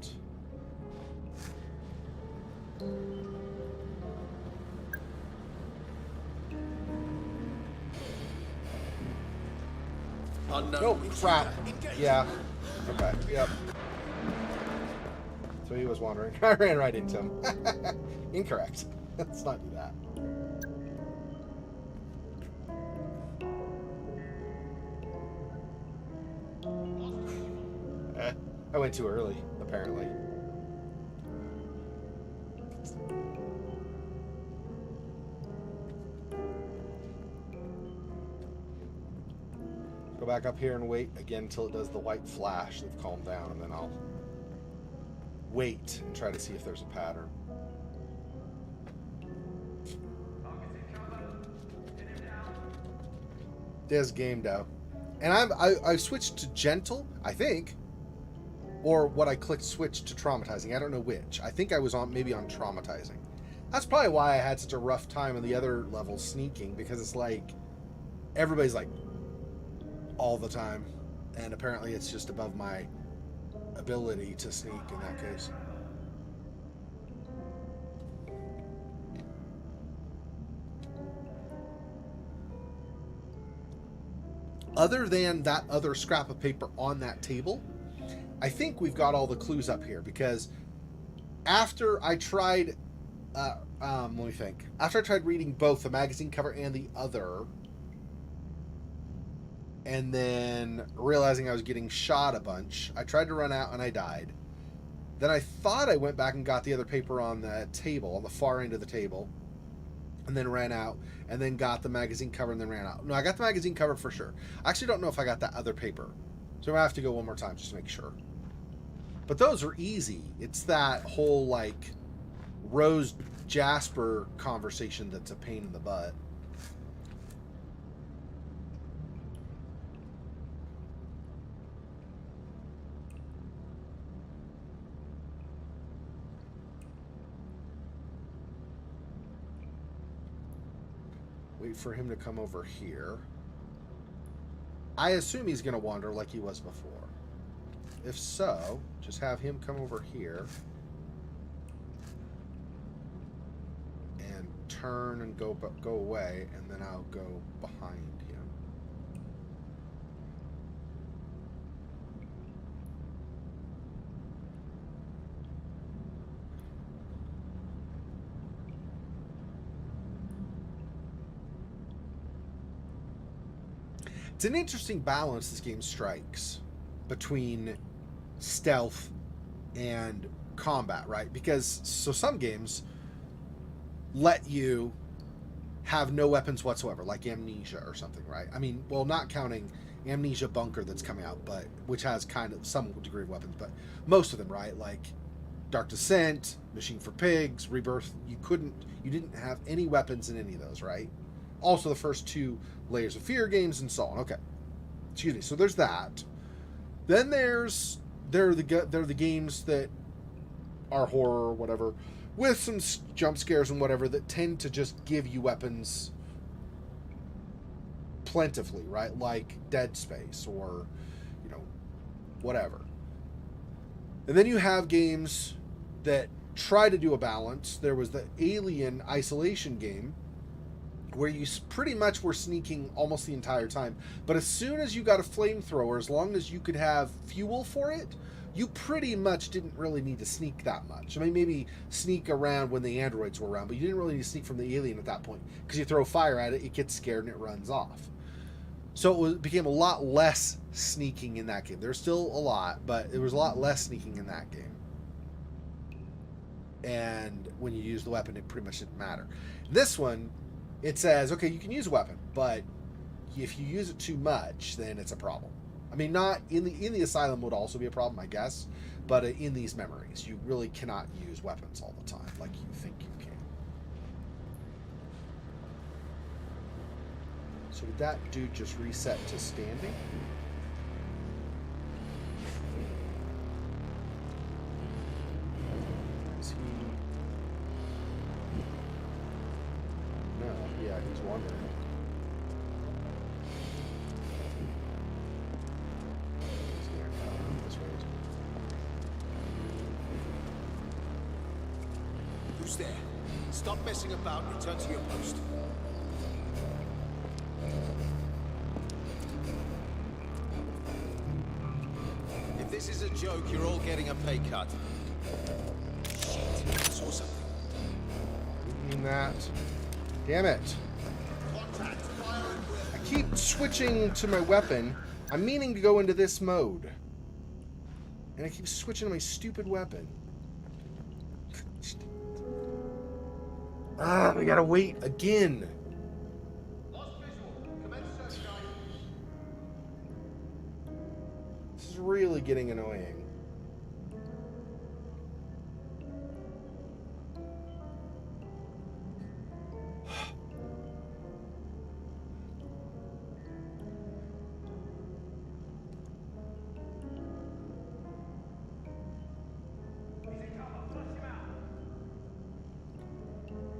Oh, crap. Yeah. Okay, yep. So he was wandering. I ran right into him. Incorrect. Let's not do that. I went too early, apparently. Go back up here and wait again until it does the white flash. They've calmed down, and then I'll wait and try to see if there's a pattern. There's game down. And I've switched to gentle, I think. Or what I clicked switch to traumatizing. I don't know which. I think I was on maybe on traumatizing. That's probably why I had such a rough time in the other levels sneaking, because it's like everybody's like all the time, and apparently it's just above my ability to sneak in that case. Other than that other scrap of paper on that table, I think we've got all the clues up here, because after I tried, let me think. After I tried reading both the magazine cover and the other, and then realizing I was getting shot a bunch, I tried to run out and I died. Then I thought I went back and got the other paper on the table, on the far end of the table, and then ran out, and then got the magazine cover and then ran out. No, I got the magazine cover for sure. I actually don't know if I got that other paper. So I have to go one more time just to make sure. But those are easy. It's that whole, like, Rose Jasper conversation that's a pain in the butt. Wait for him to come over here. I assume he's going to wander like he was before. If so, just have him come over here and turn and go away, and then I'll go behind him. It's an interesting balance this game strikes between stealth and combat, right? Because so some games let you have no weapons whatsoever, like Amnesia or something, right? I mean, well, not counting Amnesia Bunker that's coming out, but which has kind of some degree of weapons, but most of them, right? Like Dark Descent, Machine for Pigs, Rebirth, you didn't have any weapons in any of those, right? Also the first two Layers of Fear games and so on. Okay. Excuse me. So there's that. Then there are the games that are horror or whatever, with some jump scares and whatever, that tend to just give you weapons plentifully, right? Like Dead Space or, you know, whatever. And then you have games that try to do a balance. There was the Alien Isolation game, where you pretty much were sneaking almost the entire time. But as soon as you got a flamethrower, as long as you could have fuel for it, you pretty much didn't really need to sneak that much. I mean, maybe sneak around when the androids were around, but you didn't really need to sneak from the alien at that point, because you throw fire at it, it gets scared, and it runs off. So it became a lot less sneaking in that game. There's still a lot, but there was a lot less sneaking in that game. And when you use the weapon, it pretty much didn't matter. This one, it says, okay, you can use a weapon, but if you use it too much, then it's a problem. I mean, not in the asylum would also be a problem, I guess, but in these memories, you really cannot use weapons all the time like you think you can. So did that dude just reset to standing? Is he? No, yeah, he's wandering. He's gonna come this way. Who's there? Stop messing about and return to your post. If this is a joke, you're all getting a pay cut. Shit, I saw something. Didn't mean that. Damn it. I keep switching to my weapon. I'm meaning to go into this mode. And I keep switching to my stupid weapon. Ah, we gotta wait again. This is really getting annoying.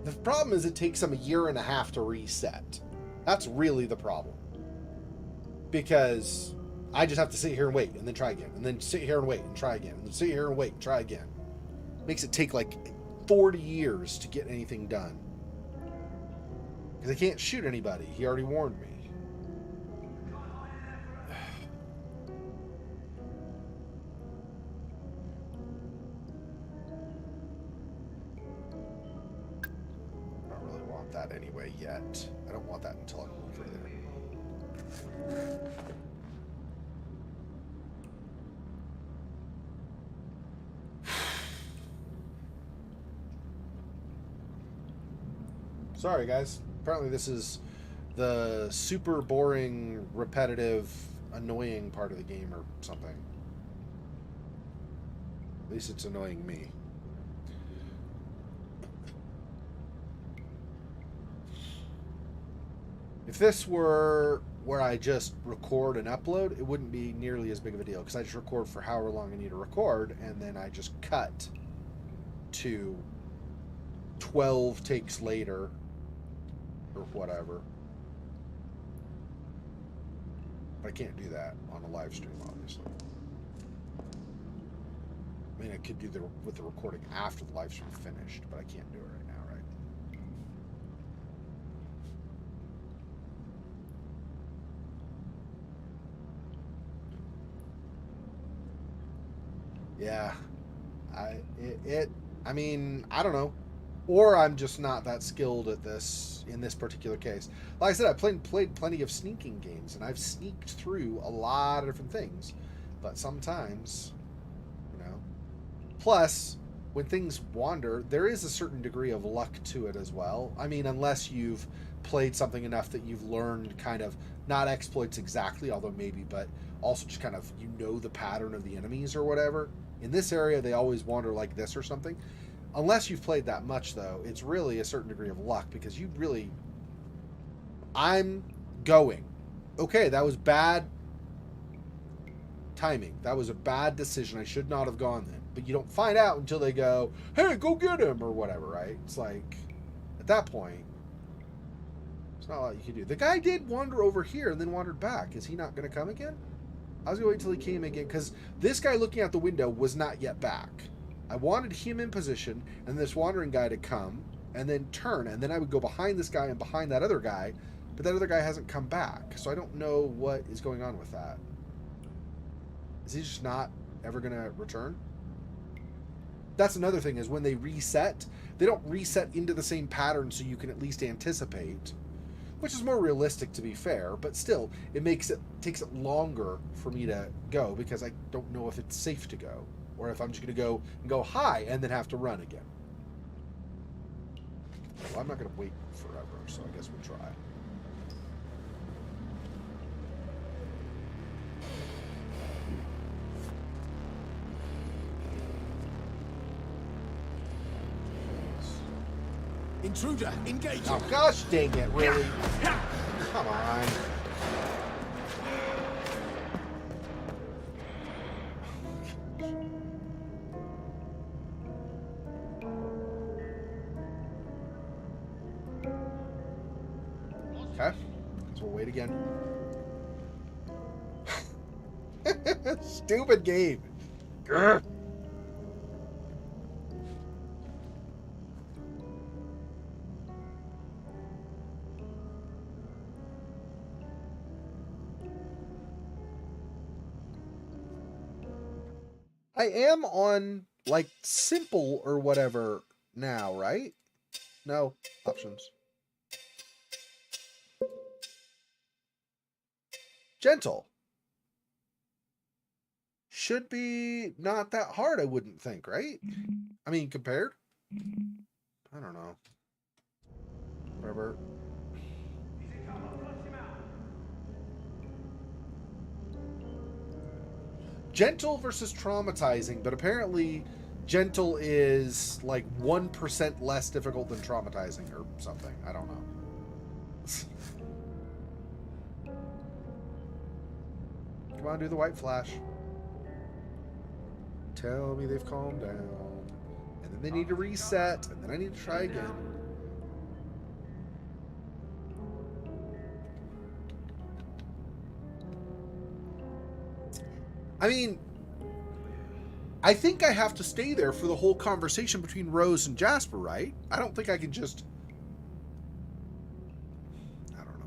The problem is it takes them 1.5 years to reset. That's really the problem. Because I just have to sit here and wait and then try again. And then sit here and wait and try again. And then sit here and wait and try again. Makes it take like 40 years to get anything done. Because I can't shoot anybody. He already warned me. That anyway yet. I don't want that until I'm over there. Sorry, guys. Apparently this is the super boring, repetitive, annoying part of the game or something. At least it's annoying me. If this were where I just record and upload, it wouldn't be nearly as big of a deal because I just record for however long I need to record and then I just cut to 12 takes later or whatever. But I can't do that on a live stream, obviously. I mean, I could do with the recording after the live stream finished, but I can't do it right now, right? Yeah, I mean, I don't know, or I'm just not that skilled at this in this particular case. Like I said, I've played plenty of sneaking games, and I've sneaked through a lot of different things, but sometimes, you know. Plus, when things wander, there is a certain degree of luck to it as well. I mean, unless you've played something enough that you've learned kind of not exploits exactly, although maybe, but also just kind of, you know, the pattern of the enemies or whatever. In this area, they always wander like this or something. Unless you've played that much, though, it's really a certain degree of luck because you really... I'm going. Okay, that was bad timing. That was a bad decision. I should not have gone then. But you don't find out until they go, hey, go get him, or whatever, right? It's like, at that point, there's not a lot you can do. The guy did wander over here and then wandered back. Is he not going to come again? I was going to wait till he came again, because this guy looking out the window was not yet back. I wanted him in position, and this wandering guy to come, and then turn, and then I would go behind this guy and behind that other guy, but that other guy hasn't come back, so I don't know what is going on with that. Is he just not ever going to return? That's another thing, is when they reset, they don't reset into the same pattern so you can at least anticipate, which is more realistic, to be fair, but still, takes it longer for me to go because I don't know if it's safe to go, or if I'm just going to go high and then have to run again. Well, I'm not going to wait forever, so I guess we'll try. Intruder, engage! Oh, gosh dang it, really? Come on. Okay, so we'll wait again. Stupid game. Grr. I am on, like, simple or whatever now, right? No. Options. Gentle. Should be not that hard, I wouldn't think, right? I mean, compared? I don't know. Whatever. Gentle versus traumatizing, but apparently gentle is like 1% less difficult than traumatizing or something. I don't know. Come on, do the white flash. Tell me they've calmed down. And then they need to reset, and then I need to try again. I mean, I think I have to stay there for the whole conversation between Rose and Jasper, right? I don't think I can just... I don't know.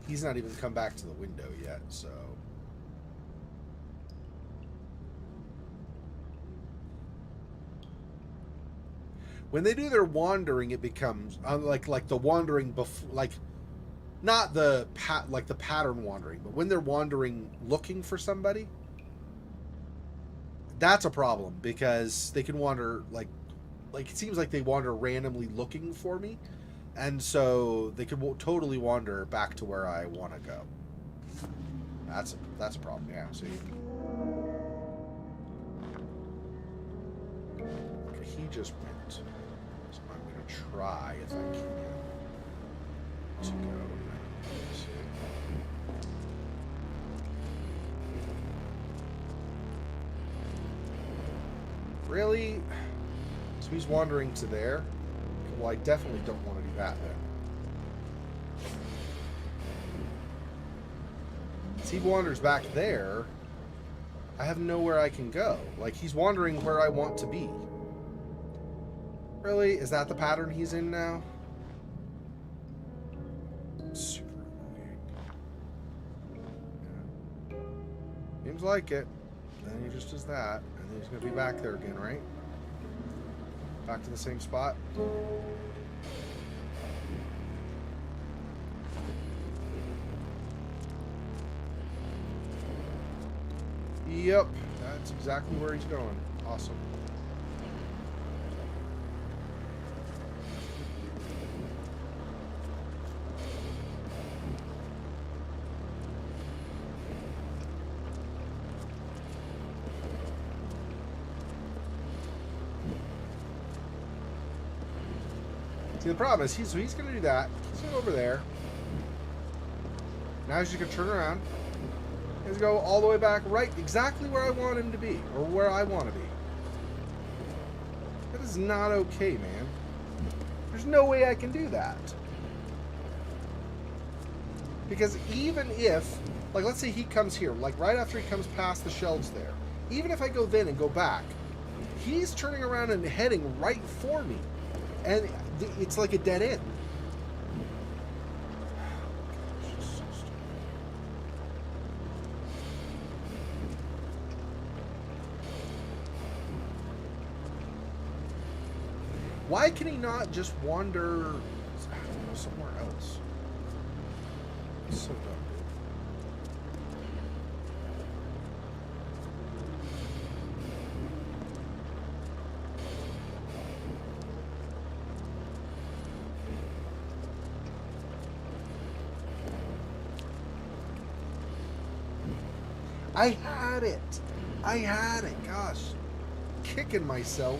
He's not even come back to the window yet, so... When they do their wandering, it becomes like the wandering like not the pattern wandering, but when they're wandering looking for somebody, that's a problem because they can wander like it seems like they wander randomly looking for me, and so they could totally wander back to where I want to go. That's a problem. Yeah. See, he just went, so I'm gonna try if I can to go. Let's see. Really? So he's wandering to there? Well, I definitely don't want to do that then. As he wanders back there, I have nowhere I can go. Like, he's wandering where I want to be. Really? Is that the pattern he's in now? Super annoying. Yeah. Seems like it. Then he just does that. And then he's going to be back there again, right? Back to the same spot. Yep, that's exactly where he's going. Awesome. See, the problem is he's going to do that. He's going to go over there. Now he's just going to turn around. He's going to go all the way back right exactly where I want him to be. Or where I want to be. That is not okay, man. There's no way I can do that. Because even if, like, let's say he comes here, like right after he comes past the shelves there. Even if I go then and go back, he's turning around and heading right for me. And it's like a dead end. Why can he not just wander somewhere else? It's so dumb. I had it. I had it. Gosh. Kicking myself.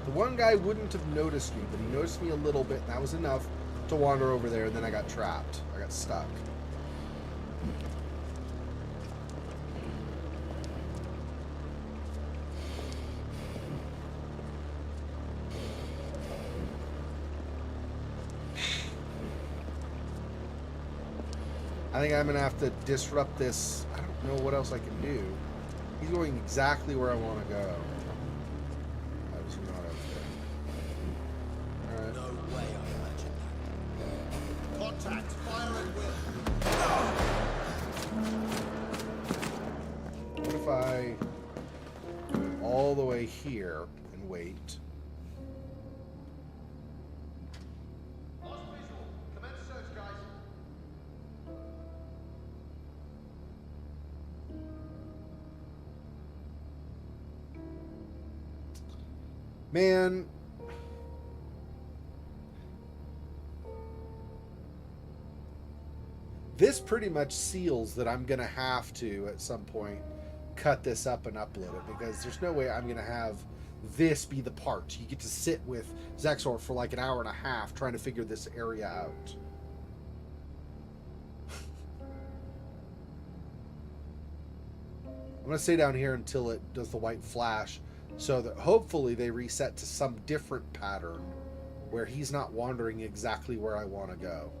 The one guy wouldn't have noticed me, but he noticed me a little bit, and that was enough to wander over there, and then I got trapped. I got stuck. I think I'm going to have to disrupt this. I don't know what else I can do. He's going exactly where I want to go. That was not okay. Alright. No way I imagined that. Contact! Fire at will! What if I go all the way here and wait? Man, this pretty much seals that I'm going to have to, at some point, cut this up and upload it, because there's no way I'm going to have this be the part. You get to sit with Zexor for like an hour and a half trying to figure this area out. I'm going to stay down here until it does the white flash, so that hopefully they reset to some different pattern where he's not wandering exactly where I want to go.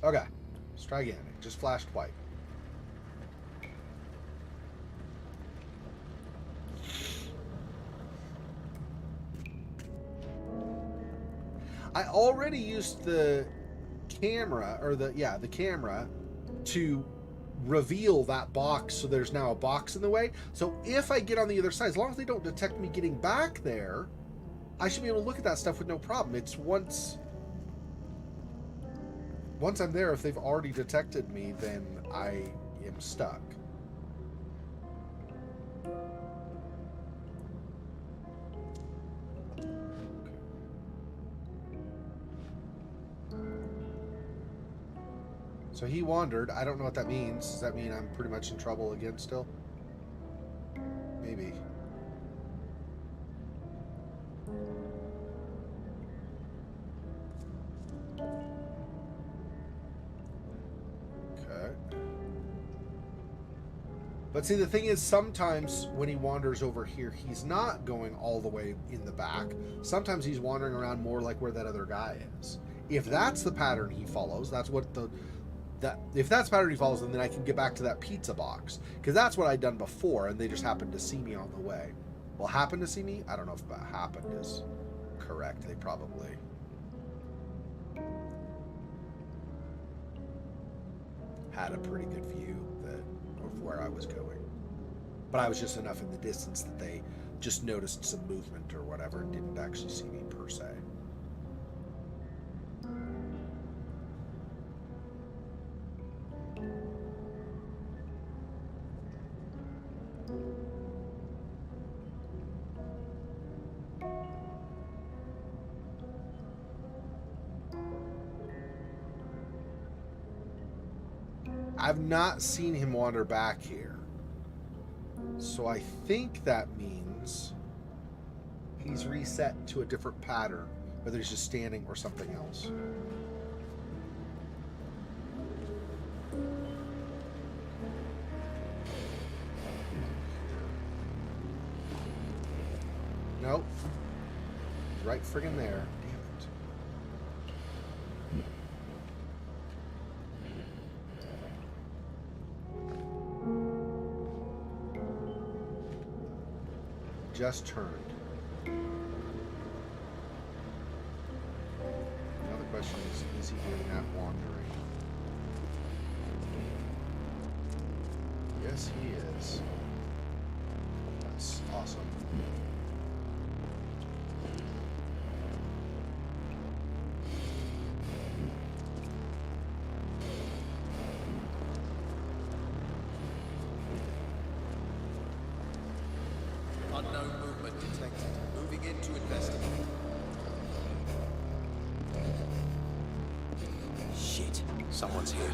Okay, let's try again. It just flashed white. I already used the camera, or the camera, to reveal that box, so there's now a box in the way. So if I get on the other side, as long as they don't detect me getting back there, I should be able to look at that stuff with no problem. It's once I'm there, if they've already detected me, then I am stuck. So he wandered. I don't know what that means. Does that mean I'm pretty much in trouble again still? Maybe. Okay. But see, the thing is, sometimes when he wanders over here, he's not going all the way in the back. Sometimes he's wandering around more like where that other guy is. If that's the pattern he follows, that's what if that's the pattern he follows, then I can get back to that pizza box. Because that's what I'd done before, and they just happened to see me on the way. Well, happened to see me? I don't know if happened is correct. They probably... had a pretty good view of where I was going. But I was just enough in the distance that they just noticed some movement or whatever and didn't actually see me per se. I've not seen him wander back here. So I think that means he's reset to a different pattern, whether he's just standing or something else. Nope. Right friggin' there. Just turned. Another question is he doing that wandering? Yes, he is. That's awesome. Unknown movement detected. Moving in to investigate. Shit. Someone's here.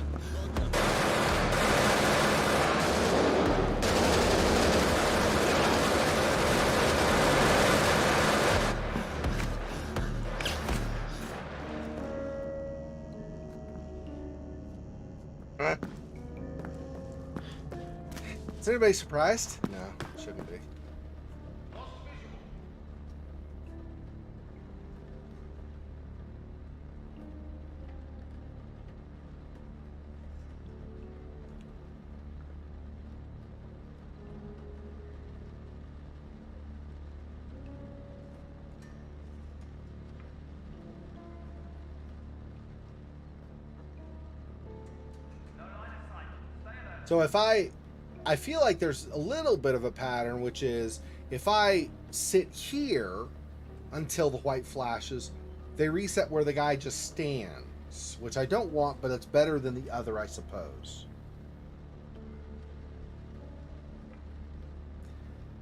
Is anybody surprised? No, shouldn't be. So if I feel like there's a little bit of a pattern, which is if I sit here until the white flashes, they reset where the guy just stands, which I don't want, but it's better than the other, I suppose.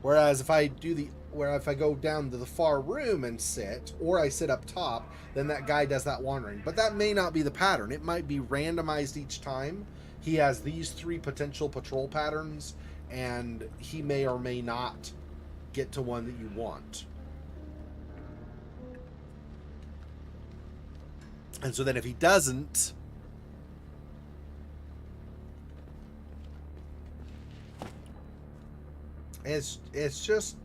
Whereas if I go down to the far room and sit, or I sit up top, then that guy does that wandering. But that may not be the pattern. It might be randomized each time. He has these 3 potential patrol patterns, and he may or may not get to one that you want. And so then if he doesn't, it's just...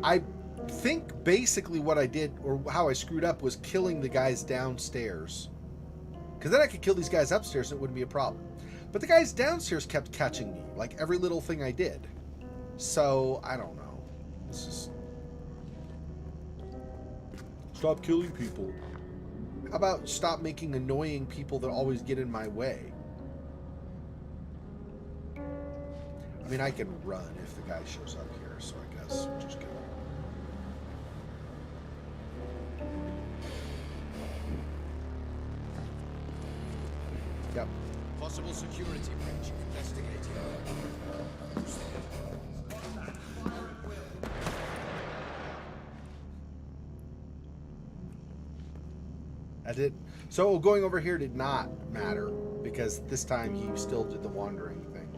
I think basically what I did, or how I screwed up, was killing the guys downstairs. Because then I could kill these guys upstairs and it wouldn't be a problem. But the guys downstairs kept catching me, like every little thing I did. So, I don't know. It's just... Stop killing people. How about stop making annoying people that always get in my way? I mean, I can run if the guy shows up here, so I guess we'll just go. Yep. Possible security breach. Investigating. I did. So going over here did not matter because this time he still did the wandering thing.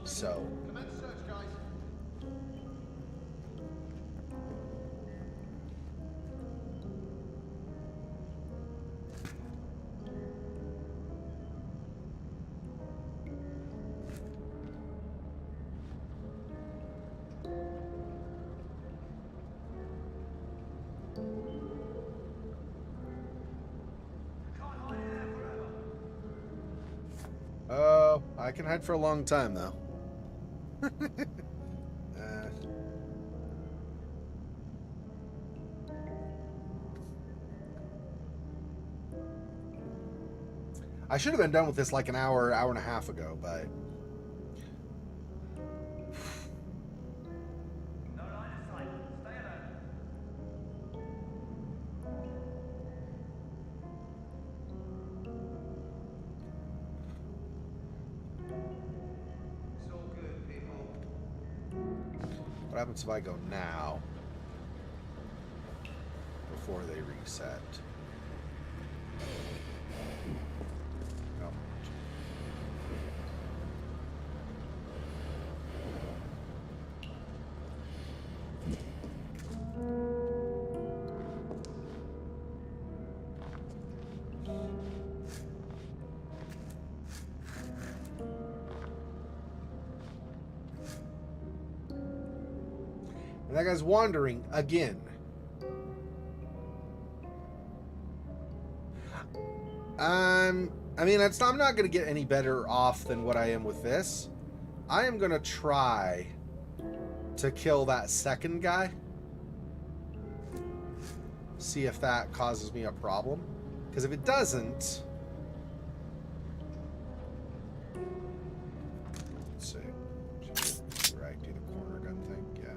So. Oh, I can hide for a long time though. I should have been done with this like an hour and a half ago, but what happens if I go now before they reset? No. And that guy's wandering again. I mean, I'm not going to get any better off than what I am with this. I am going to try to kill that second guy. See if that causes me a problem. Because if it doesn't... Let's see. Right, do the corner gun thing. Yeah.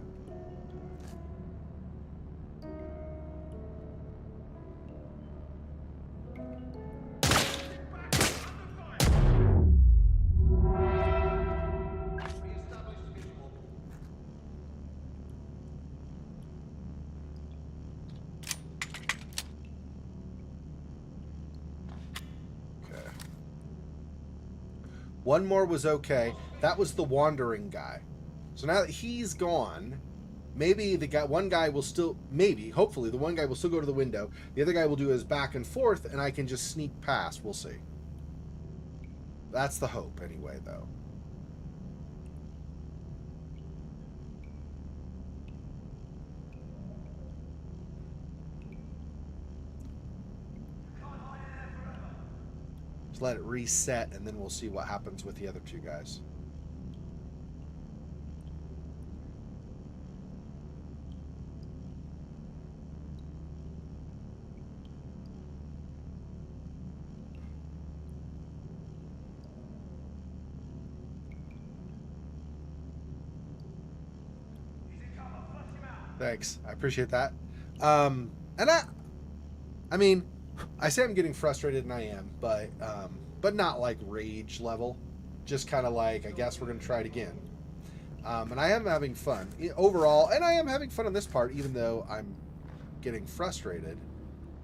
One more was okay. That was the wandering guy. So now that he's gone, maybe one guy will still, hopefully, the one guy will still go to the window. The other guy will do his back and forth, and I can just sneak past. We'll see. That's the hope, anyway, though. Let it reset, and then we'll see what happens with the other two guys. Thanks, I appreciate that. And I mean, I say I'm getting frustrated, and I am, but not like rage level. Just kind of like, I guess we're going to try it again. And I am having fun overall, and I am having fun on this part, even though I'm getting frustrated,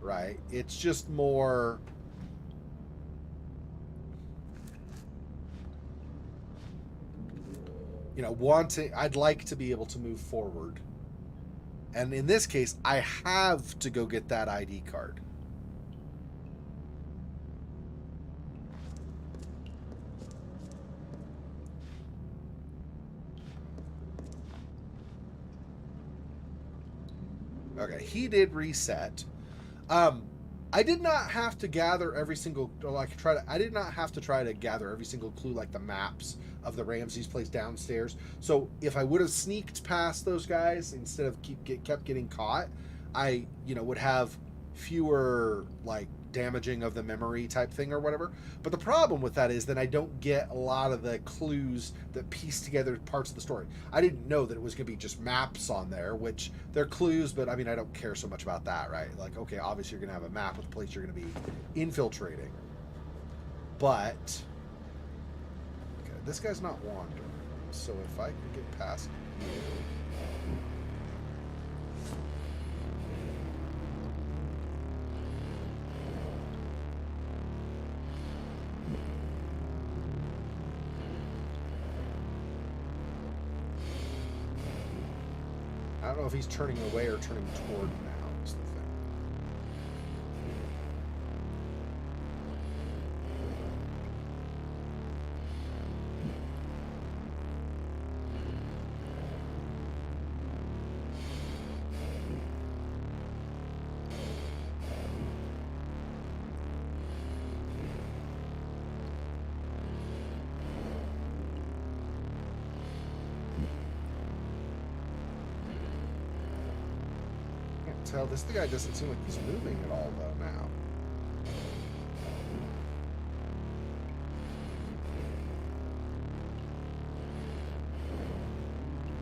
right? It's just more... You know, I'd like to be able to move forward. And in this case, I have to go get that ID card. Okay, he did reset. I did not have to gather every single, or like I did not have to try to gather every single clue like the maps of the Ramses place downstairs. So if I would have sneaked past those guys instead of kept getting caught, I, you know, would have fewer like damaging of the memory type thing or whatever. But the problem with that is then I don't get a lot of the clues that piece together parts of the story. I didn't know that it was going to be just maps on there, which they're clues, but I mean, I don't care so much about that, right? Like, okay, obviously you're going to have a map of the place you're going to be infiltrating. But, okay, this guy's not wandering. So if I can get past you... I don't know if he's turning away or turning toward now, is the thing. Tell this guy doesn't seem like he's moving at all though now.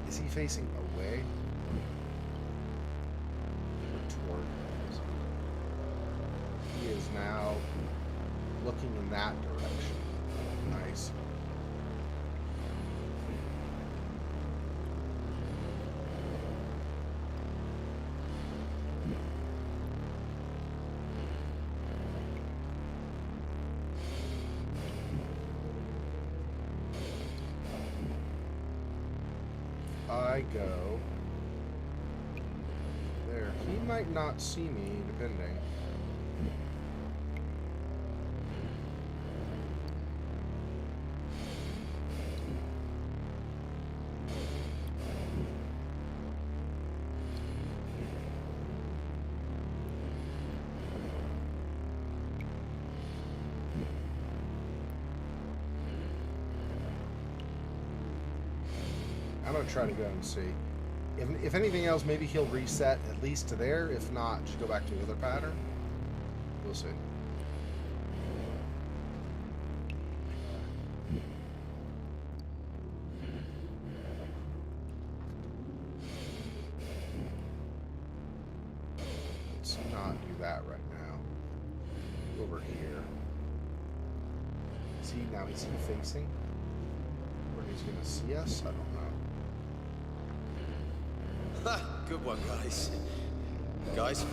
Is he facing away or toward us? He is now looking in that direction. Nice. I go there. He might not see me, depending. I'm gonna try to go and see. If anything else, maybe he'll reset at least to there. If not, just go back to the other pattern. We'll see. Let's not do that right now. Over here. Is he facing? Where he's gonna see us? I don't know. Ha! Good one, guys. Guys?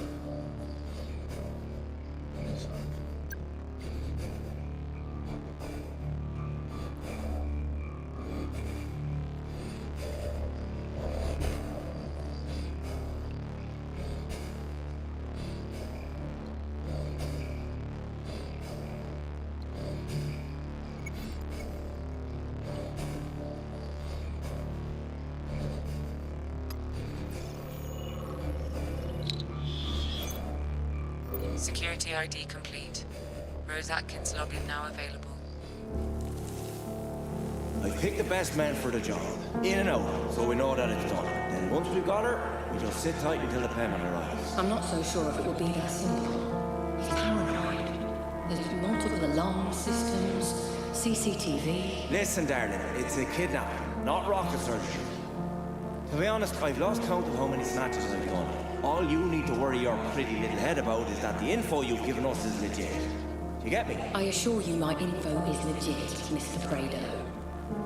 Security ID complete. Rose Atkins login now available. I picked the best man for the job. In and out, so we know that it's done. Then once we've got her, we just sit tight until the payment arrives. I'm not so sure if it will be that simple. He's paranoid. There's multiple alarm systems, CCTV. Listen, darling, it's a kidnapping, not rocket surgery. To be honest, I've lost count of how many snatches I've done. All you need to worry your pretty little head about is that the info you've given us is legit. You get me? I assure you my info is legit, Mr. Prado.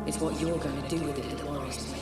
It's what you're going to do with it that worries me.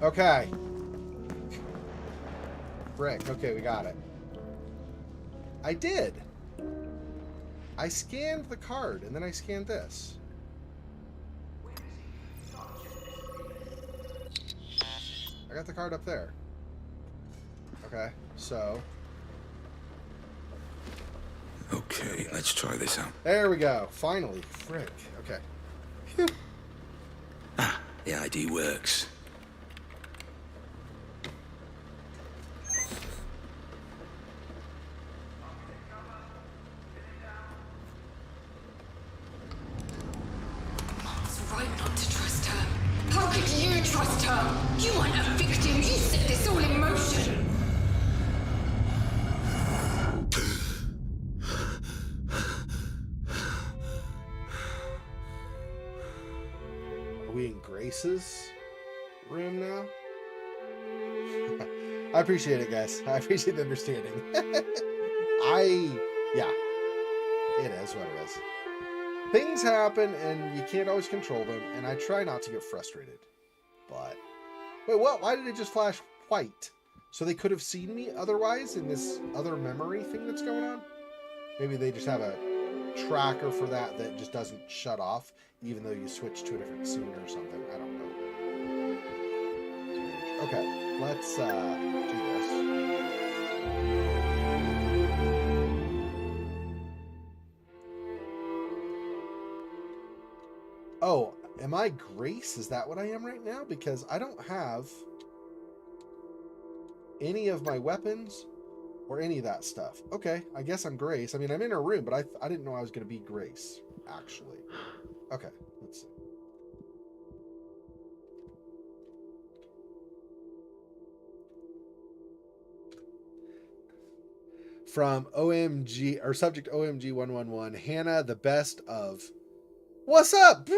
Okay. Frick. Okay, we got it. I did. I scanned the card, and then I scanned this. I got the card up there. Okay, so... Okay, let's try this out. There we go. Finally. Frick. Okay. Phew. Ah, the ID works. It's right not to trust her. How could you trust her? You aren't a victim. You set this all in motion. Are we in Grace's room now? I appreciate it, guys. I appreciate the understanding. Yeah. It is what it is. Things happen, and you can't always control them, and I try not to get frustrated. But... Wait, what? Why did it just flash white? So they could have seen me otherwise in this other memory thing that's going on? Maybe they just have a tracker for that that just doesn't shut off, even though you switch to a different scene or something. I don't know. Okay, let's do this. Oh, am I Grace? Is that what I am right now? Because I don't have any of my weapons or any of that stuff. Okay, I guess I'm Grace. I mean, I'm in her room, but I didn't know I was going to be Grace, actually. Okay, let's see. From OMG, or subject OMG 111, Hannah, the best of... What's up?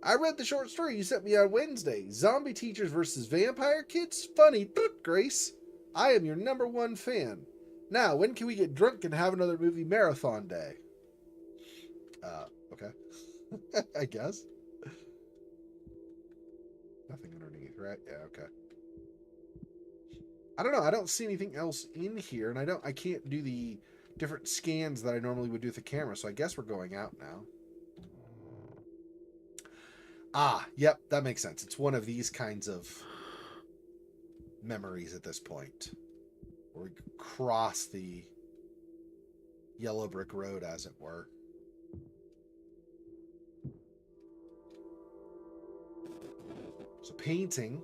I read the short story you sent me on Wednesday. Zombie teachers versus vampire kids? Funny, Grace. I am your #1 fan. Now, when can we get drunk and have another movie marathon day? Okay. I guess. Nothing underneath, right? Yeah, okay. I don't know. I don't see anything else in here, and I can't do the different scans that I normally would do with the camera, so I guess we're going out now. Ah, yep, that makes sense. It's one of these kinds of memories at this point, where we cross the yellow brick road, as it were. So painting.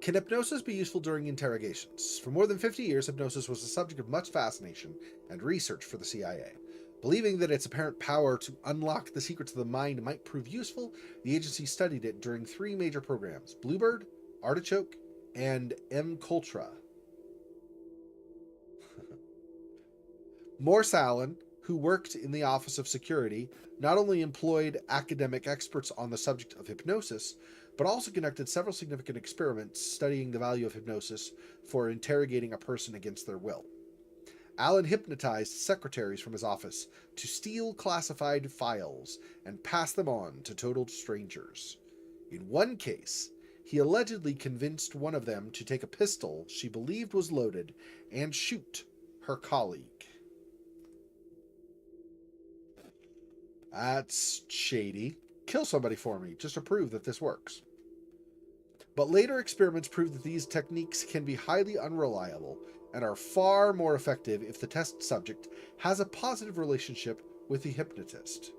Can hypnosis be useful during interrogations? For more than 50 years, hypnosis was the subject of much fascination and research for the CIA. Believing that its apparent power to unlock the secrets of the mind might prove useful, the agency studied it during 3 major programs: Bluebird, Artichoke, and MKUltra. Morse Allen, who worked in the Office of Security, not only employed academic experts on the subject of hypnosis, but also conducted several significant experiments studying the value of hypnosis for interrogating a person against their will. Allen hypnotized secretaries from his office to steal classified files and pass them on to total strangers. In one case, he allegedly convinced one of them to take a pistol she believed was loaded and shoot her colleague. That's shady. Kill somebody for me, just to prove that this works. But later experiments proved that these techniques can be highly unreliable and are far more effective if the test subject has a positive relationship with the hypnotist.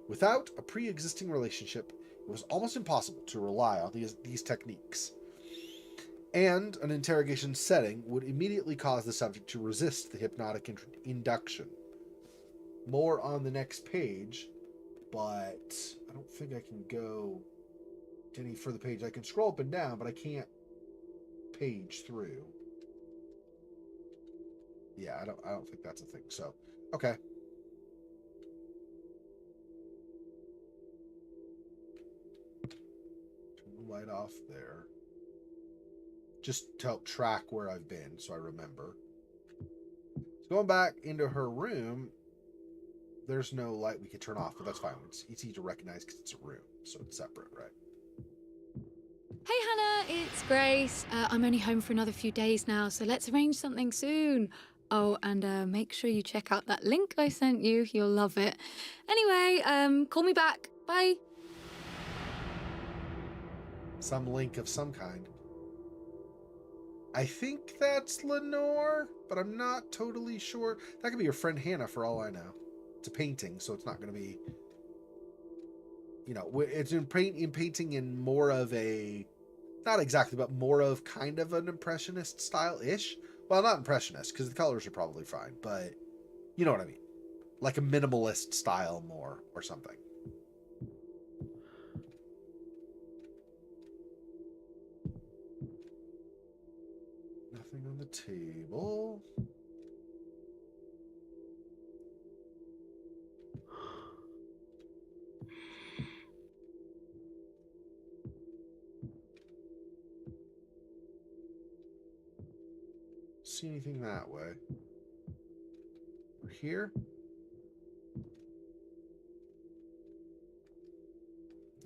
Without a pre-existing relationship, it was almost impossible to rely on these techniques. And an interrogation setting would immediately cause the subject to resist the hypnotic induction. More on the next page, but I don't think I can go to any further page. I can scroll up and down, but I can't page through. Yeah, I don't think that's a thing. So, okay. Turn the light off there. Just to help track where I've been so I remember. So going back into her room, there's no light we could turn off, but that's fine. It's easy to recognize because it's a room, so it's separate, right? Hey Hannah, it's Grace. I'm only home for another few days now, so let's arrange something soon. Oh, and make sure you check out that link I sent you. You'll love it. Anyway, call me back. Bye. Some link of some kind. I think that's Lenore, but I'm not totally sure. That could be your friend Hannah for all I know. It's a painting, so it's not going to be... You know, it's in painting in more of a... Not exactly, but more of kind of an impressionist style-ish. Well, not impressionist, because the colors are probably fine, but you know what I mean. Like a minimalist style more, or something. Nothing on the table. See anything that way? Or here?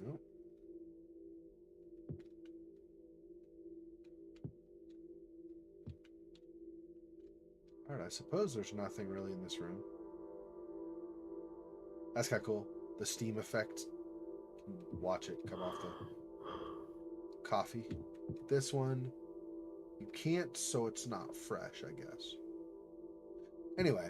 Nope. Alright, I suppose there's nothing really in this room. That's kind of cool. The steam effect. You can watch it come off the coffee. This one. You can't, so it's not fresh, I guess. Anyway.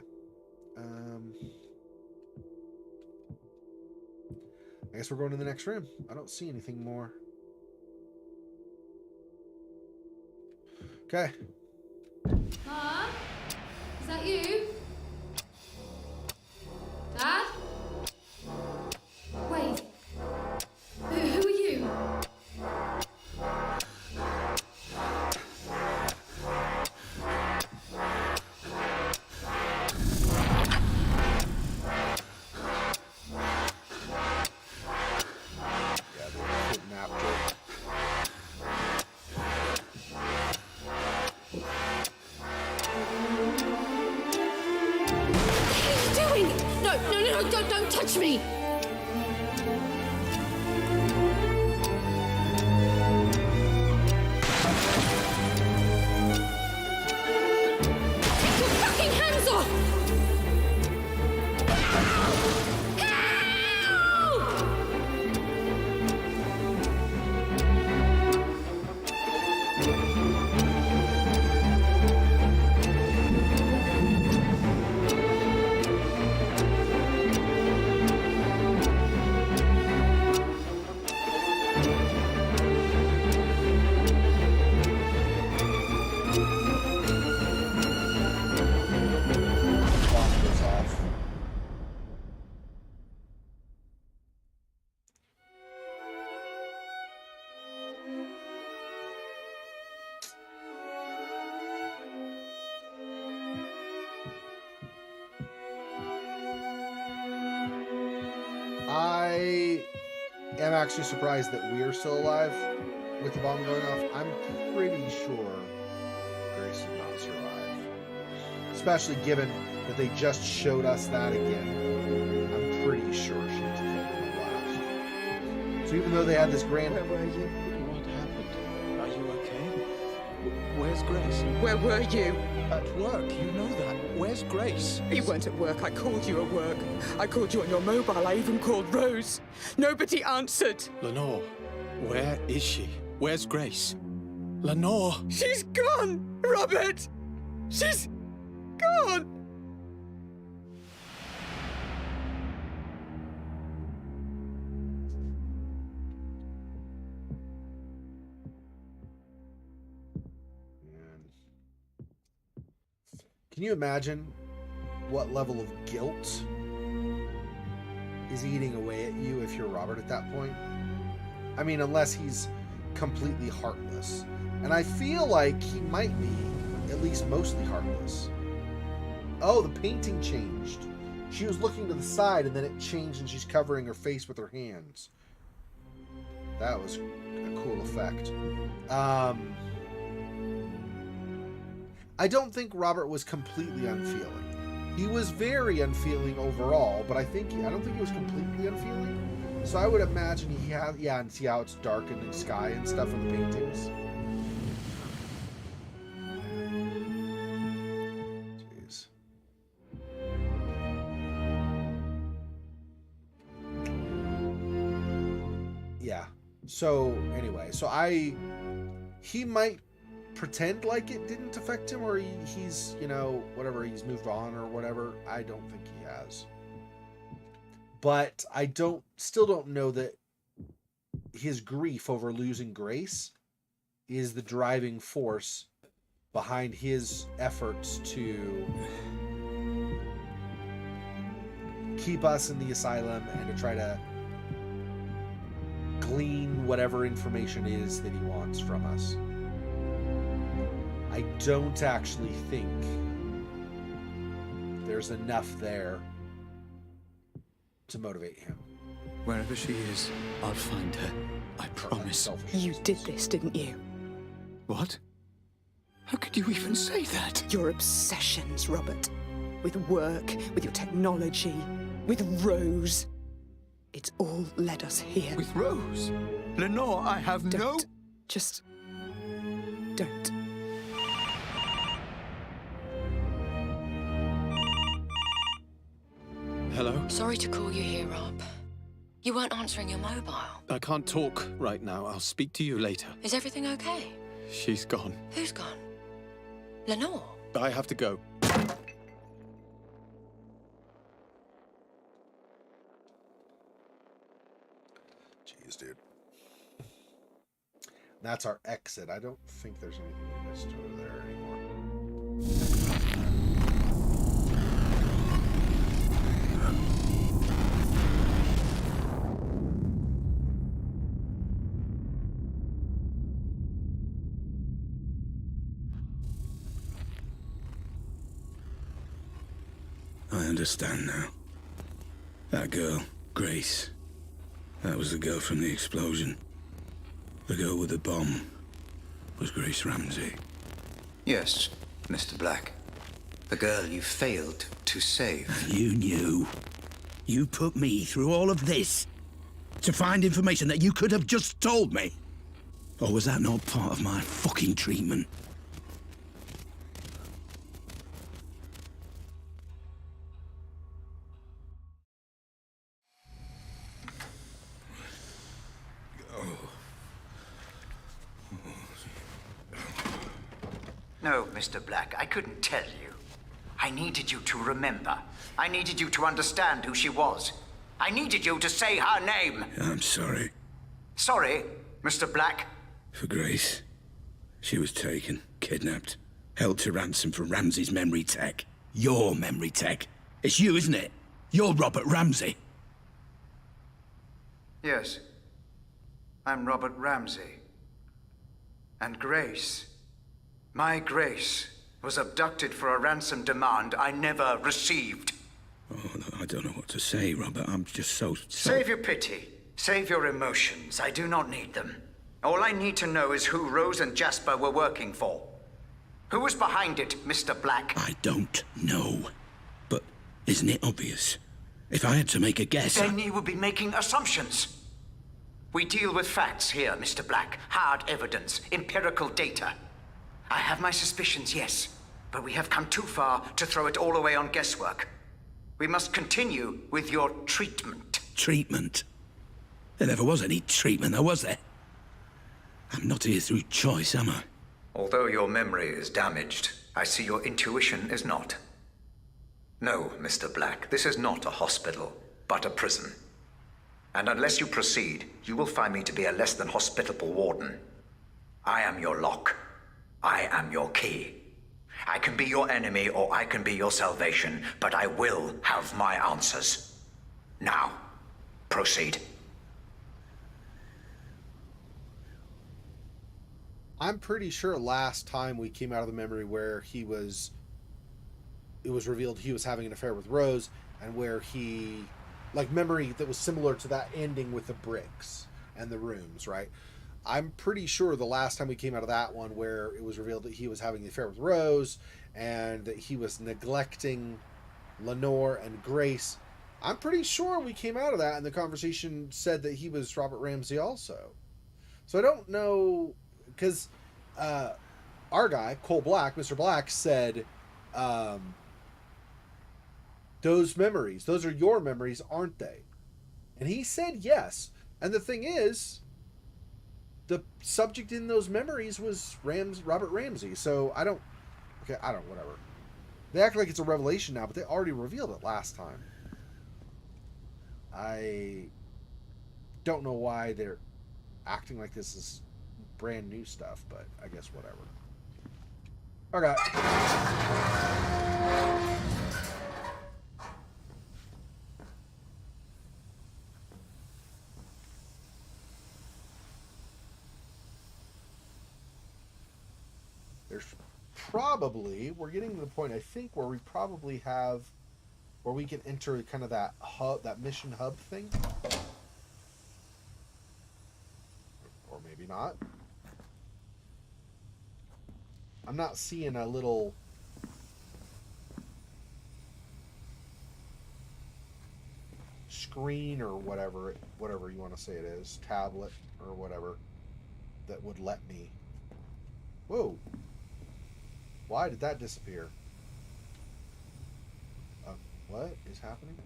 I guess we're going to the next room. I don't see anything more. Okay. Mom? Is that you? Dad? Wait. Who are you? Don't touch me! Take your fucking hands off! I am actually surprised that we're still alive with the bomb going off. I'm pretty sure Grace did not survive. Especially given that they just showed us that again. I'm pretty sure she was killed in the blast. So even though they had this grand... Where were you? What happened? Are you okay? Where's Grace? Where were you? At work, you know that. Where's Grace? You weren't at work. I called you at work. I called you on your mobile. I even called Rose. Nobody answered. Lenore, where is she? Where's Grace? Lenore! She's gone, Robert! She's gone! Can you imagine what level of guilt is eating away at you if you're Robert at that point? I mean, unless he's completely heartless. And I feel like he might be at least mostly heartless. Oh, the painting changed. She was looking to the side and then it changed and she's covering her face with her hands. That was a cool effect. I don't think Robert was completely unfeeling. He was very unfeeling overall, but I don't think he was completely unfeeling. So I would imagine he had, yeah, and see how it's dark in the sky and stuff in the paintings. Jeez. Yeah. So anyway, he might pretend like it didn't affect him, or he's, you know, whatever, he's moved on or whatever. I don't think he has. But I still don't know that his grief over losing Grace is the driving force behind his efforts to keep us in the asylum and to try to glean whatever information is that he wants from us. I don't actually think there's enough there to motivate him. Wherever she is, I'll find her. I promise. You did this, didn't you? What? How could you even say that? Your obsessions, Robert. With work, with your technology, with Rose. It's all led us here. With Rose? Lenore, I have Don't. Just... don't. Hello? Sorry to call you here, Rob. You weren't answering your mobile. I can't talk right now. I'll speak to you later. Is everything okay? She's gone. Who's gone? Lenore? I have to go. Jeez, dude. That's our exit. I don't think there's anything we missed over there anymore. I understand now. That girl, Grace. That was the girl from the explosion. The girl with the bomb was Grace Ramsey. Yes, Mr. Black. The girl you failed to save. You knew. You put me through all of this to find information that you could have just told me. Or was that not part of my fucking treatment? No, Mr. Black, I couldn't tell you. I needed you to remember. I needed you to understand who she was. I needed you to say her name. I'm sorry. Sorry, Mr. Black. For Grace. She was taken, kidnapped, held to ransom for Ramsey's memory tech. Your memory tech. It's you, isn't it? You're Robert Ramsey. Yes. I'm Robert Ramsey. And Grace. My Grace was abducted for a ransom demand I never received. Oh, I don't know what to say, Robert. I'm just so... Save your pity. Save your emotions. I do not need them. All I need to know is who Rose and Jasper were working for. Who was behind it, Mr. Black? I don't know. But isn't it obvious? If I had to make a guess... Then you would be making assumptions. We deal with facts here, Mr. Black. Hard evidence, empirical data. I have my suspicions, yes. But we have come too far to throw it all away on guesswork. We must continue with your treatment. Treatment? There never was any treatment, though, was there? I'm not here through choice, am I? Although your memory is damaged, I see your intuition is not. No, Mr. Black, this is not a hospital, but a prison. And unless you proceed, you will find me to be a less than hospitable warden. I am your lock. I am your key. I can be your enemy or I can be your salvation, but I will have my answers. Now, proceed. I'm pretty sure last time we came out of the memory where it was revealed he was having an affair with Rose, and where he, like, memory that was similar to that ending with the bricks and the rooms, right? I'm pretty sure the last time we came out of that one where it was revealed that he was having the affair with Rose and that he was neglecting Lenore and Grace. I'm pretty sure we came out of that and the conversation said that he was Robert Ramsey also. So I don't know, because our guy, Cole Black, Mr. Black, said, those memories, those are your memories, aren't they? And he said yes. And the thing is, the subject in those memories was Robert Ramsey. So whatever. They act like it's a revelation now, but they already revealed it last time. I don't know why they're acting like this is brand new stuff, but I guess whatever. Okay. There's probably, we're getting to the point, I think, where we probably have, where we can enter kind of that hub, that mission hub thing. Or maybe not. I'm not seeing a little screen or whatever you want to say it is, tablet or whatever, that would let me. Whoa. Why did that disappear? What is happening?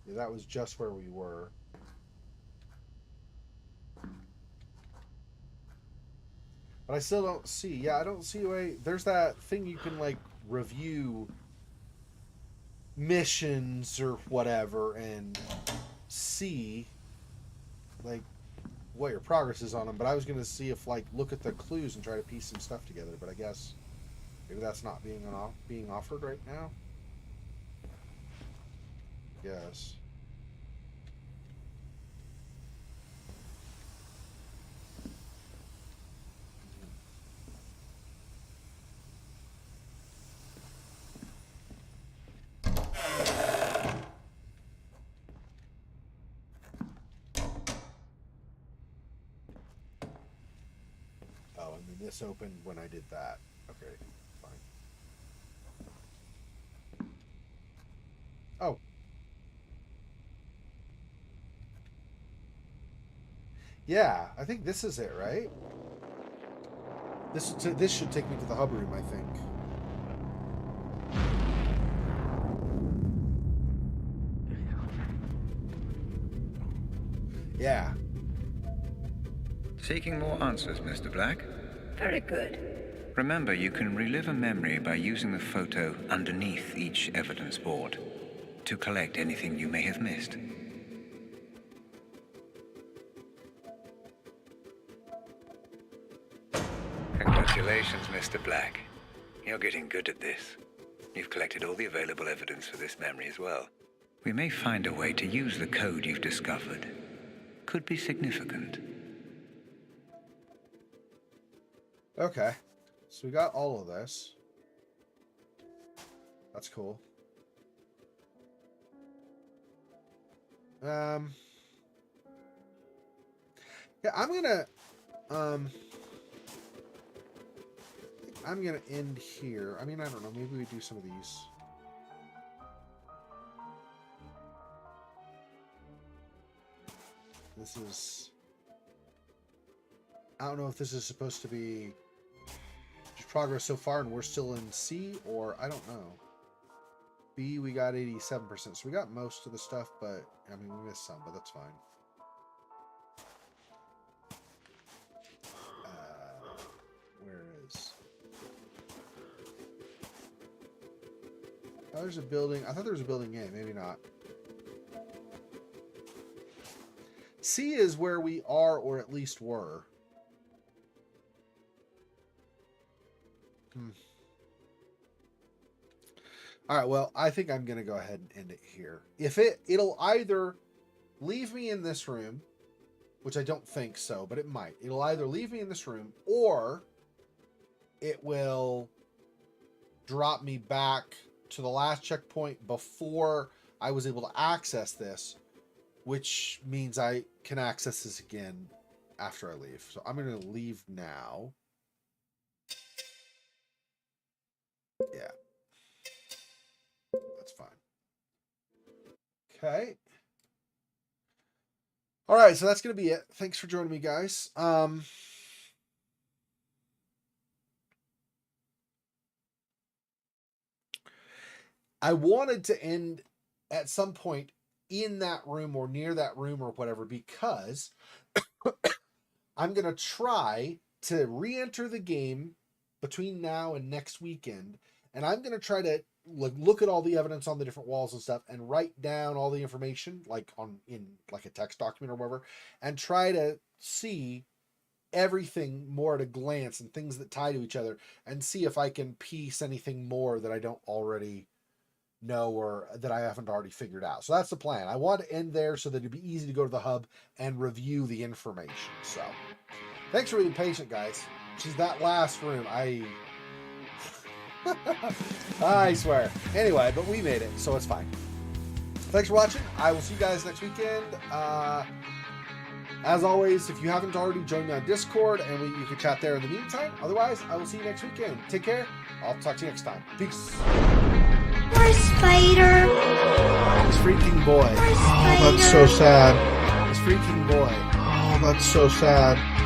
Yeah, that was just where we were. But I still don't see. Yeah, I don't see a way. There's that thing you can, like, review missions or whatever and see, like, what your progress is on them. But I was going to see if, like, look at the clues and try to piece some stuff together. But I guess maybe that's not being offered right now. Yes. This opened when I did that. Okay, fine. Oh. Yeah, I think this is it, right? This should take me to the hub room, I think. Yeah. Seeking more answers, Mr. Black? Very good. Remember, you can relive a memory by using the photo underneath each evidence board to collect anything you may have missed. Congratulations, Mr. Black. You're getting good at this. You've collected all the available evidence for this memory as well. We may find a way to use the code you've discovered. Could be significant. Okay, so we got all of this. That's cool. Yeah, I'm gonna end here. I mean, I don't know. Maybe we do some of these. This is. I don't know if this is supposed to be just progress so far and we're still in C, or I don't know. B, we got 87%. So we got most of the stuff, but I mean, we missed some, but that's fine. Where is... Oh, there's a building. I thought there was a building A. Maybe not. C is where we are, or at least were. All right, well, I think I'm going to go ahead and end it here. If it'll either leave me in this room which I don't think so, but it might. It'll either leave me in this room or it will drop me back to the last checkpoint before I was able to access this, which means I can access this again after I leave. So I'm going to leave now. Yeah. That's fine. Okay. All right, so that's going to be it. Thanks for joining me, guys. I wanted to end at some point in that room or near that room or whatever, because I'm going to try to re-enter the game between now and next weekend. And I'm going to try to look at all the evidence on the different walls and stuff and write down all the information in a text document or whatever, and try to see everything more at a glance and things that tie to each other, and see if I can piece anything more that I don't already know or that I haven't already figured out. So that's the plan. I want to end there so that it'd be easy to go to the hub and review the information. So thanks for being patient, guys. She's that last room. I swear. Anyway, but we made it, so it's fine. Thanks for watching. I will see you guys next weekend. As always, if you haven't already, join me on Discord, and you can chat there in the meantime. Otherwise, I will see you next weekend. Take care. I'll talk to you next time. Peace. Poor Spider. This freaking boy. Poor Oh, that's so sad. This freaking boy. Oh, that's so sad.